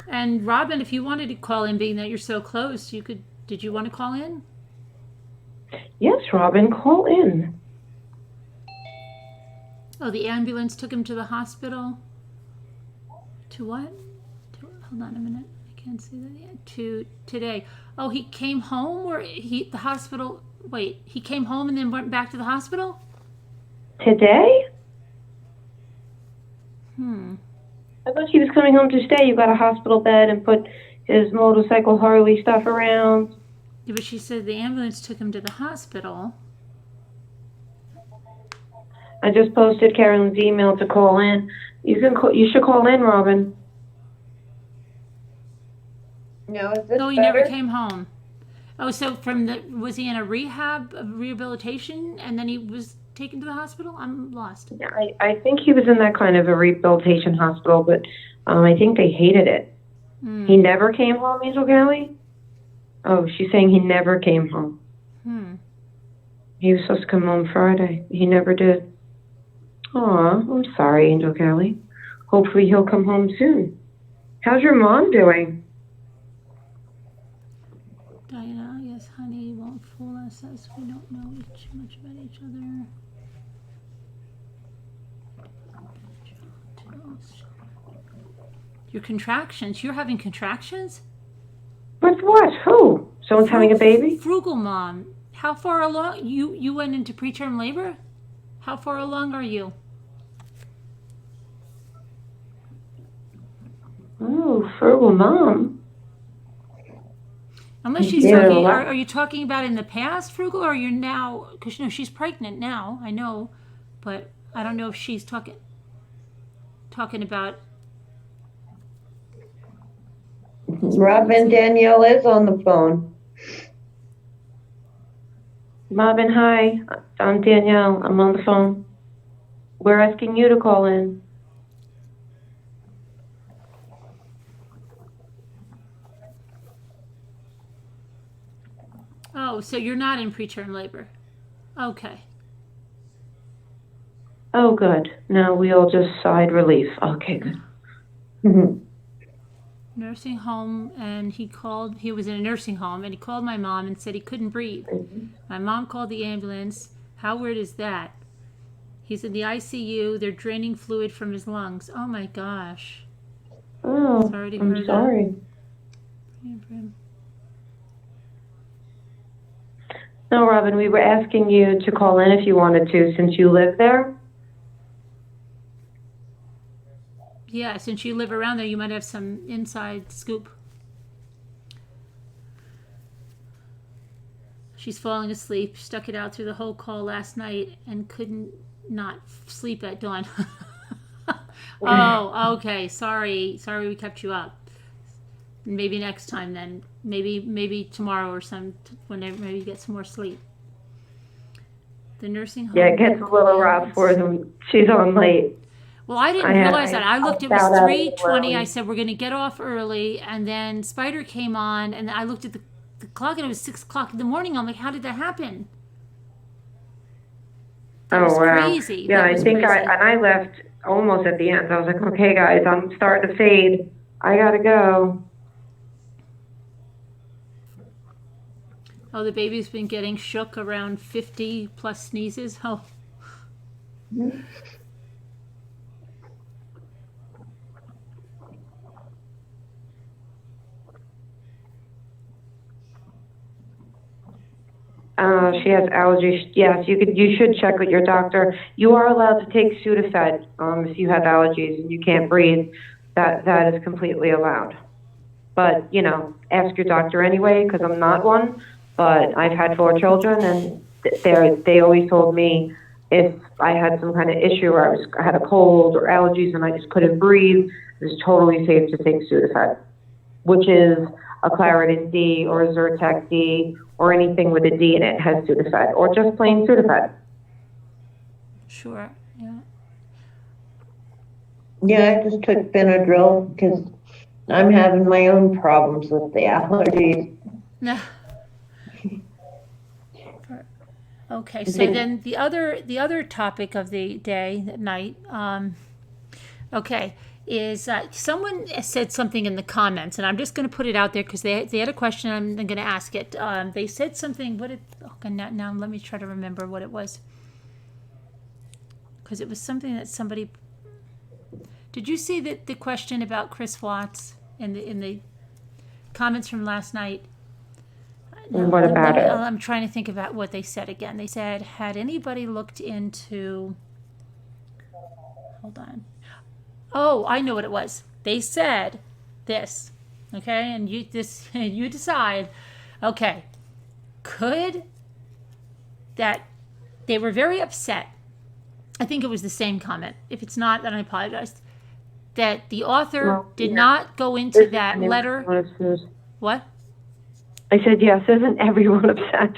And Robin, if you wanted to call in, being that you're so close, you could. Did you want to call in? Yes, Robin, call in. Oh, the ambulance took him to the hospital. To what? Hold on a minute. I can't see that yet. To today. Oh, he came home, or the hospital. Wait, he came home and then went back to the hospital? Today? I thought he was coming home to stay. You got a hospital bed and put his motorcycle Harley stuff around. Yeah, but she said the ambulance took him to the hospital. I just posted Carolyn's email to call in. You should call in, Robin. No, is this No, he better? never came home. Oh, so was he in a rehabilitation, and then he was taken to the hospital? I'm lost. Yeah, I think he was in that kind of a rehabilitation hospital, but I think they hated it. He never came home, Angel Callie? Oh, she's saying he never came home. He was supposed to come home Friday. He never did. Aw, I'm sorry, Angel Callie. Hopefully he'll come home soon. How's your mom doing? Diana, yes, honey, won't fool us as we don't know much about each other. Your contractions? You're having contractions? With what? Who? Someone's having a baby? Frugal mom. how far along you went into preterm labor? How far along are you? Oh, frugal mom. Unless she's Yeah. talking, are you talking about in the past, frugal, or you're now? Because she's pregnant now. I know, but I don't know if she's talking about. Robin, Danielle is on the phone. Robin, hi. I'm Danielle. I'm on the phone. We're asking you to call in. Oh, so you're not in preterm labor. Okay. Oh, good. No, we all just sighed relief. Okay, good. Mhm. Nursing home, and he was in a nursing home, and he called my mom and said he couldn't breathe. My mom called the ambulance. How weird is that? He's in the ICU. They're draining fluid from his lungs. Oh my gosh. Oh, Sorry to I'm hear sorry. that. No, Robin, we were asking you to call in if you wanted to, since you live there. Yeah, since you live around there, you might have some inside scoop. She's falling asleep. Stuck it out through the whole call last night and couldn't not sleep at dawn. Oh, okay. Sorry we kept you up. Maybe next time then. Maybe tomorrow or whenever maybe you get some more sleep. The nursing home. Yeah, it gets a little rough for them. She's on late. Well, I didn't realize that. I looked, it was 3:20. I said, we're going to get off early. And then Spider came on, and I looked at the clock, and it was 6 o'clock in the morning. I'm like, how did that happen? That was crazy. Yeah, I think I left almost at the end. I was like, okay, guys, I'm starting to fade. I got to go. Oh, the baby's been getting shook around 50 plus sneezes. Oh. She has allergies. Yes, you should check with your doctor. You are allowed to take Sudafed if you have allergies and you can't breathe. That is completely allowed. But ask your doctor anyway, because I'm not one. But I've had 4 children, and they always told me if I had some kind of issue or I had a cold or allergies and I just couldn't breathe, it was totally safe to take Sudafed, which is a Claritin D or a Zyrtec D or anything with a D in it has Sudafed, or just plain Sudafed. Sure, yeah. Yeah, I just took Benadryl because I'm having my own problems with the allergies. No. Okay, so then the other topic of the day, at night, is someone said something in the comments, and I'm just going to put it out there because they had a question. I'm going to ask it. They said something. Now let me try to remember what it was, because it was something that somebody. Did you see the question about Chris Watts in the comments from last night? No, What about it? I'm trying to think about what they said again. They said, had anybody looked into. Hold on. Oh, I know what it was. They said this, okay, and you decide, okay, could that they were very upset. I think it was the same comment. If it's not, then I apologize. That the author did not go into that letter. What? I said, yes, isn't everyone upset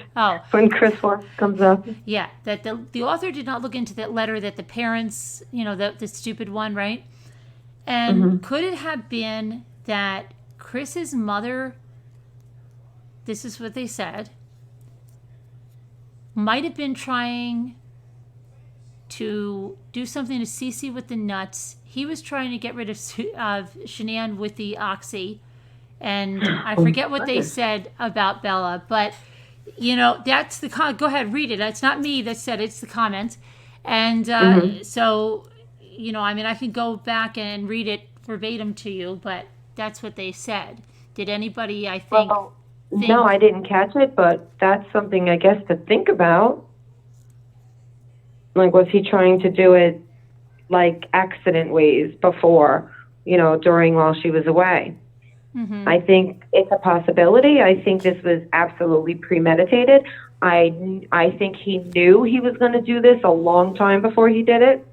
when Chris Watts comes up? Yeah, that the author did not look into that letter that the parents, the stupid one, right? And could it have been that Chris's mother, this is what they said, might have been trying to do something to Cece with the nuts. He was trying to get rid of Shanann with the oxy. And I forget what they said about Bella, but, that's the go ahead, read it. It's not me that said it, it's the comments. And so, I can go back and read it verbatim to you, but that's what they said. Did anybody, I think... think? No, I didn't catch it, but that's something I guess to think about. Like, was he trying to do it like accident ways before, during while she was away? Mm-hmm. I think it's a possibility. I think this was absolutely premeditated. I think he knew he was going to do this a long time before he did it.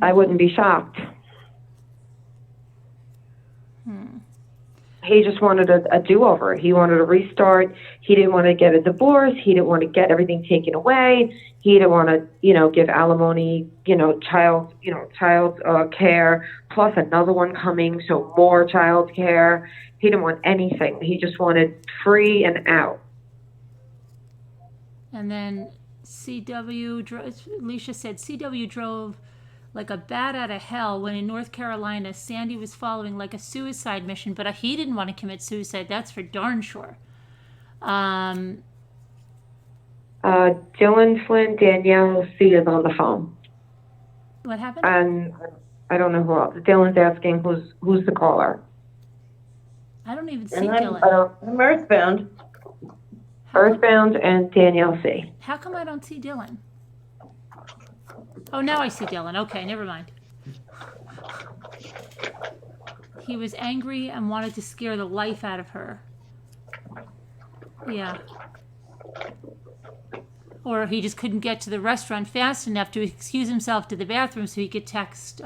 I wouldn't be shocked. He just wanted a do-over. He wanted a restart. He didn't want to get a divorce. He didn't want to get everything taken away. He didn't want to, give alimony, child care, plus another one coming, so more child care. He didn't want anything. He just wanted free and out. And then Alicia said CW drove like a bat out of hell when in North Carolina Sandy was following like a suicide mission, but he didn't want to commit suicide. That's for darn sure. Dylan Flynn, Danielle C is on the phone. What happened? And I don't know who else. Dylan's asking who's the caller. I don't even see And Dylan. I'm Earthbound. Earthbound and Danielle C. How come I don't see Dylan? Oh, now I see Dylan. Okay, never mind. He was angry and wanted to scare the life out of her. Yeah. Or he just couldn't get to the restaurant fast enough to excuse himself to the bathroom so he could text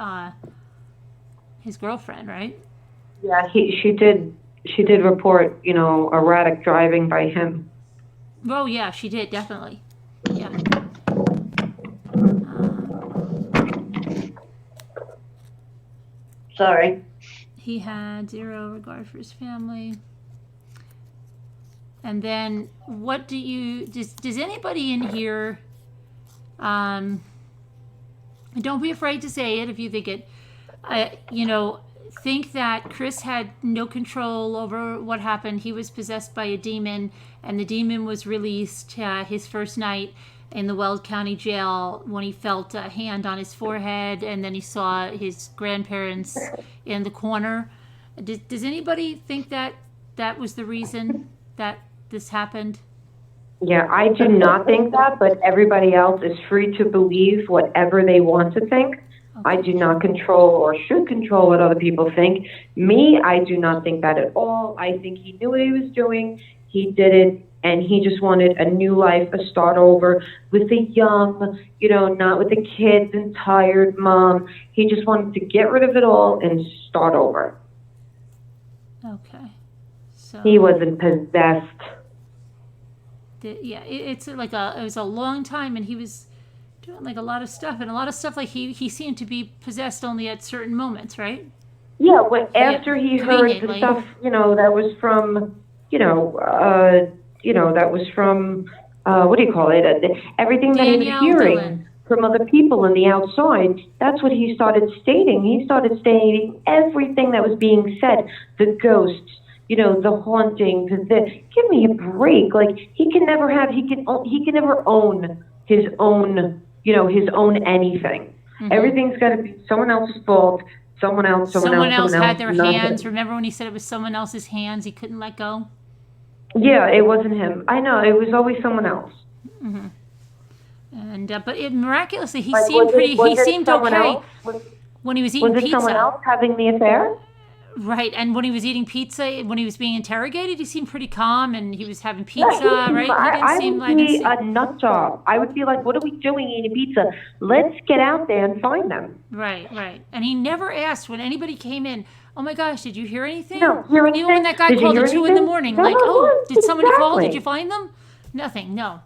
his girlfriend, right? Yeah, she did report, erratic driving by him. Oh, yeah, she did, definitely. Yeah. Sorry. He had zero regard for his family. And then, what does anybody in here, don't be afraid to say it if you think it, think that Chris had no control over what happened. He was possessed by a demon, and the demon was released his first night in the Weld County Jail when he felt a hand on his forehead, and then he saw his grandparents in the corner. Does anybody think that that was the reason that this happened? Yeah, I do not think that, but everybody else is free to believe whatever they want to think. Okay. I do not control or should control what other people think. Me, I do not think that at all. I think he knew what he was doing. He did it, and he just wanted a new life, a start over with a young, not with a kids and tired mom. He just wanted to get rid of it all and start over. Okay. So he wasn't possessed. It was a long time, and he was doing like a lot of stuff, like he seemed to be possessed only at certain moments, right? Yeah, after he heard the stuff, that was from, that was from, what do you call it? Everything that he was hearing from other people in the outside, that's what he started stating. He started stating everything that was being said, the ghosts, the haunting, give me a break. Like, he can never own his own, his own anything. Mm-hmm. Everything's got to be someone else's fault. Someone else had their hands. Remember when he said it was someone else's hands he couldn't let go? Yeah, it wasn't him. I know, it was always someone else. Mm-hmm. And but miraculously, he seemed okay when he was eating pizza. Was it someone else having the affair? Right, and when he was eating pizza, when he was being interrogated, he seemed pretty calm, and he was having pizza, right? I would be a nut job. I would be like, what are we doing eating pizza? Let's get out there and find them. Right. And he never asked when anybody came in, oh my gosh, did you hear anything? No, even when that guy called at 2 in the morning, did somebody call? Did you find them? Nothing, no.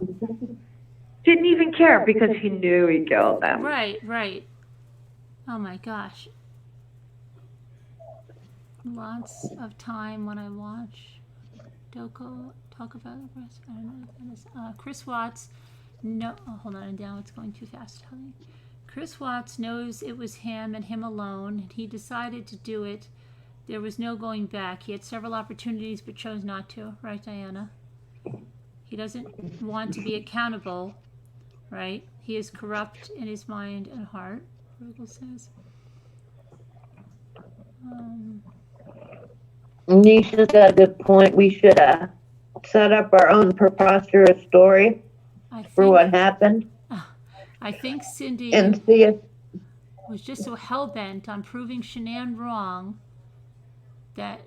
Didn't even care because he knew he killed them. Right. Oh my gosh. Lots of time when I watch Doko talk about the rest. I don't know what that is. Chris Watts. No, hold on. Down. It's going too fast. Chris Watts knows it was him and him alone, and he decided to do it. There was no going back. He had several opportunities but chose not to. Right, Diana? He doesn't want to be accountable. Right? He is corrupt in his mind and heart. Rugel says. Nisha's got a good point. We should set up our own preposterous story I for what think happened I think Cindy and see if was just so hell bent on proving Shanann wrong that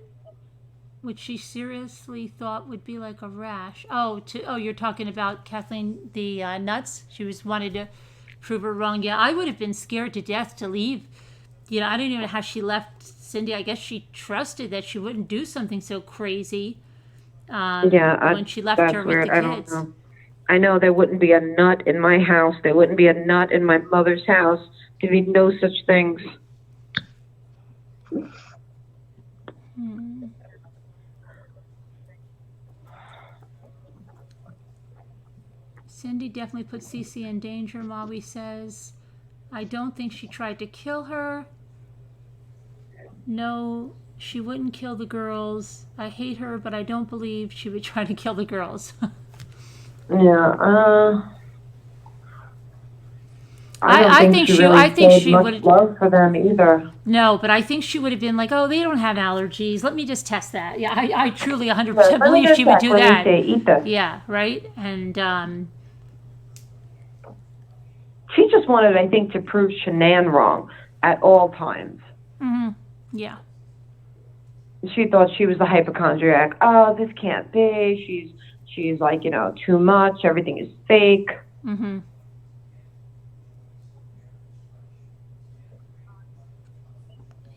which she seriously thought would be like a rash. You're talking about Kathleen the nuts. She was wanted to prove her wrong. Yeah, I would have been scared to death to leave. You know, I don't even know how she left Cindy. I guess she trusted that she wouldn't do something so crazy. When she left that's her weird. with the I don't kids. know. I know there wouldn't be a nut in my house. There wouldn't be a nut in my mother's house. There'd be no such things. Cindy definitely put Cece in danger, Maui says. I don't think she tried to kill her. No, she wouldn't kill the girls. I hate her, but I don't believe she would try to kill the girls. Yeah, I don't think she really showed much love for them either. No, but I think she would have been like, oh, they don't have allergies. Let me just test that. Yeah, I truly 100% believe she would do that. Eat this. Yeah, right? And she just wanted, I think, to prove Shanann wrong at all times. yeah. She thought she was the hypochondriac. Oh, this can't be. She's like, too much. Everything is fake. He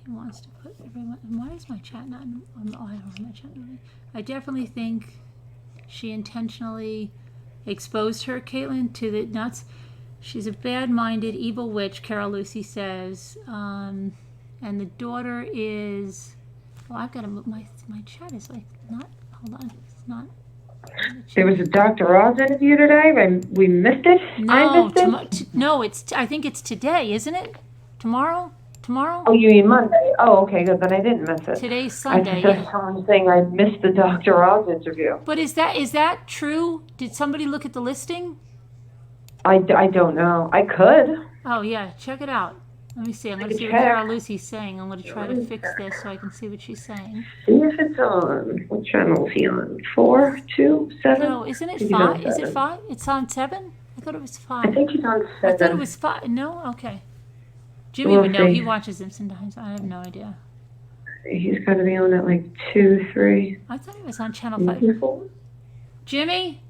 wants to put everyone. Why is my chat not? I don't have my chat. I definitely think she intentionally exposed her, Caitlin, to the nuts. She's a bad-minded, evil witch, Carol Lucy says. And the daughter is. Oh, I've got to move my chat is like not. Hold on, it's not. There was a Dr. Oz interview today, and we missed it. No, I missed it. No, I think it's today, isn't it? Tomorrow? Oh, you mean Monday? Oh, okay, good. Then I didn't miss it. Today's Sunday. I just someone saying I missed the Dr. Oz interview. But is that true? Did somebody look at the listing? I don't know. I could. Oh yeah, check it out. Let me see. I'm going to see what Carol Lucy's saying. I'm going to try to fix this so I can see what she's saying. See if it's on. What channel is he on? 4, 2, 7? No, isn't it 5? Is it 5? It's on 7? I thought it was 5. I think he's on 7. I thought it was 5. No? Okay. Jimmy would know. He watches them sometimes. I have no idea. He's got to be on at like 2, 3. I thought he was on channel 5. 4? Jimmy?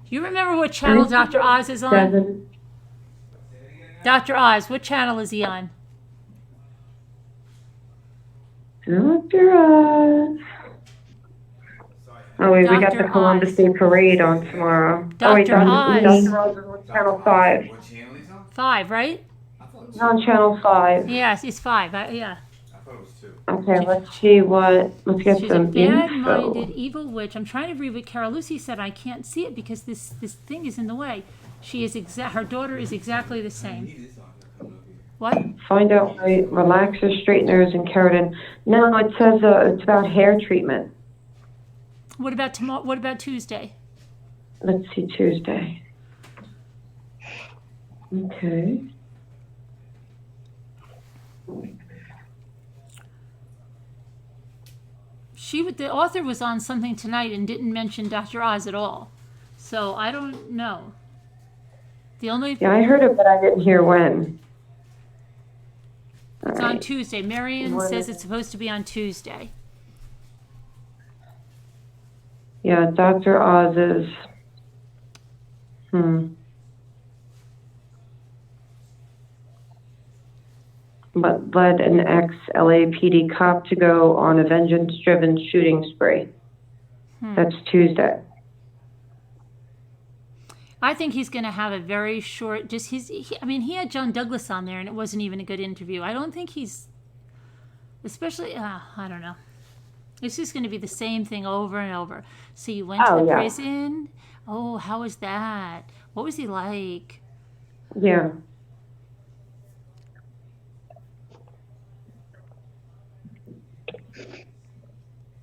You remember what channel Dr. Oz is on? 7. Dr. Oz, what channel is he on? Dr. Oz. Oh, wait, we got the Columbus Day Parade on tomorrow. Dr. Oz. Dr. Oz is on channel 5. What channel is on? 5, right? He's on channel 5. Yes, it's 5. Yeah. I thought it was 2. Okay, let's see let's get She's some a bad-minded, info. evil witch. I'm trying to read what Carol Lucy said. I can't see it because this thing is in the way. She is her daughter is exactly the same. What? Find out my relaxers, straighteners, and keratin. No, it says it's about hair treatment. What about tomorrow? What about Tuesday? Let's see, Tuesday. Okay. The author was on something tonight and didn't mention Dr. Oz at all. So I don't know. Yeah, I heard it, but I didn't hear when. It's on Tuesday. Marion says it's supposed to be on Tuesday. Yeah, Dr. Oz is. But led an ex-LAPD cop to go on a vengeance-driven shooting spree. That's Tuesday. I think he's going to have a very short. He had John Douglas on there, and it wasn't even a good interview. I don't think he's, especially. I don't know. It's just going to be the same thing over and over. So you went to the prison. Oh, how was that? What was he like? Yeah.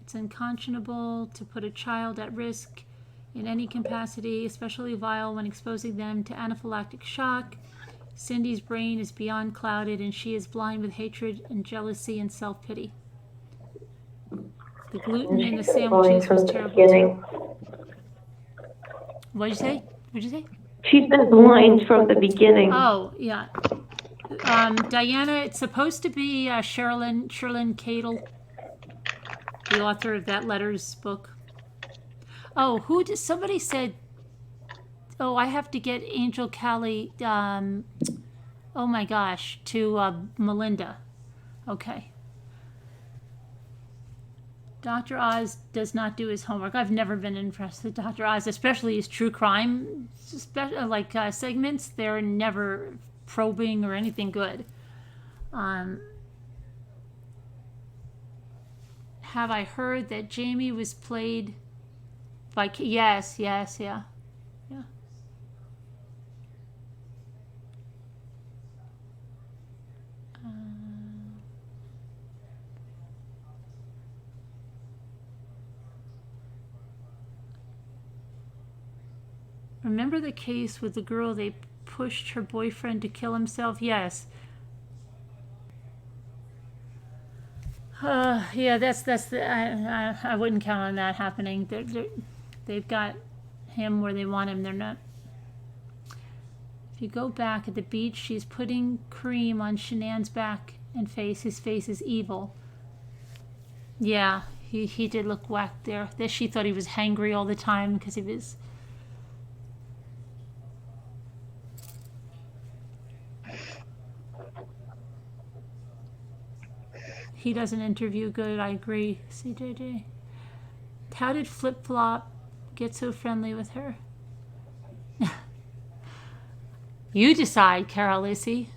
It's unconscionable to put a child at risk in any capacity, especially vile when exposing them to anaphylactic shock. Cindy's brain is beyond clouded, and she is blind with hatred and jealousy and self-pity. The gluten in the She's been lying sandwiches from was the terrible beginning. too. What'd you say? What'd you say? She's been blind from the beginning. Oh, yeah. Diana, it's supposed to be Sherilyn Cadle, the author of that Letters book. Oh, somebody said, oh, I have to get Angel Callie, oh my gosh, to Melinda. Okay. Dr. Oz does not do his homework. I've never been impressed with Dr. Oz, especially his true crime segments. They're never probing or anything good. Have I heard that Jamie was played by? Yes, yeah. Remember the case with the girl they pushed her boyfriend to kill himself? Yes. Yeah, that's the. I wouldn't count on that happening. They've got him where they want him. They're not. If you go back at the beach, she's putting cream on Shanann's back and face. His face is evil. Yeah, he did look whacked there. She thought he was hangry all the time because he was. He doesn't interview good, I agree, CJJ. How did Flip Flop get so friendly with her? You decide, Carol Lissy.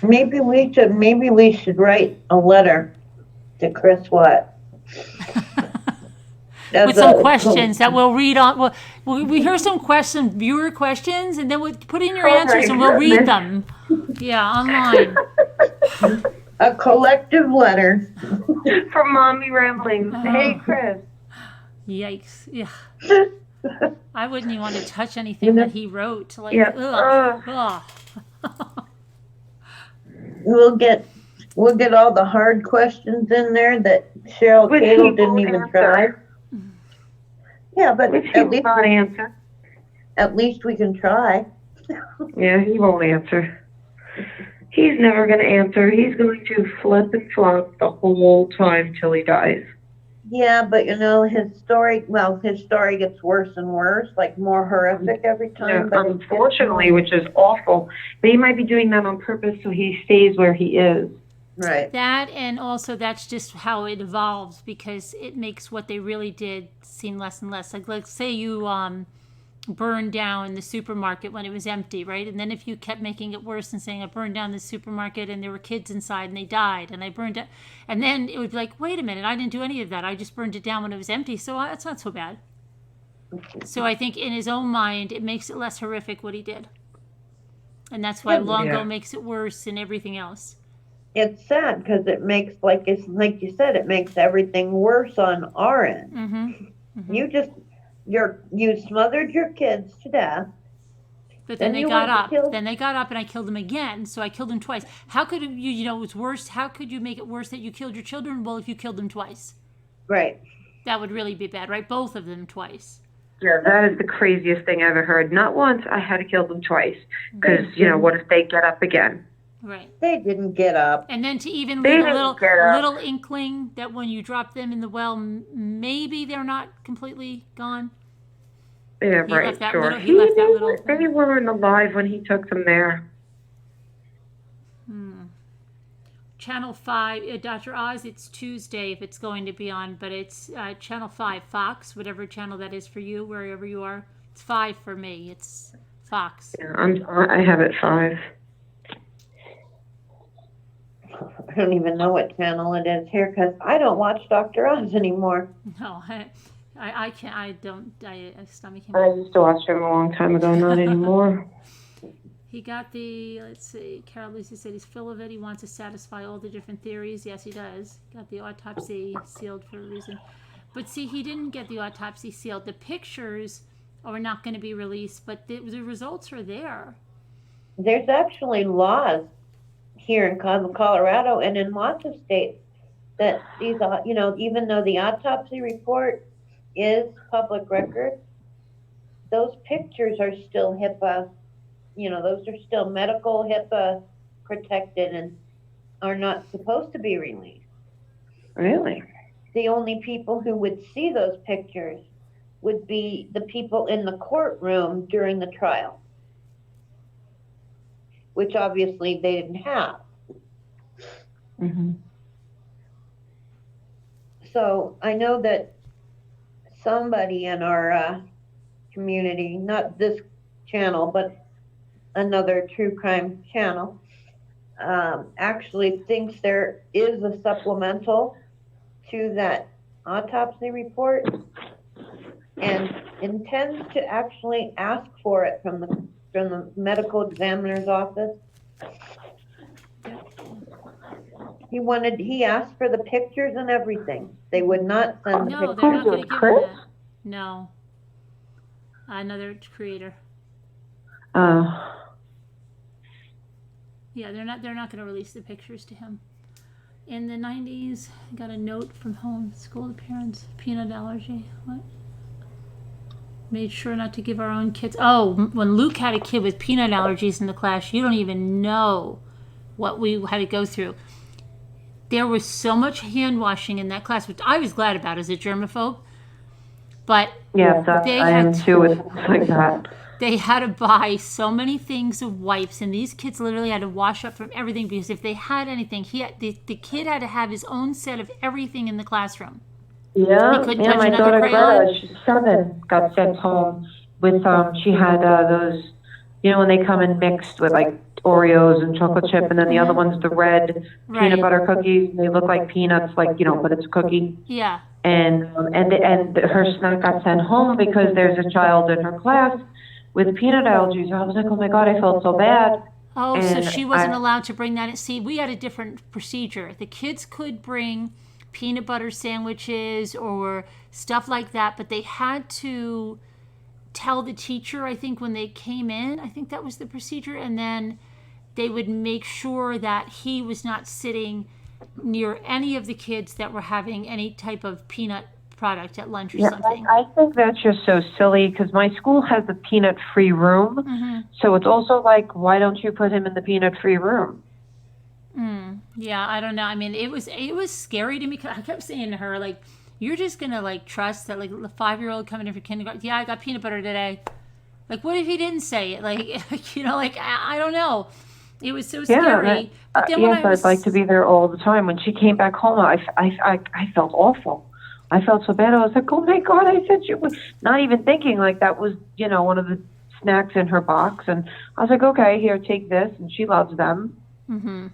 Maybe we should write a letter to Chris Watt. With some questions that we'll read on. We hear some questions, viewer questions, and then we'll put in your answers and we'll read them. Yeah, online. A collective letter. From Mommy Ramblings. Hey, Chris. Yikes. Yeah. I wouldn't even want to touch anything that he wrote. Like, Yeah. ugh. We'll get all the hard questions in there that Cheryl Which Cadle he didn't won't even answer. try. Yeah, but Which he at will least not answer. we can try. Yeah, he won't answer. He's never going to answer. He's going to flip and flop the whole time till he dies. Yeah, but his story gets worse and worse, like more horrific every time. Yeah, but unfortunately, which is awful. But he might be doing that on purpose so he stays where he is. Right. That, and also that's just how it evolves because it makes what they really did seem less and less. Like, let's say you burned down the supermarket when it was empty, right? And then if you kept making it worse and saying I burned down the supermarket and there were kids inside and they died and I burned it, and then it would be like, wait a minute, I didn't do any of that. I just burned it down when it was empty, so that's not so bad. So I think in his own mind, it makes it less horrific what he did. And that's why Longo makes it worse and everything else. It's sad because it makes, like you said, it makes everything worse on our end. Mm-hmm. You smothered your kids to death. But then they got up. Then they got up and I killed them again. So I killed them twice. How could it was worse? How could you make it worse that you killed your children? Well, if you killed them twice. Right. That would really be bad, right? Both of them twice. Yeah, that is the craziest thing I ever heard. Not once, I had to kill them twice. Because, what if they get up again? Right. They didn't get up. And then to even leave a little inkling that when you drop them in the well, maybe they're not completely gone. Yeah, He right, left that sure. little They weren't alive when he took them there. Channel 5, Dr. Oz, it's Tuesday if it's going to be on, but it's Channel 5, Fox, whatever channel that is for you, wherever you are. It's 5 for me. It's Fox. Yeah, I have it 5. I don't even know what channel it is here because I don't watch Dr. Oz anymore. No, I can't. I don't. Stomach him. I used to watch him a long time ago, not anymore. He got let's see, Carol Lucy said he's full of it. He wants to satisfy all the different theories. Yes, he does. Got the autopsy sealed for a reason. But see, he didn't get the autopsy sealed. The pictures are not going to be released, but the results are there. There's actually laws here in Colorado and in lots of states that these, even though the autopsy report is public record, those pictures are still HIPAA, those are still medical HIPAA protected and are not supposed to be released. Really? The only people who would see those pictures would be the people in the courtroom during the trial, which obviously they didn't have. Mm-hmm. So I know that somebody in our community, not this channel, but another true crime channel, actually thinks there is a supplemental to that autopsy report and intends to actually ask for it from the medical examiner's office. He asked for the pictures and everything. They would not send the No, pictures. they're not going to give him Chris? that. No. Another creator. Yeah, they're not going to release the pictures to him. In the 90s, I got a note from home school parents, peanut allergy. What? Made sure not to give our own kids. Oh, when Luke had a kid with peanut allergies in the class, you don't even know what we had to go through. There was so much hand washing in that class, which I was glad about as a germaphobe. But Yes, I am too with things like that. they had to buy so many things of wipes, and these kids literally had to wash up from everything because if they had anything, the kid had to have his own set of everything in the classroom. Yeah, He couldn't yeah. touch My another daughter crayon. Greta, she's 7, got sent home with she had those, when they come in mixed with like Oreos and chocolate chip, and then the other one's the red Right. peanut butter cookies. They look like peanuts, but it's a cookie. Yeah. And her snack got sent home because there's a child in her class with peanut allergies. I was like, oh my God, I felt so bad. Oh, so And she wasn't allowed to bring that in. See, we had a different procedure. The kids could bring peanut butter sandwiches or stuff like that, but they had to tell the teacher, I think, when they came in. I think that was the procedure. And then they would make sure that he was not sitting near any of the kids that were having any type of peanut product at lunch or something. I think that's just so silly because my school has a peanut-free room. Mm-hmm. So it's also like, why don't you put him in the peanut-free room? Yeah, I don't know. I mean, it was scary to me. I kept saying to her, like, you're just going to, like, trust that, like, the 5-year-old coming in for kindergarten, yeah, I got peanut butter today. Like, what if he didn't say it? Like, I don't know. It was so scary. But then when I'd like to be there all the time. When she came back home, I felt awful. I felt so bad. I was like, oh my God, I said you was not even thinking like that was, one of the snacks in her box. And I was like, okay, here, take this. And she loves them. Mm-hmm.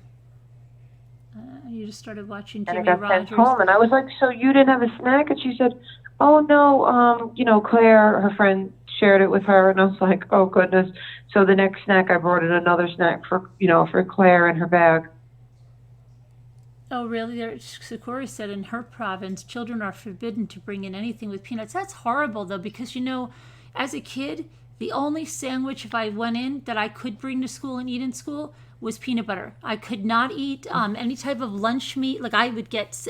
You just started watching And Jimmy I got Rogers. sent home, and I was like, so you didn't have a snack? And she said, oh no, Claire, her friend, shared it with her. And I was like, oh goodness. So the next snack, I brought in another snack for Claire in her bag. Oh, really? Sakura said in her province, children are forbidden to bring in anything with peanuts. That's horrible, though, because, as a kid, the only sandwich, if I went in, that I could bring to school and eat in school was peanut butter. I could not eat any type of lunch meat. Like, I would get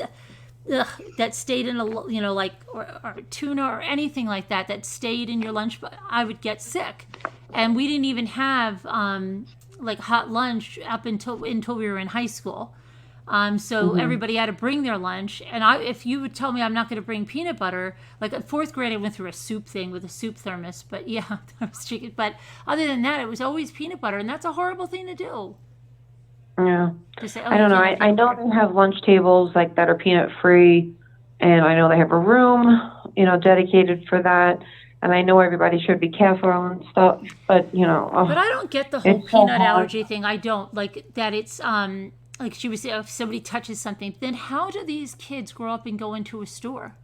that stayed in or tuna or anything like that stayed in your lunch. But I would get sick. And we didn't even have, hot lunch up until we were in high school. So everybody had to bring their lunch. And if you would tell me I'm not going to bring peanut butter, like in 4th grade, I went through a soup thing with a soup thermos. But yeah, I was chicken. But other than that, it was always peanut butter. And that's a horrible thing to do. Yeah. To say, I don't know. I know they have lunch tables that are peanut free. And I know they have a room, dedicated for that. And I know everybody should be careful and stuff. But, But I don't get the whole it's so peanut hard. allergy thing. I don't. Like that it's... like she was saying, if somebody touches something, then how do these kids grow up and go into a store?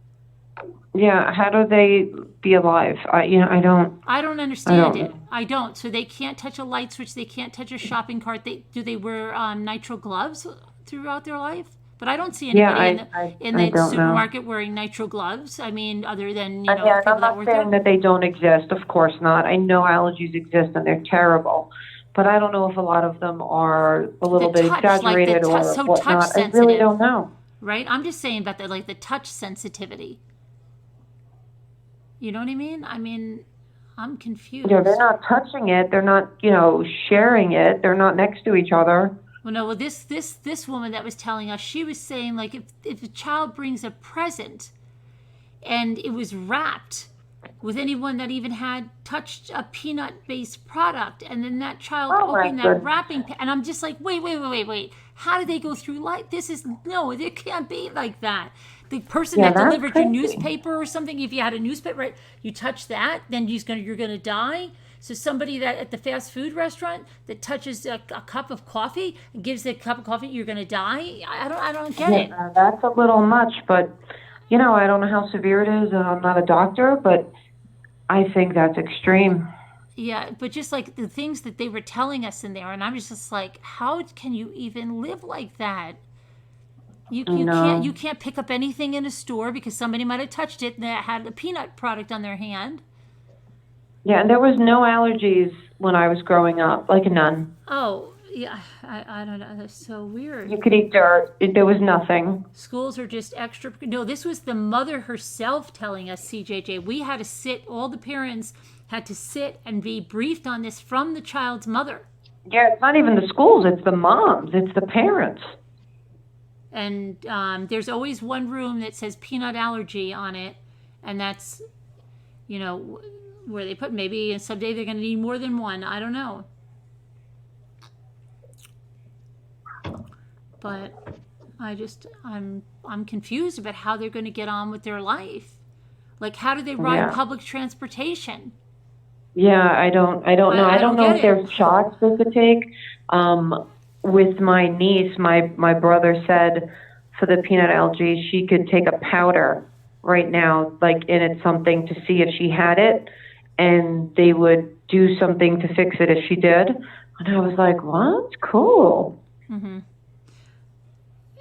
Yeah, how do they be alive? I don't. I don't understand it. I don't. So they can't touch a light switch. They can't touch a shopping cart. Do they wear nitrile gloves throughout their life? But I don't see anybody in the supermarket wearing nitrile gloves. I mean, other than people I'm that not work saying there. that they don't exist. Of course not. I know allergies exist and they're terrible. But I don't know if a lot of them are a little bit exaggerated or so whatnot. touch I really don't know. right? I'm just saying about the touch sensitivity. You know what I mean? I mean, I'm confused. Yeah, they're not touching it. They're not, sharing it. They're not next to each other. Well, no. Well, this woman that was telling us, she was saying like if a child brings a present and it was wrapped with anyone that even had touched a peanut-based product, and then that child opened that wrapping, and I'm just like, wait. How do they go through life? No, it can't be like that. The person that delivered your newspaper or something, if you had a newspaper, right, you touch that, then you're gonna die. So somebody that at the fast food restaurant that touches a cup of coffee and gives a cup of coffee, you're gonna die. I don't get it. That's a little much, but I don't know how severe it is, and I'm not a doctor, but I think that's extreme. Yeah, but just like the things that they were telling us in there, and I'm just like, how can you even live like that? You can't pick up anything in a store because somebody might have touched it and that had a peanut product on their hand. Yeah, and there was no allergies when I was growing up, like none. Oh, yeah, I don't know. That's so weird. You could eat dirt. There was nothing. Schools are just extra. No, this was the mother herself telling us, CJJ. We had to sit, all the parents had to sit and be briefed on this from the child's mother. Yeah, it's not even the schools. It's the moms. It's the parents. And there's always one room that says peanut allergy on it. And that's, where they put, maybe someday they're going to need more than one. I don't know. But I'm confused about how they're going to get on with their life. Like, how do they ride public transportation? Yeah, I don't know. I don't know if there's shots they could take. With my niece, my brother said for the peanut allergy, she could take a powder right now, like in it something to see if she had it, and they would do something to fix it if she did. And I was like, what? Cool. Mm-hmm.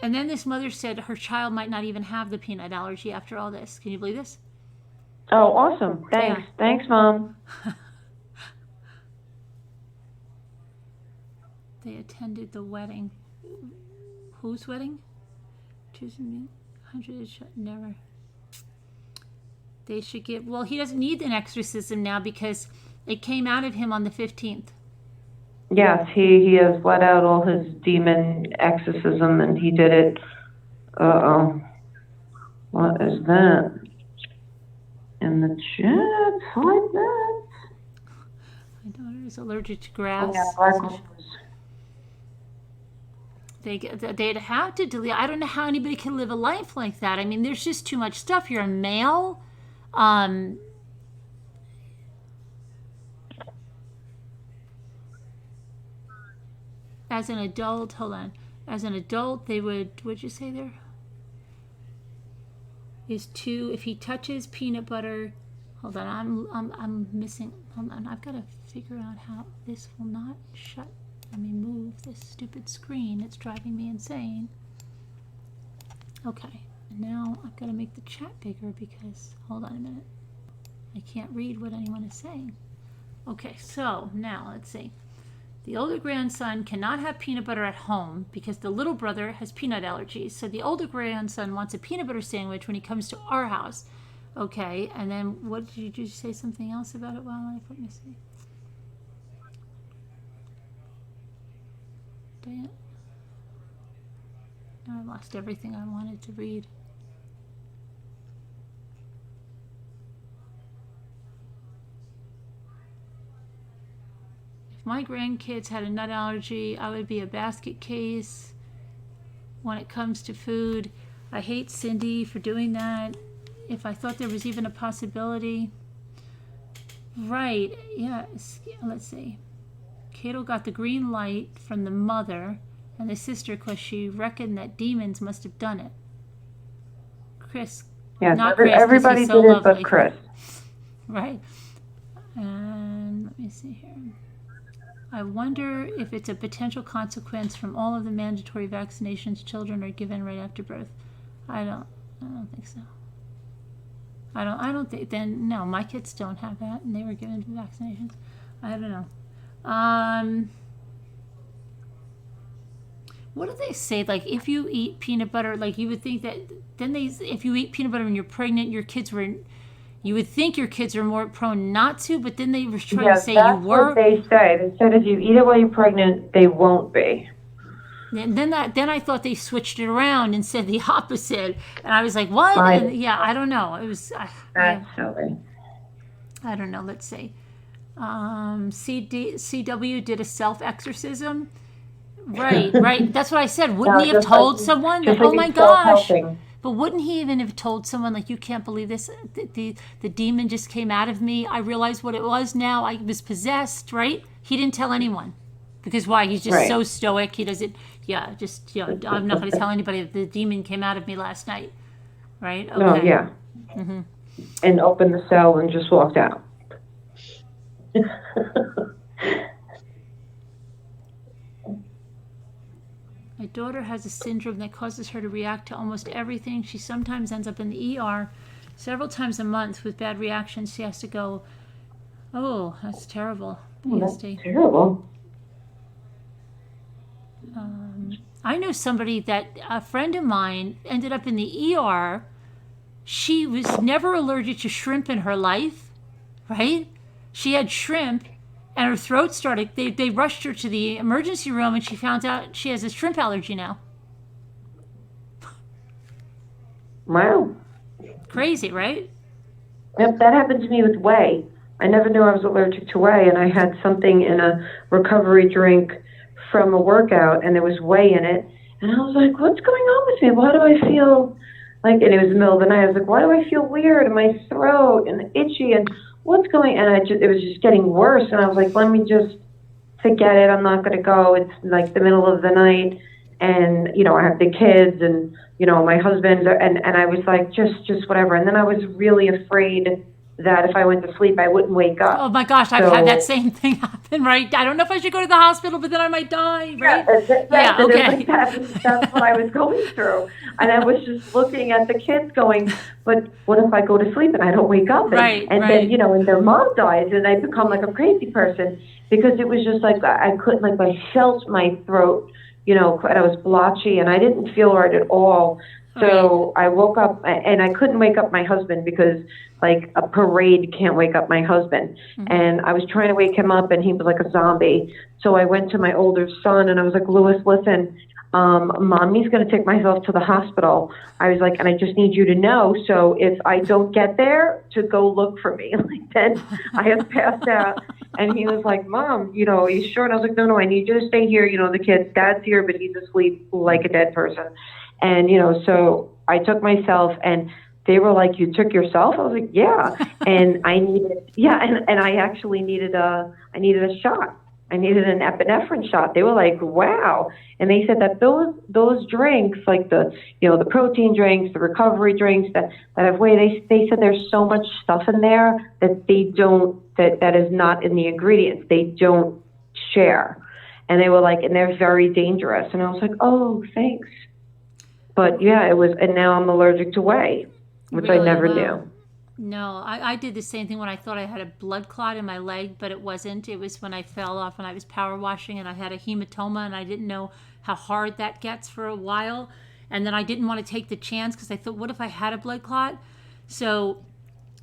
And then this mother said her child might not even have the peanut allergy after all this. Can you believe this? Oh, awesome. Thanks. Yeah. Thanks, Mom. They attended the wedding. Whose wedding? Never. They should give. Well, he doesn't need an exorcism now because it came out of him on the 15th. Yes, he has let out all his demon exorcism, and he did it. Uh-oh. What is that? In the chat, hide that. My daughter is allergic to grass. They'd have to delete. I don't know how anybody can live a life like that. I mean, there's just too much stuff. You're a male. As an adult, hold on. As an adult, they would. What'd you say there? Is two. If he touches peanut butter, hold on. I'm missing. Hold on. I've got to figure out how this will not shut. Let me move this stupid screen. It's driving me insane. Okay. And now I've got to make the chat bigger because. Hold on a minute. I can't read what anyone is saying. Okay. So now let's see. The older grandson cannot have peanut butter at home because the little brother has peanut allergies. So the older grandson wants a peanut butter sandwich when he comes to our house. Okay, and then what did you say something else about it while let me see. Dang it. Now I lost everything I wanted to read. If my grandkids had a nut allergy, I would be a basket case when it comes to food. I hate Cindy for doing that. If I thought there was even a possibility. Right, yeah, let's see. Cato got the green light from the mother and the sister because she reckoned that demons must have done it. Chris. Yeah, not Chris, everybody so did it lovely. but Chris. Right. And let me see here. I wonder if it's a potential consequence from all of the mandatory vaccinations children are given right after birth. I don't think so. I don't think then no, my kids don't have that and they were given vaccinations. I don't know. what do they say? Like, if you eat peanut butter, like, you would think that, then if you eat peanut butter when you're pregnant, you would think your kids are more prone not to, but then they were trying to say you were. That's what they say. They said if you eat it while you're pregnant, they won't be. And then I thought they switched it around and said the opposite, and I was like, what? Right. And yeah, I don't know. It was That's silly. I don't know. Let's see. CW did a self-exorcism. Right. That's what I said. Wouldn't he have told someone that, oh my gosh? But wouldn't he even have told someone, like, you can't believe this? The demon just came out of me. I realized what it was now. I was possessed, right? He didn't tell anyone. Because why? He's just so stoic. He doesn't, I'm not going to tell anybody that the demon came out of me last night. Right? Okay. No, yeah. Mm-hmm. And opened the cell and just walked out. My daughter has a syndrome that causes her to react to almost everything. She sometimes ends up in the ER several times a month with bad reactions. She has to go, oh, that's terrible. That's terrible. I know somebody that, a friend of mine, ended up in the ER. She was never allergic to shrimp in her life, right? She had shrimp, and her throat started, they rushed her to the emergency room, and she found out she has a shrimp allergy now. Wow. Crazy, right? Yep, that happened to me with whey. I never knew I was allergic to whey, and I had something in a recovery drink from a workout, and there was whey in it, and I was like, what's going on with me? Why do I feel like, and it was the middle of the night, I was like, why do I feel weird in my throat and itchy, and what's going, and it was just getting worse, and I was like, let me just forget it, I'm not going to go, it's like the middle of the night, and, I have the kids, and, my husband, and I was like, just whatever, and then I was really afraid that if I went to sleep, I wouldn't wake up. Oh my gosh, I've had that same thing happen, right? I don't know if I should go to the hospital, but then I might die, right? Yeah, okay. That's what I was going through. And I was just looking at the kids going, but what if I go to sleep and I don't wake up? And then, and their mom dies, and I become like a crazy person, because it was just like, I couldn't, like, I felt my throat, and I was blotchy, and I didn't feel right at all. So I woke up, and I couldn't wake up my husband, because like a parade can't wake up my husband. Mm-hmm. And I was trying to wake him up, and he was like a zombie. So I went to my older son, and I was like, Louis, listen, mommy's going to take myself to the hospital. I was like, and I just need you to know, so if I don't get there, to go look for me. Like, then I had passed out, and he was like, Mom, are you sure? And I was like, no, I need you to stay here. The kid's dad's here, but he's asleep like a dead person. And, so I took myself, and they were like, you took yourself? I was like, yeah. And I needed, and I actually needed a shot. I needed an epinephrine shot. They were like, wow. And they said that those drinks, like the protein drinks, the recovery drinks that have whey, they said there's so much stuff in there that that is not in the ingredients. They don't share. And they were like, and they're very dangerous. And I was like, oh, thanks. But yeah, it was, and now I'm allergic to whey, which I never knew. No, I did the same thing when I thought I had a blood clot in my leg, but it wasn't. It was when I fell off when I was power washing, and I had a hematoma, and I didn't know how hard that gets for a while. And then I didn't want to take the chance, because I thought, what if I had a blood clot? So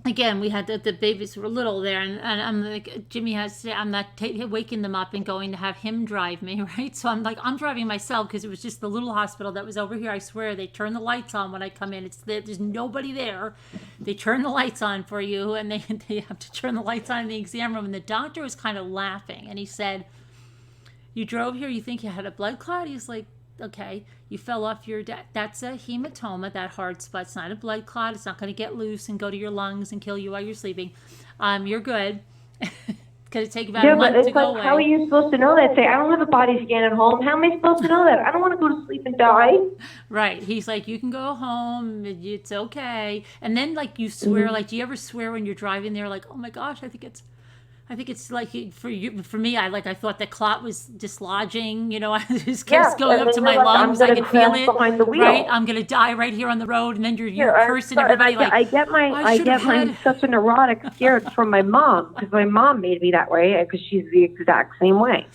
again, we had the babies were little there, and I'm like, Jimmy has to, I'm not waking them up and going to have him drive me, right? So I'm like, I'm driving myself, because it was just the little hospital that was over here. I swear, they turn the lights on when I come in. There's nobody there. They turn the lights on for you, and they have to turn the lights on in the exam room. And the doctor was kind of laughing, and he said, you drove here, you think you had a blood clot? He's like, okay, you fell off that's a hematoma, that hard spot. It's not a blood clot. It's not going to get loose and go to your lungs and kill you while you're sleeping. You're good. It's going to take about a month to go away. How are you supposed to know that? Say, I don't have a body scan at home. How am I supposed to know that? I don't want to go to sleep and die. Right. He's like, you can go home. It's okay. And then, like, you swear, like, do you ever swear when you're driving there, like, oh my gosh, I think it's like for me. I thought the clot was dislodging. I just kept going up to my lungs. I could feel it. Right, I'm gonna die right here on the road, and then you're cursing everybody. I get my such a neurotic scared from my mom, because my mom made me that way, because she's the exact same way.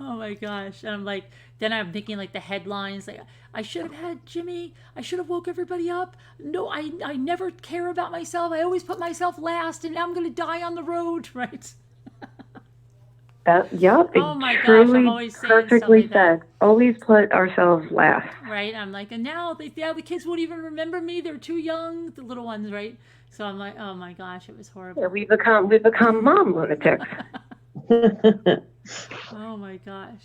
Oh my gosh. And I'm like, then I'm thinking like the headlines, like, I should have had Jimmy. I should have woke everybody up. No, I never care about myself. I always put myself last, and now I'm going to die on the road, right? Yep, Oh my it gosh, I'm truly always saying stuff perfectly like that. said. Always put ourselves last. Right? I'm like, and now the kids won't even remember me. They're too young, the little ones, right? So I'm like, oh my gosh, it was horrible. Yeah, we become mom lunatics. Oh my gosh.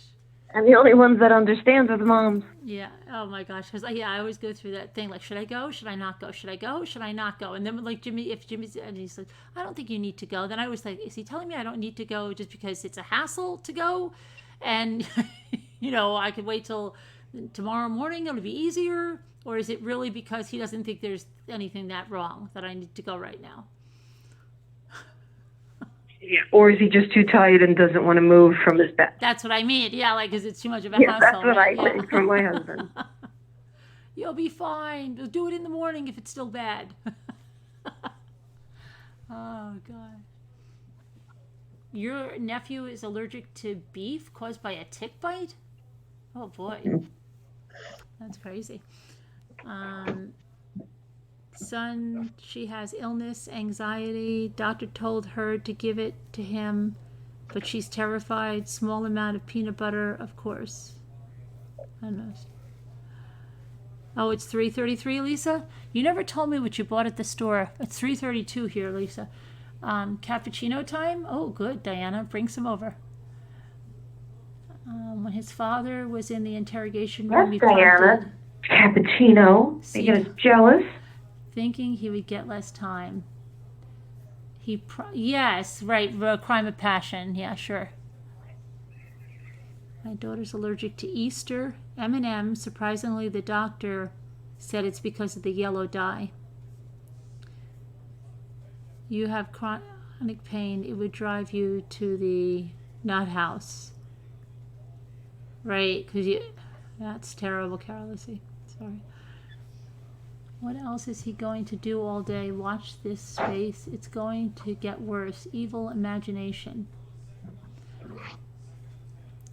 And the only ones that understand are the moms. Yeah. Oh my gosh. Because I always go through that thing like, should I go? Should I not go? Should I go? Should I not go? And then like if Jimmy's and he's like, I don't think you need to go. Then I was like, is he telling me I don't need to go just because it's a hassle to go? And I could wait till tomorrow morning. It'll be easier. Or is it really because he doesn't think there's anything that wrong that I need to go right now? Yeah. Or is he just too tired and doesn't want to move from his bed? That's what I mean. Yeah, like, because it's too much of a Yeah, hassle. that's what right? I think from my husband. You'll be fine. We'll do it in the morning if it's still bad. Oh, God. Your nephew is allergic to beef caused by a tick bite? Oh, boy. That's crazy. Son, she has illness, anxiety. Doctor told her to give it to him, but she's terrified. Small amount of peanut butter, of course. I don't know. Oh, it's 3:33, Lisa? You never told me what you bought at the store. It's 3:32 here, Lisa. Cappuccino time? Oh, good, Diana. Bring some over. When his father was in the interrogation room, Yes, Diana. Cappuccino. Making us jealous. Thinking he would get less time. Yes, right, crime of passion. Yeah, sure. My daughter's allergic to Easter. M&M. Surprisingly, the doctor said it's because of the yellow dye. You have chronic pain. It would drive you to the nut house. Right, because that's terrible, Carol. Let's see. Sorry. What else is he going to do all day? Watch this space. It's going to get worse. Evil imagination.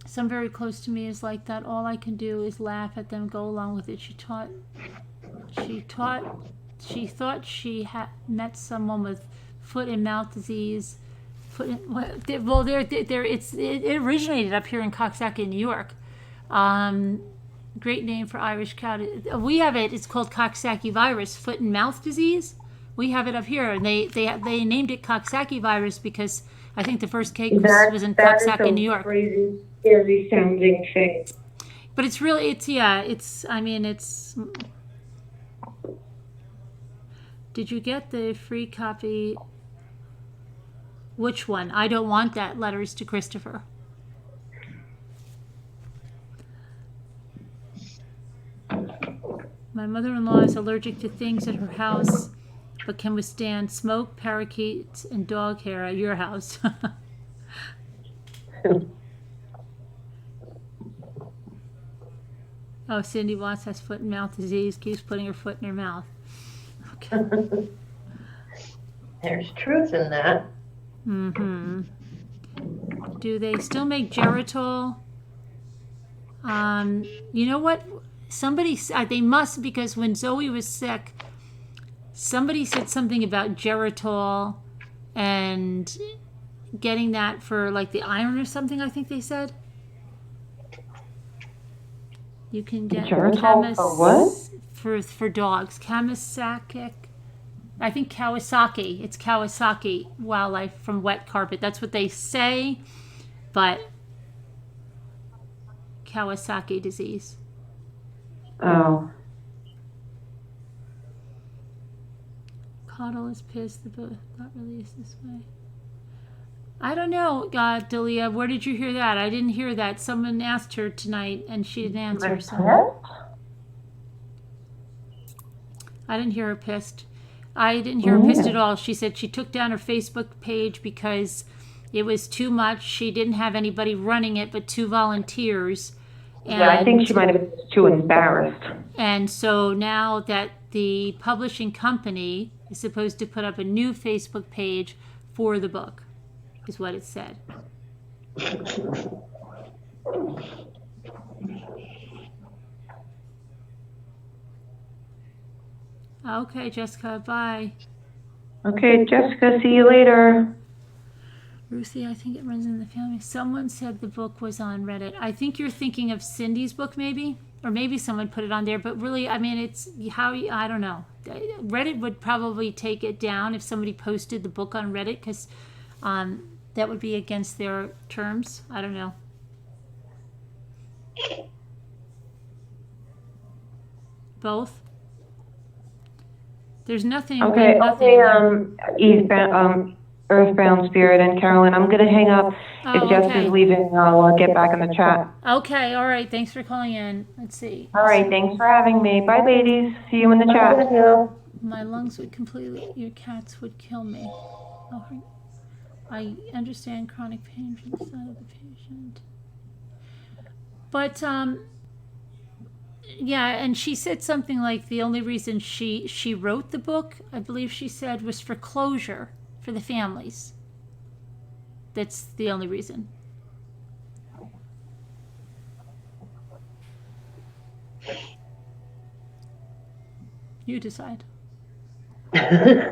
Some very close to me is like that. All I can do is laugh at them, go along with it. She thought she had met someone with foot and mouth disease. It originated up here in Coxsackie, New York. Great name for Irish cow. We have it. It's called Coxsackie virus, foot and mouth disease. We have it up here, and they named it Coxsackie virus because I think the first case was in Coxsackie, New York. Crazy, scary sounding thing. But it's really, it's. Did you get the free copy? Which one? I don't want that. Letters to Christopher. My mother-in-law is allergic to things at her house, but can withstand smoke, parakeets, and dog hair at your house. Oh, Cindy Watts has foot and mouth disease, keeps putting her foot in her mouth. Okay. There's truth in that. Mm-hmm. Do they still make Geritol? You know what? Somebody, they must, because when Zoe was sick, somebody said something about Geritol and getting that for like the iron or something, I think they said. You can get Geritol for what? For dogs. Kawasaki. I think Kawasaki. It's Kawasaki wildlife from wet carpet. That's what they say, but Kawasaki disease. Oh. Coddle is pissed the book got released this way. I don't know, Delia, where did you hear that? I didn't hear that. Someone asked her tonight and she didn't answer. So. I didn't hear her pissed. I didn't hear her pissed at all. She said she took down her Facebook page because it was too much. She didn't have anybody running it but 2 volunteers. And, yeah, I think she might have been too embarrassed. And so now that the publishing company is supposed to put up a new Facebook page for the book, is what it said. Okay, Jessica, bye. Okay, Jessica, see you later. Ruthie, I think it runs in the family. Someone said the book was on Reddit. I think you're thinking of Cindy's book, maybe? Or maybe someone put it on there, but really, I mean, it's how, I don't know. Reddit would probably take it down if somebody posted the book on Reddit, because that would be against their terms. I don't know. Both? There's nothing. Okay, Eastbound, Earthbound Spirit and Carolyn, I'm gonna hang up. If Oh, Jess okay. is leaving, I'll get back in the chat. Okay, all right. Thanks for calling in. Let's see. All right, thanks for having me. Bye, ladies. See you in the chat. My lungs would completely, your cats would kill me. Oh, I understand chronic pain from the side of the patient. But, yeah, and she said something like the only reason she wrote the book, I believe she said, was for closure for the families. That's the only reason. You decide. I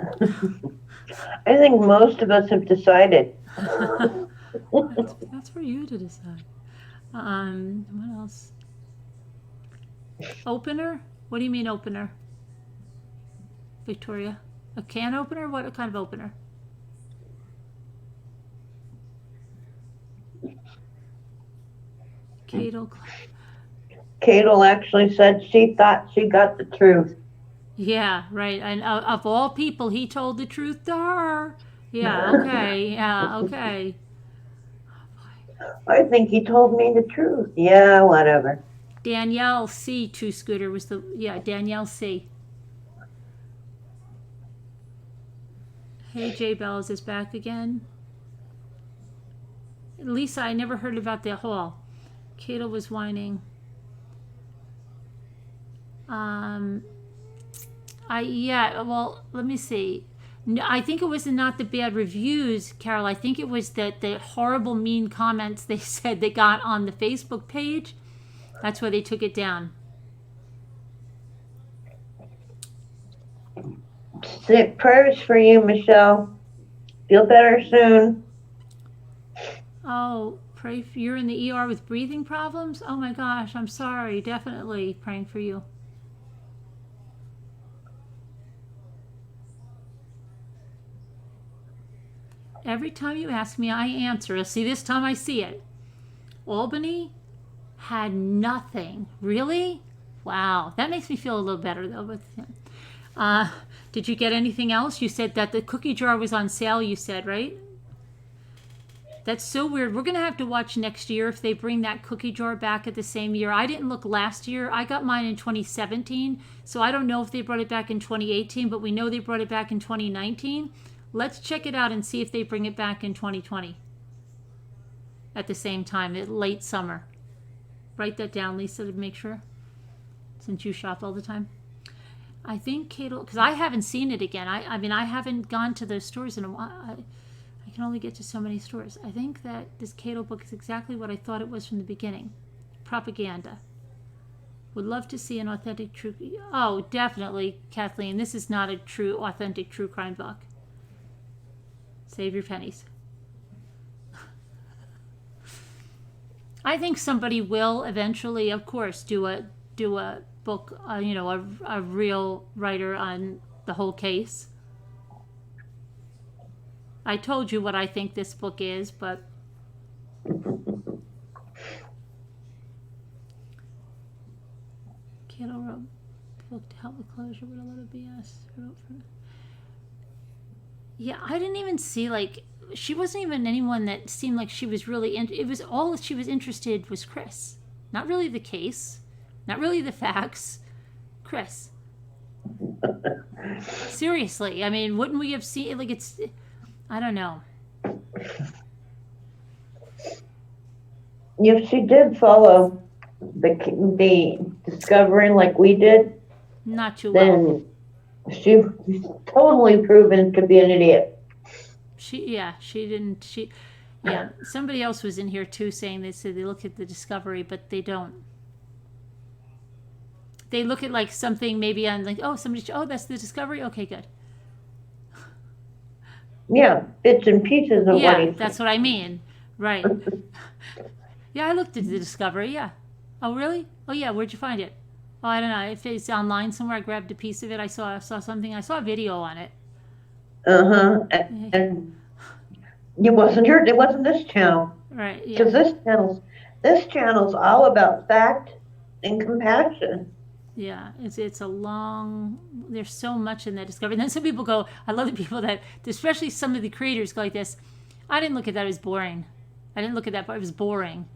think most of us have decided. That's for you to decide. What else? Opener? What do you mean opener? Victoria? A can opener? What kind of opener? Cadle actually said she thought she got the truth. Yeah, right. And of all people, he told the truth to her. Yeah, okay. Yeah, okay. I think he told me the truth. Yeah, whatever. Danielle C. Two Scooter was the, yeah, Danielle C. Hey, J Bells is back again. Lisa, I never heard about the hall. Kato was whining. Yeah, well, let me see. No, I think it was not the bad reviews, Carol. I think it was that the horrible, mean comments they said they got on the Facebook page. That's why they took it down. Sick prayers for you, Michelle. Feel better soon. Oh, pray for you're in the ER with breathing problems? Oh my gosh, I'm sorry. Definitely praying for you. Every time you ask me, I answer. See, this time I see it. Albany had nothing. Really? Wow. That makes me feel a little better, though. But, did you get anything else? You said that the cookie jar was on sale, you said, right? That's so weird. We're going to have to watch next year if they bring that cookie jar back at the same year. I didn't look last year. I got mine in 2017, so I don't know if they brought it back in 2018, but we know they brought it back in 2019. Let's check it out and see if they bring it back in 2020 at the same time, late summer. Write that down, Lisa, to make sure, since you shop all the time. I think Kato, because I haven't seen it again. I mean, I haven't gone to those stores in a while. I can only get to so many stores. I think that this Cato book is exactly what I thought it was from the beginning. Propaganda. Would love to see an authentic true... Oh, definitely, Kathleen. This is not a true, authentic true crime book. Save your pennies. I think somebody will eventually, of course, do a book, a real writer on the whole case. I told you what I think this book is, but Cato wrote a book to help with closure with a lot of BS. Yeah, I didn't even see, like, she wasn't even anyone that seemed like she was really, it was all that she was interested was Chris. Not really the case, not really the facts, Chris. Seriously, I mean, wouldn't we have seen, like, it's, I don't know. If she did follow the discovery like we did, not too well. Then she's totally proven to be an idiot. Somebody else was in here too saying they said they look at the discovery, but they don't they look at like something maybe on like, oh, somebody, oh, that's the discovery. Okay, good. Yeah, bits and pieces of what Yeah, he's that's what I mean. Right. Yeah, I looked at the discovery. Yeah. Oh, really? Oh, yeah. Where'd you find it? Oh, I don't know. If it's online somewhere, I grabbed a piece of it. I saw something. I saw a video on it. Uh-huh. And it wasn't this channel. Right. Yeah. Because this channel's all about fact and compassion. Yeah, it's a long. There's so much in that discovery. And then some people go. I love the people that, especially some of the creators, go like this. I didn't look at that. It was boring. I didn't look at that, but it was boring.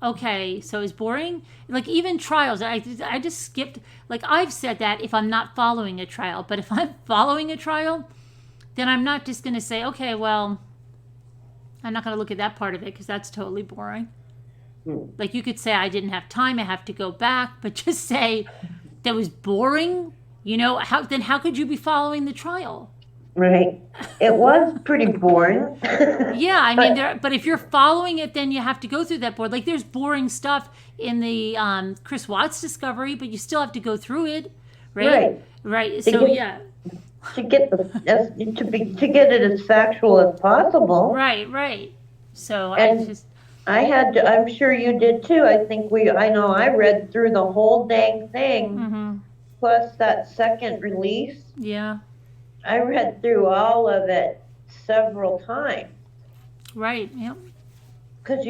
Okay, so it's boring. Like even trials, I just skipped. Like I've said that if I'm not following a trial, but if I'm following a trial, then I'm not just going to say, okay, well, I'm not going to look at that part of it because that's totally boring. Like you could say I didn't have time, I have to go back, but just say that was boring. You know, how could you be following the trial? Right. It was pretty boring. Yeah, I mean, but if you're following it, then you have to go through that board. Like there's boring stuff in the Chris Watts discovery, but you still have to go through it, right? Right. So yeah. To get it as factual as possible. Right. So And I'm sure you did too. I know I read through the whole dang thing, plus that second release. Yeah. I read through all of it several times. Right. Yep. Because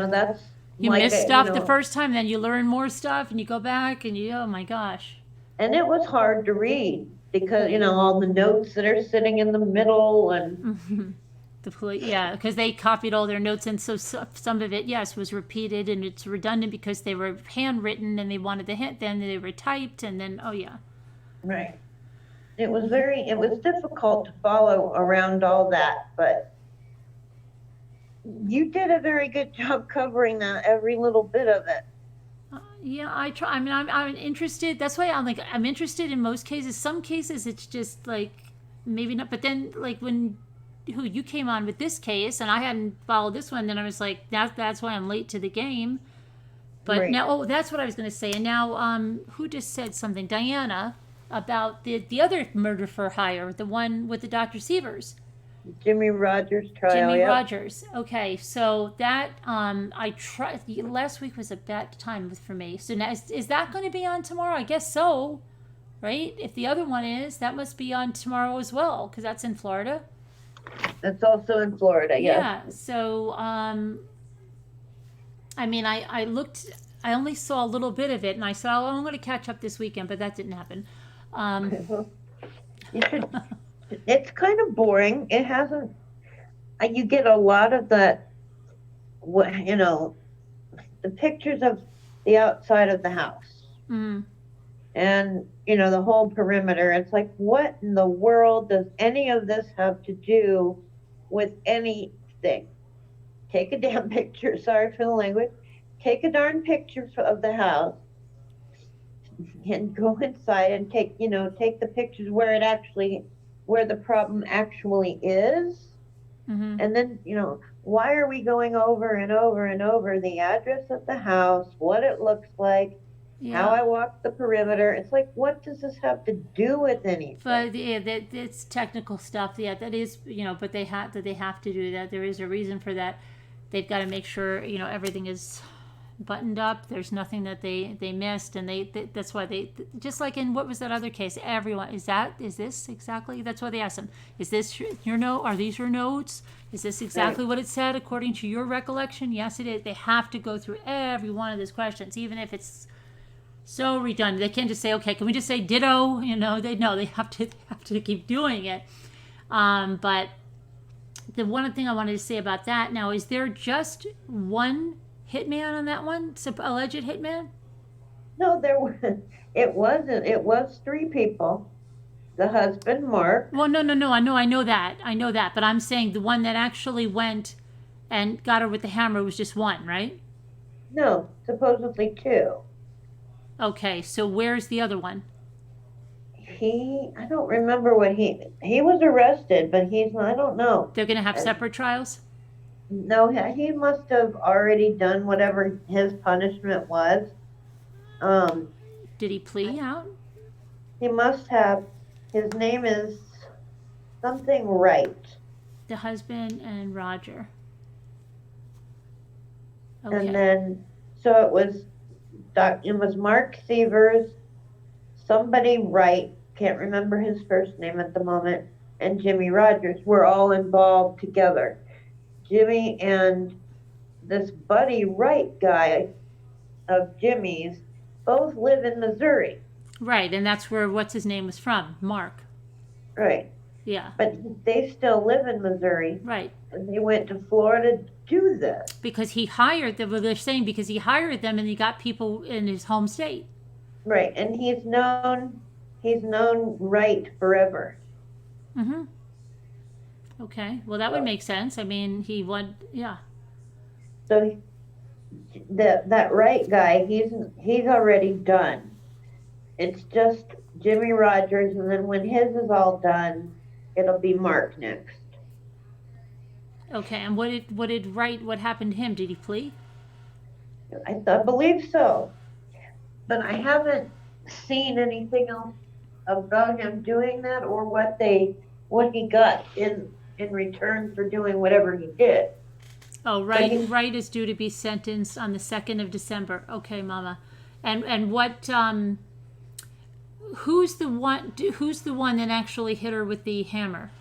that's you like miss stuff the first time, then you learn more stuff, and you go back, and oh my gosh. And it was hard to read because all the notes that are sitting in the middle and. Yeah, because they copied all their notes, and so some of it, yes, was repeated, and it's redundant because they were handwritten, and they wanted the hint, then they were typed, and then yeah. Right. It was difficult to follow around all that, but you did a very good job covering that, every little bit of it. Yeah, I try. I mean, I'm interested. That's why I'm interested in most cases. Some cases, it's just like maybe not. But then, like when you came on with this case, and I hadn't followed this one, then I was like, that's why I'm late to the game. But right. Now, that's what I was going to say. And now, who just said something? Diana. About the other murder for hire, the one with the Dr. Sievers. Jimmy Rogers trial. Jimmy Rogers. Okay, so that I tried. Last week was a bad time for me. So now is that going to be on tomorrow? I guess so, right? If the other one is, that must be on tomorrow as well, because that's in Florida. That's also in Florida. Yes. Yeah. So I mean, I looked. I only saw a little bit of it, and I said, I'm going to catch up this weekend, but that didn't happen. You should. It's kind of boring. It hasn't. You get a lot of the pictures of the outside of the house, and the whole perimeter. It's like, what in the world does any of this have to do with anything? Take a damn picture. Sorry for the language. Take a darn picture of the house. And go inside and take the pictures where the problem actually is. And then, why are we going over and over and over the address of the house, what it looks like, how I walk the perimeter? It's like, what does this have to do with anything? But it's technical stuff. Yeah, that is, but they have to do that. There is a reason for that. They've got to make sure, everything is buttoned up. There's nothing that they missed, and that's why they, just like in what was that other case, everyone is this exactly, that's why they asked them, is this your note, are these your notes, is this exactly what it said according to your recollection? Yes, it is. They have to go through every one of those questions, even if it's so redundant. They can't just say, okay, can we just say ditto? They have to keep doing it. But the one thing I wanted to say about that now, is there just one hitman on that one? Alleged hitman? No, it wasn't. It was 3 people. The husband, Mark. Well, no. I know that. But I'm saying the one that actually went and got her with the hammer was just one, right? No, supposedly 2. Okay, so where's the other one? I don't remember what he was arrested, but I don't know. They're going to have separate trials? No, he must have already done whatever his punishment was. Did he plea out? He must have. His name is something Wright. The husband and Roger. And Okay. then, so it was Mark Sievers, somebody Wright, can't remember his first name at the moment, and Jimmy Rogers were all involved together. Jimmy and this Buddy Wright guy of Jimmy's both live in Missouri. Right, and that's where what's his name was from, Mark. Right. Yeah. But they still live in Missouri. Right. And they went to Florida to do this. Because he hired them. Well, they're saying because he hired them and he got people in his home state. Right. And he's known Wright forever. Mm-hmm. Okay. Well, that would make sense. I mean, yeah. So that Wright guy, he's already done. It's just Jimmy Rogers, and then when his is all done, it'll be Mark next. Okay. And what happened to him? Did he plea? I believe so, but I haven't seen anything else about him doing that or what he got in return for doing whatever he did. Oh, Wright is due to be sentenced on the 2nd of December. Okay, Mama. And what who's the one that actually hit her with the hammer?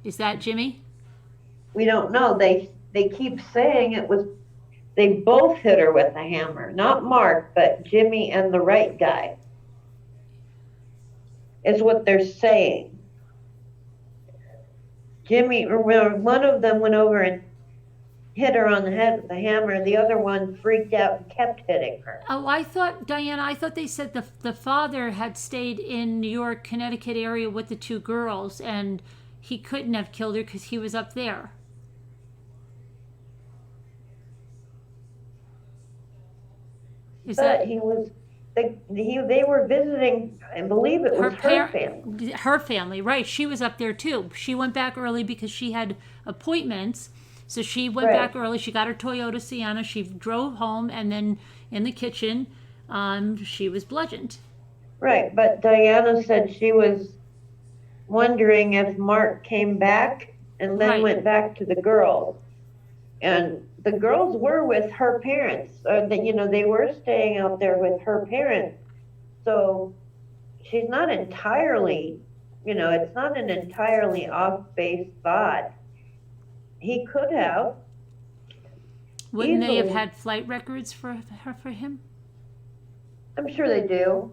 Is that Jimmy? We don't know. They keep saying they both hit her with a hammer. Not Mark, but Jimmy and the Wright guy. Is what they're saying. One of them went over and hit her on the head with a hammer. The other one freaked out and kept hitting her. Oh, Diana, I thought they said the father had stayed in New York, Connecticut area with the two girls, and he couldn't have killed her because he was up there. They were visiting, I believe it was her family. Her family, right. She was up there too. She went back early because she had appointments. So she went back early. She got her Toyota Sienna. She drove home, and then in the kitchen, she was bludgeoned. Right, but Diana said she was wondering if Mark came back and then went back to the girls. And the girls were with her parents. They were staying out there with her parents. So she's not entirely, it's not an entirely off-base thought. He could have. Wouldn't they have had flight records for him? I'm sure they do.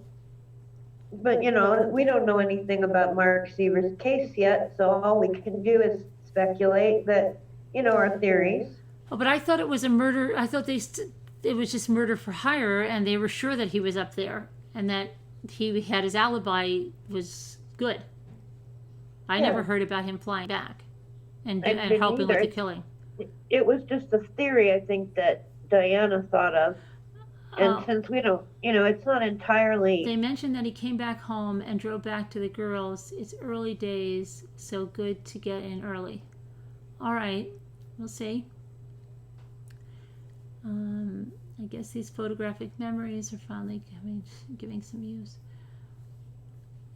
But, we don't know anything about Mark Sievers' case yet, so all we can do is speculate that, our theories. Oh, but I thought it was a murder. I thought it was just murder for hire, and they were sure that he was up there and that he had his alibi was good. I never heard about him flying back and helping with the killing. It was just a theory, I think, that Diana thought of. And since we don't, it's not entirely... They mentioned that he came back home and drove back to the girls. It's early days, so good to get in early. All right, we'll see. I guess these photographic memories are finally giving some use.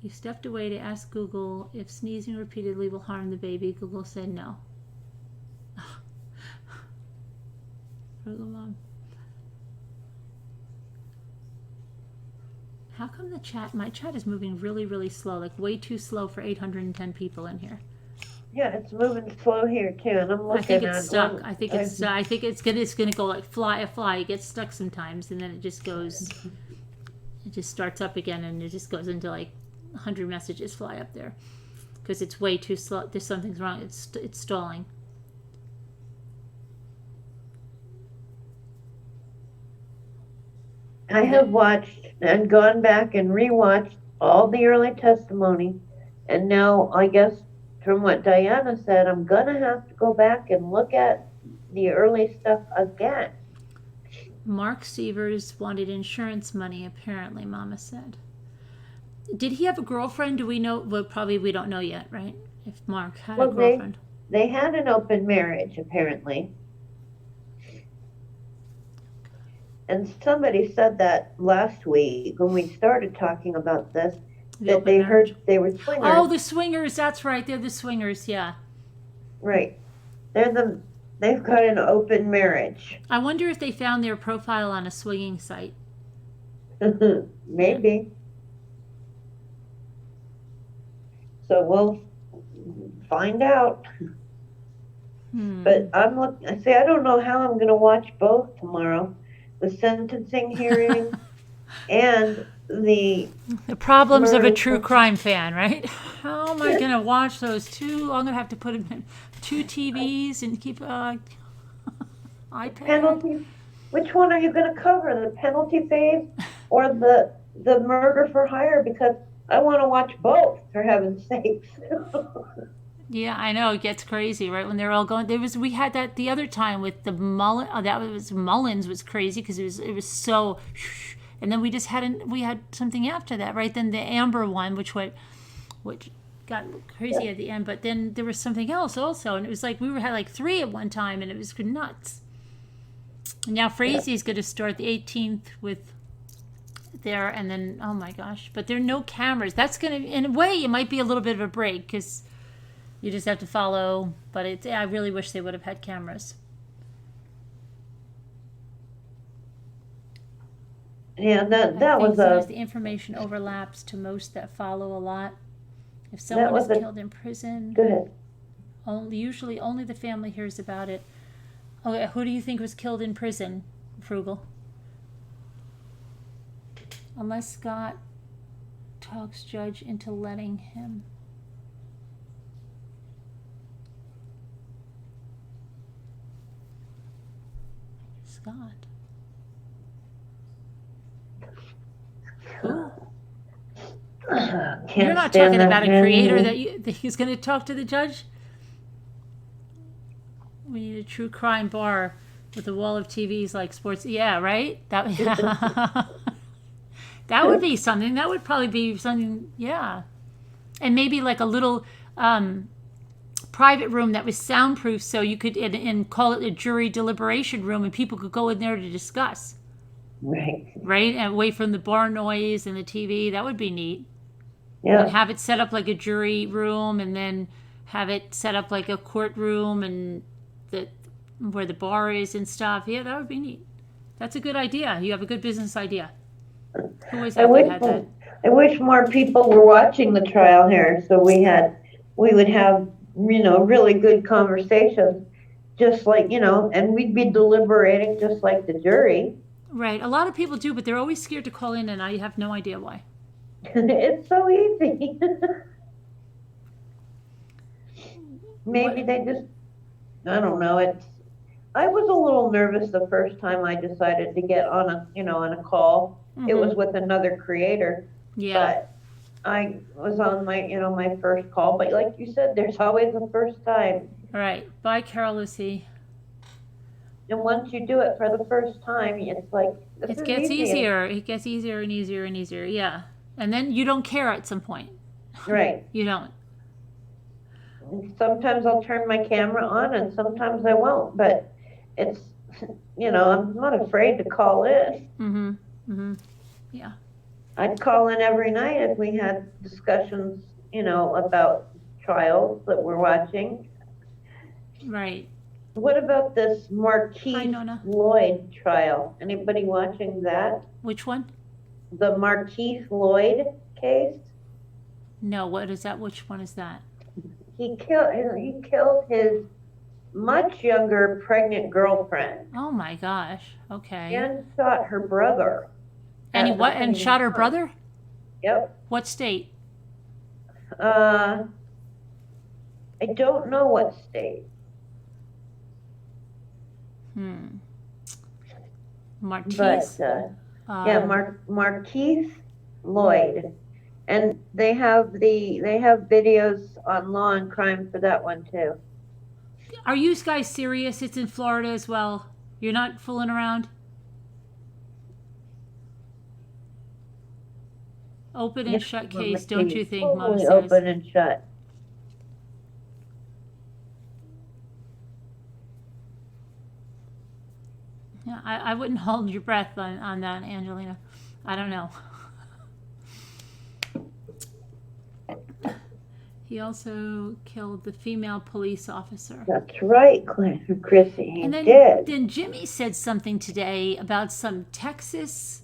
You stepped away to ask Google if sneezing repeatedly will harm the baby. Google said no. Google Mom. How come my chat is moving really, really slow, like way too slow for 810 people in here? Yeah, it's moving slow here too, and I'm looking. I think it's stuck. I think it's gonna go like fly. It gets stuck sometimes, and then it just goes. It just starts up again, and it just goes into like 100 messages fly up there, because it's way too slow. There's something's wrong. It's stalling. I have watched and gone back and rewatched all the early testimony, and now I guess from what Diana said, I'm gonna have to go back and look at the early stuff again. Mark Sievers wanted insurance money, apparently, Mama said. Did he have a girlfriend? Do we know? Well, probably we don't know yet, right? If Mark had a girlfriend. They had an open marriage, apparently. And somebody said that last week when we started talking about this, The that open they marriage. heard they were swingers. Oh, the swingers. That's right. They're the swingers. Yeah. Right. They've got an open marriage. I wonder if they found their profile on a swinging site. Maybe. So we'll find out. But I don't know how I'm going to watch both tomorrow. The sentencing hearing and the problems of a murder true trial. crime fan, right? How am I going to watch those two? I'm going to have to put them in 2 TVs and keep iPad. Penalty. Which one are you going to cover? The penalty phase or the murder for hire? Because I want to watch both, for heaven's sakes. Yeah, I know, it gets crazy, right? When they're all going, we had that the other time with the Mullins was crazy because it was so, and then we had something after that, right? Then the Amber one, which got crazy at the end, but then there was something else also, and it was like we had like 3 at one time, and it was nuts. And now Frazie's going to start the 18th with there, and then oh my gosh, but there are no cameras. That's going to, in a way, it might be a little bit of a break because you just have to follow, but I really wish they would have had cameras. Yeah, that was the information overlaps to most that follow a lot. If someone is killed in prison, go ahead. Usually only the family hears about it. Okay, who do you think was killed in prison, Frugal? Unless Scott talks judge into letting him. Scott. Who? You're not talking about a creator that he's going to talk to the judge? We need a true crime bar with a wall of TVs like sports. Yeah, right? That would be something. That would probably be something, yeah. And maybe like a little private room that was soundproof so you could and call it a jury deliberation room and people could go in there to discuss. Right? And away from the bar noise and the TV. That would be neat. Yeah. And have it set up like a jury room and then have it set up like a courtroom and where the bar is and stuff. Yeah, that would be neat. That's a good idea. You have a good business idea. Who was that that had that? I wish more people were watching the trial here so we would have, really good conversations, just like, and we'd be deliberating just like the jury. Right. A lot of people do, but they're always scared to call in, and I have no idea why. It's so easy. Maybe they just, I don't know. I was a little nervous the first time I decided to get on a call. Mm-hmm. It was with another creator. Yeah. But I was on my first call. But like you said, there's always a first time. All right. Bye, Carol Lucy. And once you do it for the first time, it's like, it gets easier. It gets easier and easier and easier. Yeah. And then you don't care at some point. Right. You don't. Sometimes I'll turn my camera on and sometimes I won't. But it's, I'm not afraid to call in. Mm-hmm. Mm-hmm. Yeah. I'd call in every night if we had discussions, about trials that we're watching. Right. What about this Marquise Lloyd trial? Anybody watching that? Which one? The Marquise Lloyd case? No, what is that? Which one is that? He killed his much younger pregnant girlfriend. Oh my gosh. Okay. And shot her brother. And he what? And shot her brother? Yep. What state? I don't know what state. Marquise. But, Marquise Lloyd. And they have videos on Law and Crime for that one too. Are you guys serious? It's in Florida as well. You're not fooling around? Open and shut case, don't you think, Mom says? Open and shut. Yeah, I wouldn't hold your breath on that, Angelina. I don't know. He also killed the female police officer. That's right, Chrissy, he And then, did. then Jimmy said something today about some Texas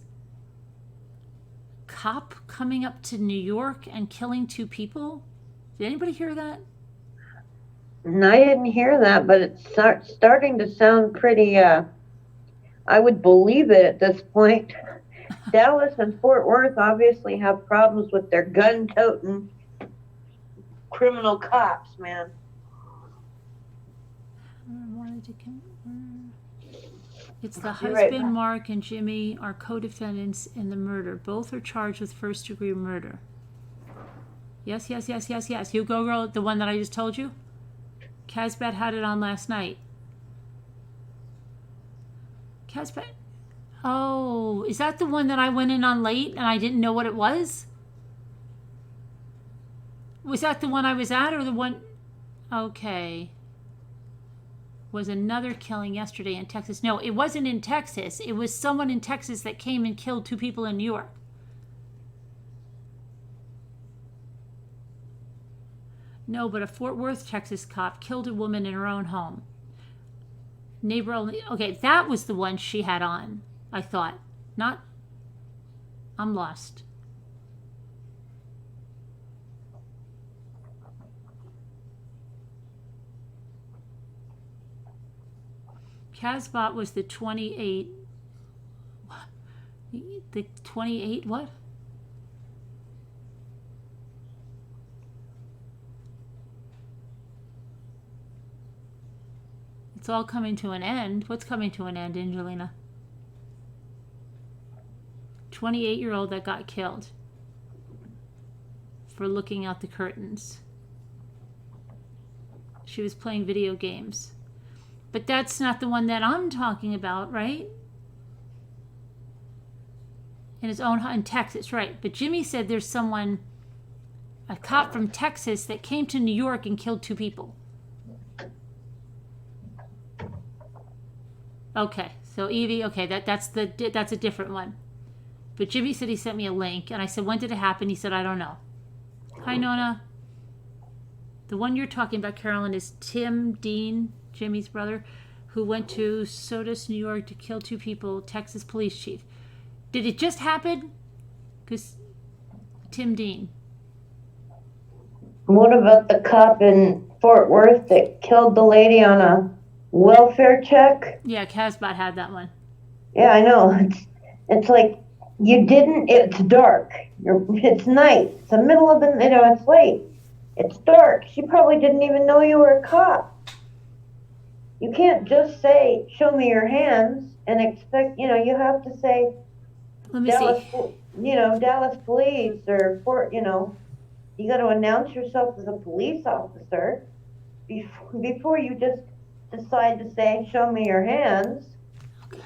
cop coming up to New York and killing 2 people. Did anybody hear that? And I didn't hear that, but it's starting to sound pretty, I would believe it at this point. Dallas and Fort Worth obviously have problems with their gun-toting criminal cops, man. It's the You're right. husband, Mark, and Jimmy are co-defendants in the murder. Both are charged with first-degree murder. Yes. Hugo Girl, the one that I just told you? Casbat had it on last night. Casbat. Oh, is that the one that I went in on late and I didn't know what it was? Was that the one I was at or the one? Okay. Was another killing yesterday in Texas. No, it wasn't in Texas. It was someone in Texas that came and killed 2 people in New York. No, but a Fort Worth, Texas cop killed a woman in her own home. Neighbor only. Okay, that was the one she had on, I thought. Not. I'm lost. Casbot was the 28. The 28 what? It's all coming to an end. What's coming to an end, Angelina? 28-year-old that got killed for looking out the curtains. She was playing video games. But that's not the one that I'm talking about, right? In his own in Texas, right? But Jimmy said there's someone, a cop from Texas, that came to New York and killed 2 people. Okay, so Evie, okay, that's a different one. But Jimmy said he sent me a link, and I said, when did it happen? He said, I don't know. Hi, Nona. The one you're talking about, Carolyn, is Tim Dean, Jimmy's brother, who went to Sodus, New York to kill 2 people, Texas police chief. Did it just happen? Because Tim Dean. What about the cop in Fort Worth that killed the lady on a welfare check? Yeah, Casbot had that one. Yeah, I know. It's like, you didn't, it's dark. It's night. It's the middle of the, it's late. It's dark. She probably didn't even know you were a cop. You can't just say, show me your hands, and expect, you have to say, Let me Dallas, see. Dallas police, or Fort, you got to announce yourself as a police officer before you just decide to say, show me your hands. Okay.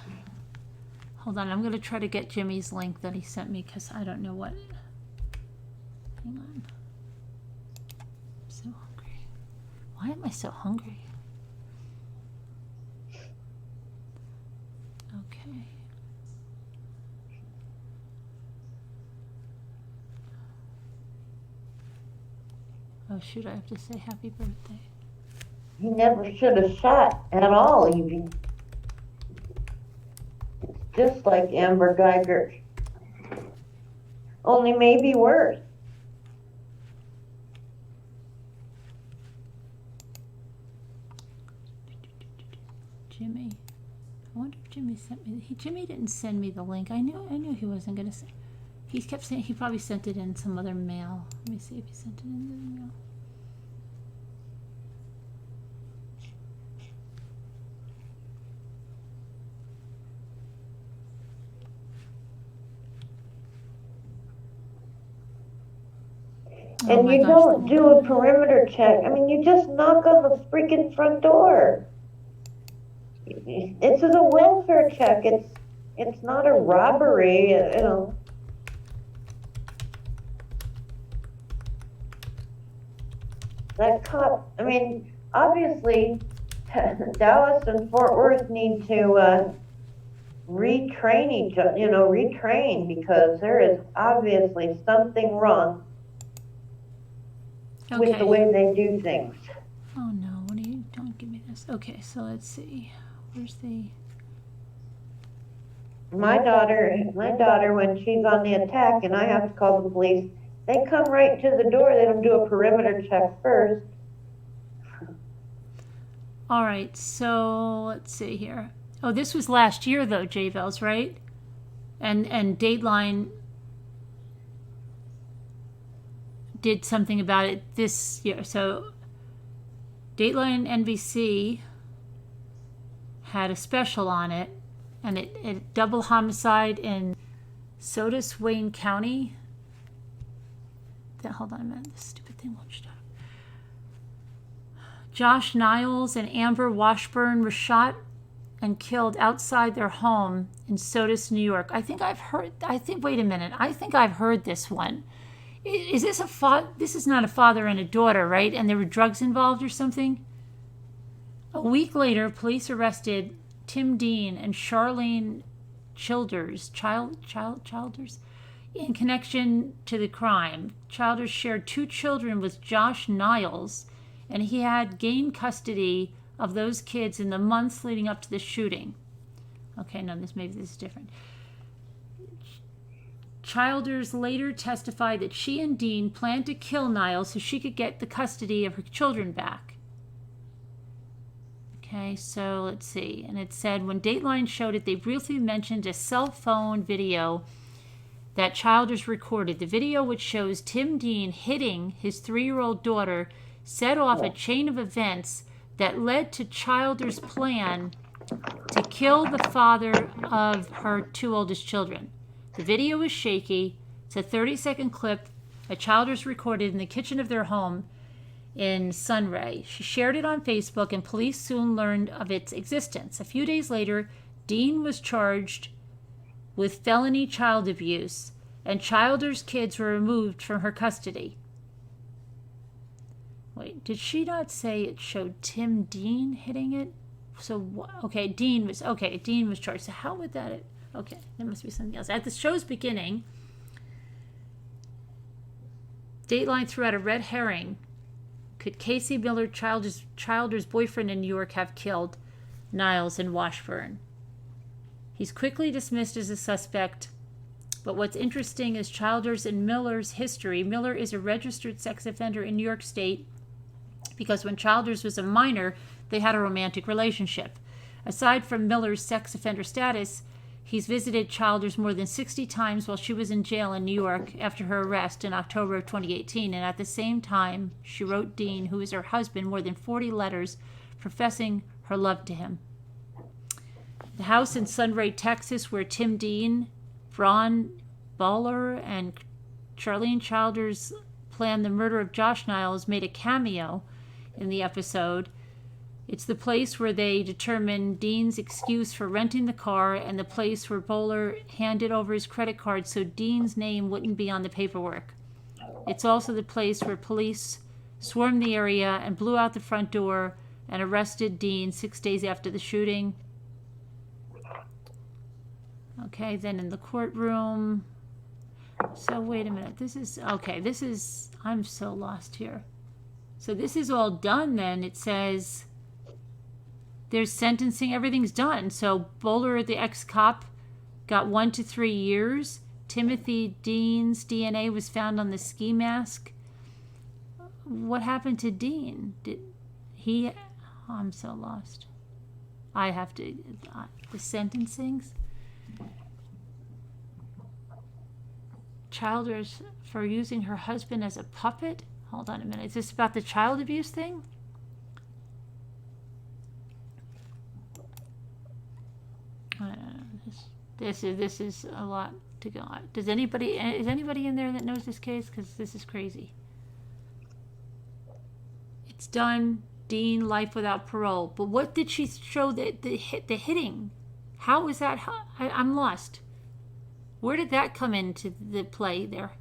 Hold on, I'm going to try to get Jimmy's link that he sent me because I don't know what. Hang on. I'm so hungry. Why am I so hungry? Okay. Oh shoot, I have to say happy birthday. He never should have shot at all, Evie. It's just like Amber Geiger. Only maybe worse. Jimmy. I wonder if Jimmy sent me. Jimmy didn't send me the link. I knew he wasn't gonna send. He kept saying he probably sent it in some other mail. Let me see if he sent it in the mail. And you don't do a perimeter check. I mean, you just knock on the freaking front door. This is a welfare check. It's not a robbery, That cop, I mean, obviously, Dallas and Fort Worth need to retrain each other, retrain, because there is obviously something wrong with the way they do things. Oh no, what are you, don't give me this. Okay, so let's see. Where's the... My daughter, when she's on the attack and I have to call the police, they come right to the door. They don't do a perimeter check first. All right, so let's see here. Oh, this was last year though, J-Bells, right? And Dateline did something about it this year. So Dateline NBC had a special on it, and it double homicide in Sodus, Wayne County. Hold on a minute, this stupid thing won't stop. Josh Niles and Amber Washburn were shot and killed outside their home in Sodus, New York. Wait a minute. I think I've heard this one. Is this this is not a father and a daughter, right? And there were drugs involved or something? A week later, police arrested Tim Dean and Charlene Childers, Childers, in connection to the crime. Childers shared 2 children with Josh Niles, and he had gained custody of those kids in the months leading up to the shooting. Okay, no, maybe this is different. Childers later testified that she and Dean planned to kill Niles so she could get the custody of her children back. Okay, so let's see. And it said when Dateline showed it, they briefly mentioned a cell phone video that Childers recorded. The video, which shows Tim Dean hitting his 3-year-old daughter, set off a chain of events that led to Childers' plan to kill the father of her 2 oldest children. The video is shaky. It's a 30-second clip that Childers recorded in the kitchen of their home in Sunray. She shared it on Facebook, and police soon learned of its existence. A few days later, Dean was charged with felony child abuse, and Childers' kids were removed from her custody. Wait, did she not say it showed Tim Dean hitting it? So, okay, Dean was charged. So how would that... Okay, there must be something else. At the show's beginning, Dateline threw out a red herring. Could Casey Miller, Childers' boyfriend in New York, have killed Niles and Washburn? He's quickly dismissed as a suspect, but what's interesting is Childers and Miller's history. Miller is a registered sex offender in New York State because when Childers was a minor, they had a romantic relationship. Aside from Miller's sex offender status, he's visited Childers more than 60 times while she was in jail in New York after her arrest in October of 2018. And at the same time, she wrote Dean, who is her husband, more than 40 letters professing her love to him. The house in Sunray, Texas, where Tim Dean, Vron Bowler, and Charlene Childers planned the murder of Josh Niles, made a cameo in the episode. It's the place where they determined Dean's excuse for renting the car and the place where Bowler handed over his credit card so Dean's name wouldn't be on the paperwork. It's also the place where police swarmed the area and blew out the front door and arrested Dean 6 days after the shooting. Okay, then in the courtroom. So wait a minute. I'm so lost here. So this is all done then. It says... there's sentencing, everything's done. So Bowler, the ex-cop, got 1 to 3 years. Timothy Dean's DNA was found on the ski mask. What happened to Dean? I'm so lost. I have to, the sentencings. Childers for using her husband as a puppet. Hold on a minute. Is this about the child abuse thing? This is a lot to go on. Is anybody in there that knows this case? Because this is crazy. It's done. Dean, life without parole. But what did she show the hitting? How was that? I'm lost. Where did that come into the play there?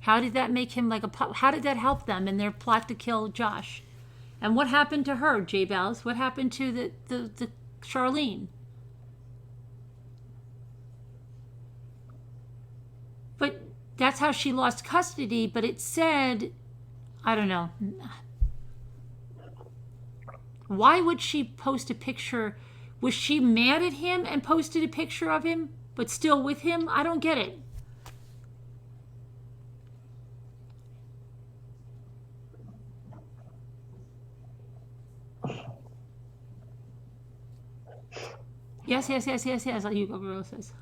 How did that make him like a pup? How did that help them in their plot to kill Josh? And what happened to her, J. Bells? What happened to the Charlene? But that's how she lost custody, but it said, I don't know. Why would she post a picture? Was she mad at him and posted a picture of him, but still with him? I don't get it. Yes, Hugo Girl says.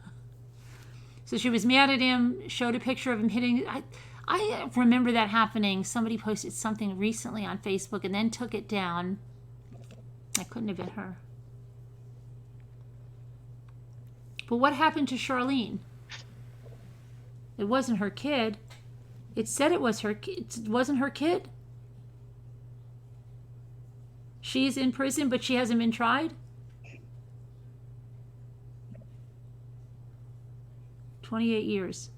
So she was mad at him, showed a picture of him hitting. I remember that happening. Somebody posted something recently on Facebook and then took it down. I couldn't have been her. But what happened to Charlene? It wasn't her kid. It said it was her kid. It wasn't her kid. She's in prison, but she hasn't been tried. 28 years.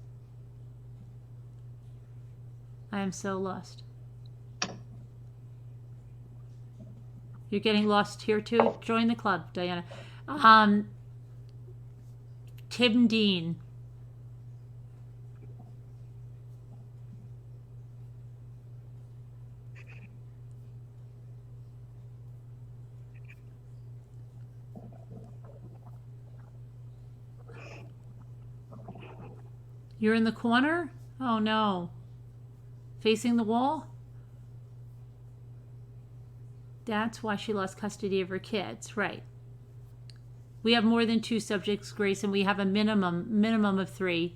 I am so lost. You're getting lost here too? Join the club, Diana. Tim Dean. You're in the corner? Oh no. Facing the wall? That's why she lost custody of her kids, right. We have more than 2 subjects, Grace, and we have a minimum of 3,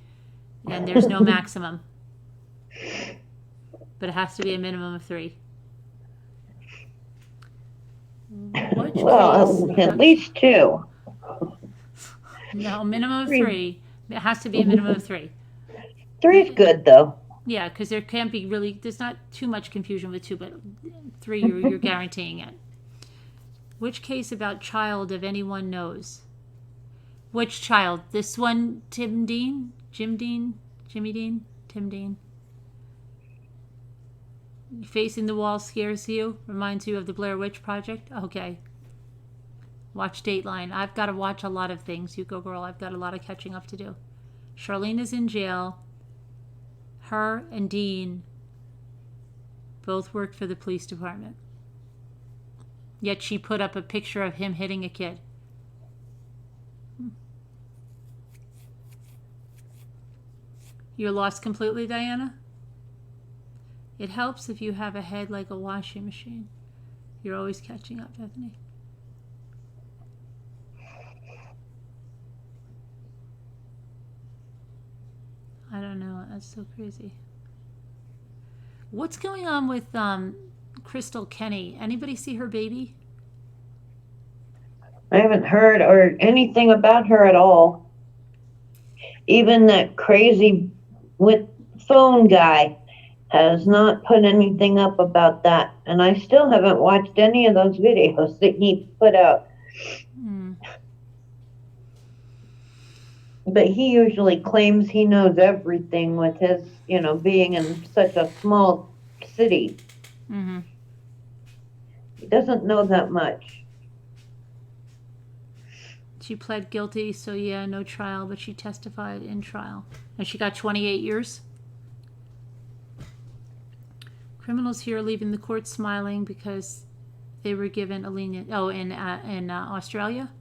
and there's no maximum. But it has to be a minimum of 3. Well, at least 2. No, minimum of 3. It has to be a minimum of 3. 3's good, though. Yeah, because there can't be really, there's not too much confusion with 2, but 3 you're guaranteeing it. Which case about child, if anyone knows? Which child? This one, Tim Dean? Jim Dean? Jimmy Dean? Tim Dean? Facing the wall scares you? Reminds you of the Blair Witch Project? Okay. Watch Dateline. I've got to watch a lot of things. You go, girl. I've got a lot of catching up to do. Charlene is in jail. Her and Dean both worked for the police department. Yet she put up a picture of him hitting a kid. You're lost completely, Diana? It helps if you have a head like a washing machine. You're always catching up, Bethany. I don't know. That's so crazy. What's going on with Crystal Kenny? Anybody see her baby? I haven't heard or anything about her at all. Even that crazy with phone guy has not put anything up about that. And I still haven't watched any of those videos that he put out. But he usually claims he knows everything with his, being in such a small city. Mm-hmm. He doesn't know that much. She pled guilty, so yeah, no trial, but she testified in trial. And she got 28 years. Criminals here leaving the court smiling because they were given a lenient... Oh, in Australia?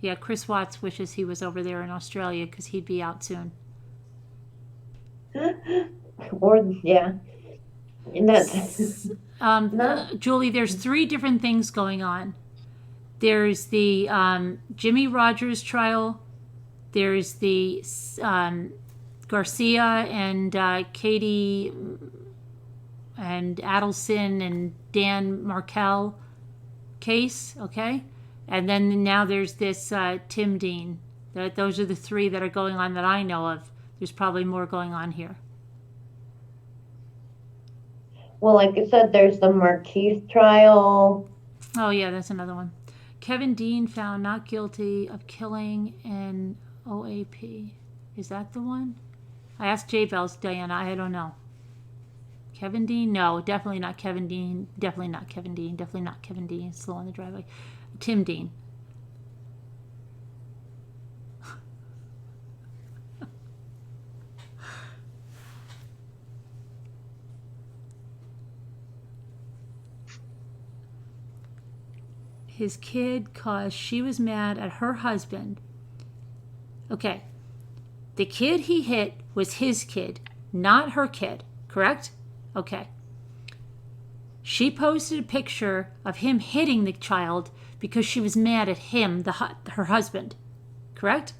Yeah, Chris Watts wishes he was over there in Australia because he'd be out soon. Or, yeah. And that's... Julie, there's 3 different things going on. There's the Jimmy Rogers trial. There's the Garcia and Katie and Adelson and Dan Markel case, okay? And then now there's this Tim Dean. Those are the 3 that are going on that I know of. There's probably more going on here. Well, like I said, there's the Marquise trial. Oh, yeah, that's another one. Kevin Dean found not guilty of killing an OAP. Is that the one? I asked J Bells, Diana. I don't know. Kevin Dean? No, definitely not Kevin Dean. Definitely not Kevin Dean. Definitely not Kevin Dean. Slow on the driveway. Tim Dean. his kid cause she was mad at her husband. Okay. The kid he hit was his kid, not her kid, correct? Okay. She posted a picture of him hitting the child because she was mad at him, her husband, correct?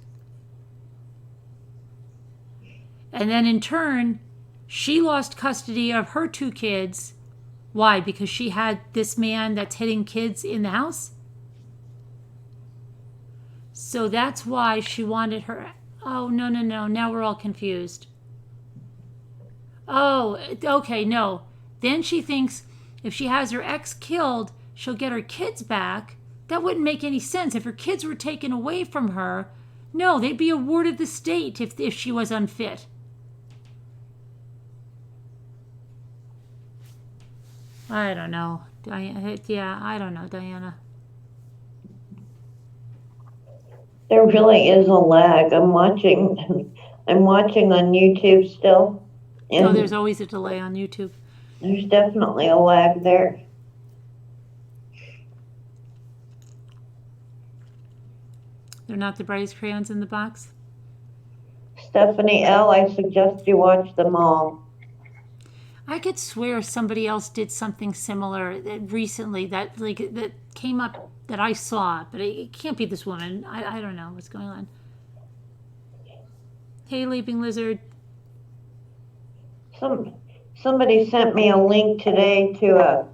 And then in turn, she lost custody of her 2 kids. Why? Because she had this man that's hitting kids in the house? So that's why she wanted her... Oh, no. Now we're all confused. Oh, okay, no. Then she thinks if she has her ex killed, she'll get her kids back. That wouldn't make any sense. If her kids were taken away from her, no, they'd be awarded the state if she was unfit. I don't know. Yeah, I don't know, Diana. There really is a lag. I'm watching on YouTube still. And Oh, there's always a delay on YouTube. there's definitely a lag there. They're not the brightest crayons in the box? Stephanie L., I suggest you watch them all. I could swear somebody else did something similar recently that came up that I saw, but it can't be this woman. I don't know what's going on. Hey, Leaping Lizard. Somebody sent me a link today to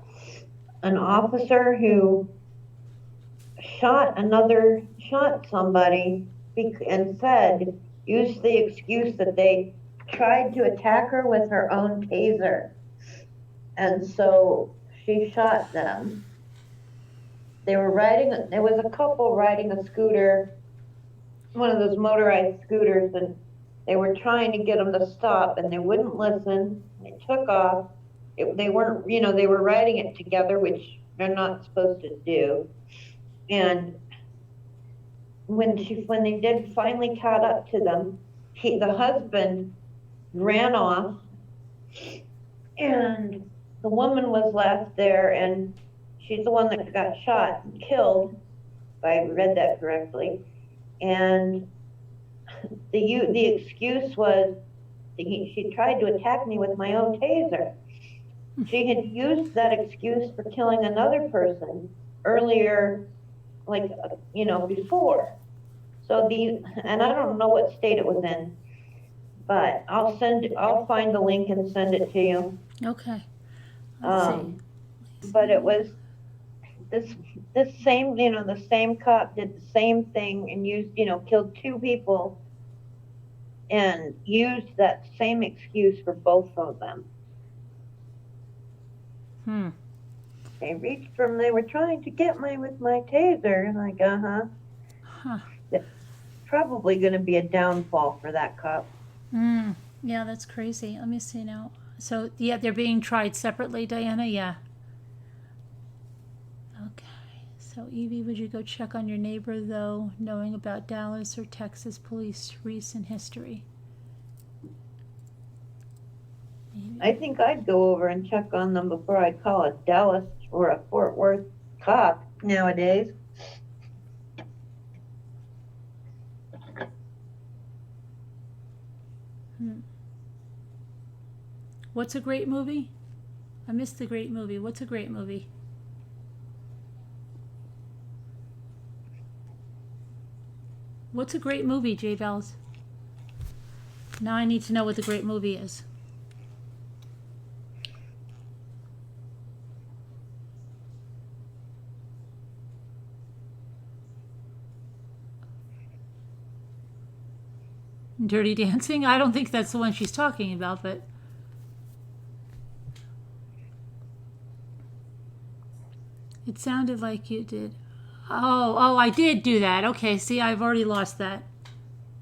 an officer who shot somebody and said, used the excuse that they tried to attack her with her own taser. And so she shot them. There was a couple riding a scooter, one of those motorized scooters, and they were trying to get them to stop, and they wouldn't listen. They took off. They were riding it together, which they're not supposed to do. And when they did finally caught up to them, the husband ran off, and the woman was left there, and she's the one that got shot and killed, if I read that correctly. And the excuse was, she tried to attack me with my own taser. She had used that excuse for killing another person earlier, before. So and I don't know what state it was in, but I'll find the link and send it to you. Okay. Let's see. But it was this same, the same cop did the same thing and killed 2 people and used that same excuse for both of them. They were trying to get me with my taser. Like, Huh. That's probably going to be a downfall for that cop. Yeah, that's crazy. Let me see now. So, yeah, they're being tried separately, Diana? Yeah. Okay. So, Evie, would you go check on your neighbor, though, knowing about Dallas or Texas police recent history? Maybe. I think I'd go over and check on them before I'd call a Dallas or a Fort Worth cop nowadays. What's a great movie? I missed the great movie. What's a great movie? What's a great movie, J Bells? Now I need to know what the great movie is. Dirty Dancing? I don't think that's the one she's talking about, but... It sounded like you did. Oh, I did do that. Okay, see, I've already lost that.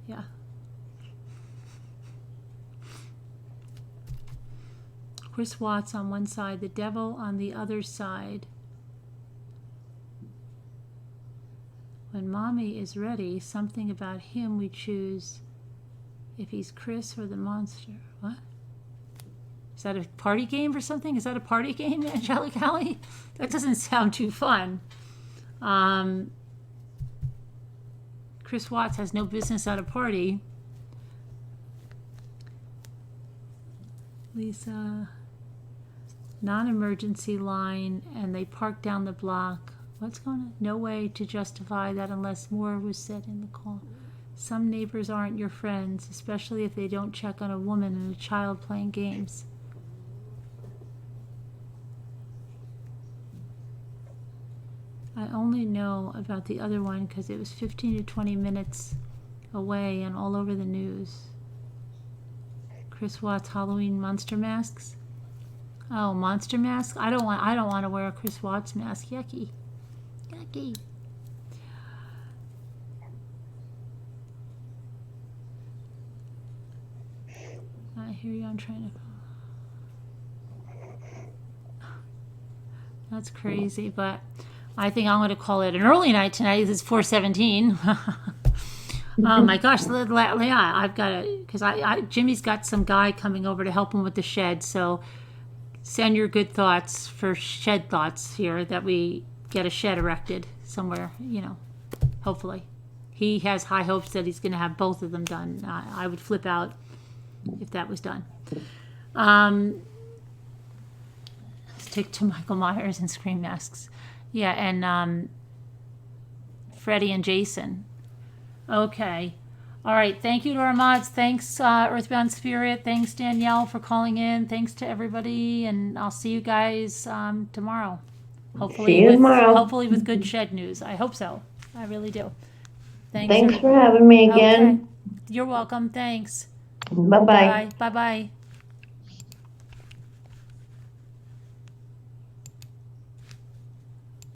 Yeah. Chris Watts on one side, the devil on the other side. When Mommy is ready, something about him we choose if he's Chris or the monster. What? Is that a party game or something? Is that a party game, Angelic Alley? That doesn't sound too fun. Chris Watts has no business at a party. Lisa, non-emergency line, and they parked down the block. What's going on? No way to justify that unless more was said in the call. Some neighbors aren't your friends, especially if they don't check on a woman and a child playing games. I only know about the other one because it was 15 to 20 minutes away and all over the news. Chris Watts Halloween monster masks. Oh, monster mask? I don't want to wear a Chris Watts mask. Yucky. Yucky. I hear you. I'm trying to. That's crazy, but I think I'm going to call it an early night tonight. It's 4:17. Oh my gosh, Leah, I've got to, because Jimmy's got some guy coming over to help him with the shed. So send your good thoughts for shed thoughts here that we get a shed erected somewhere, hopefully. He has high hopes that he's going to have both of them done. I would flip out if that was done. Stick to Michael Myers and Scream masks. Yeah, and Freddie and Jason. Okay. All right. Thank you to our mods. Thanks, Earthbound Spirit. Thanks, Danielle, for calling in. Thanks to everybody. And I'll see you guys tomorrow. See you tomorrow. Hopefully with good shed news. I hope so. I really do. Thanks for having me again. Okay. You're welcome. Thanks. Bye-bye. Bye. Bye-bye.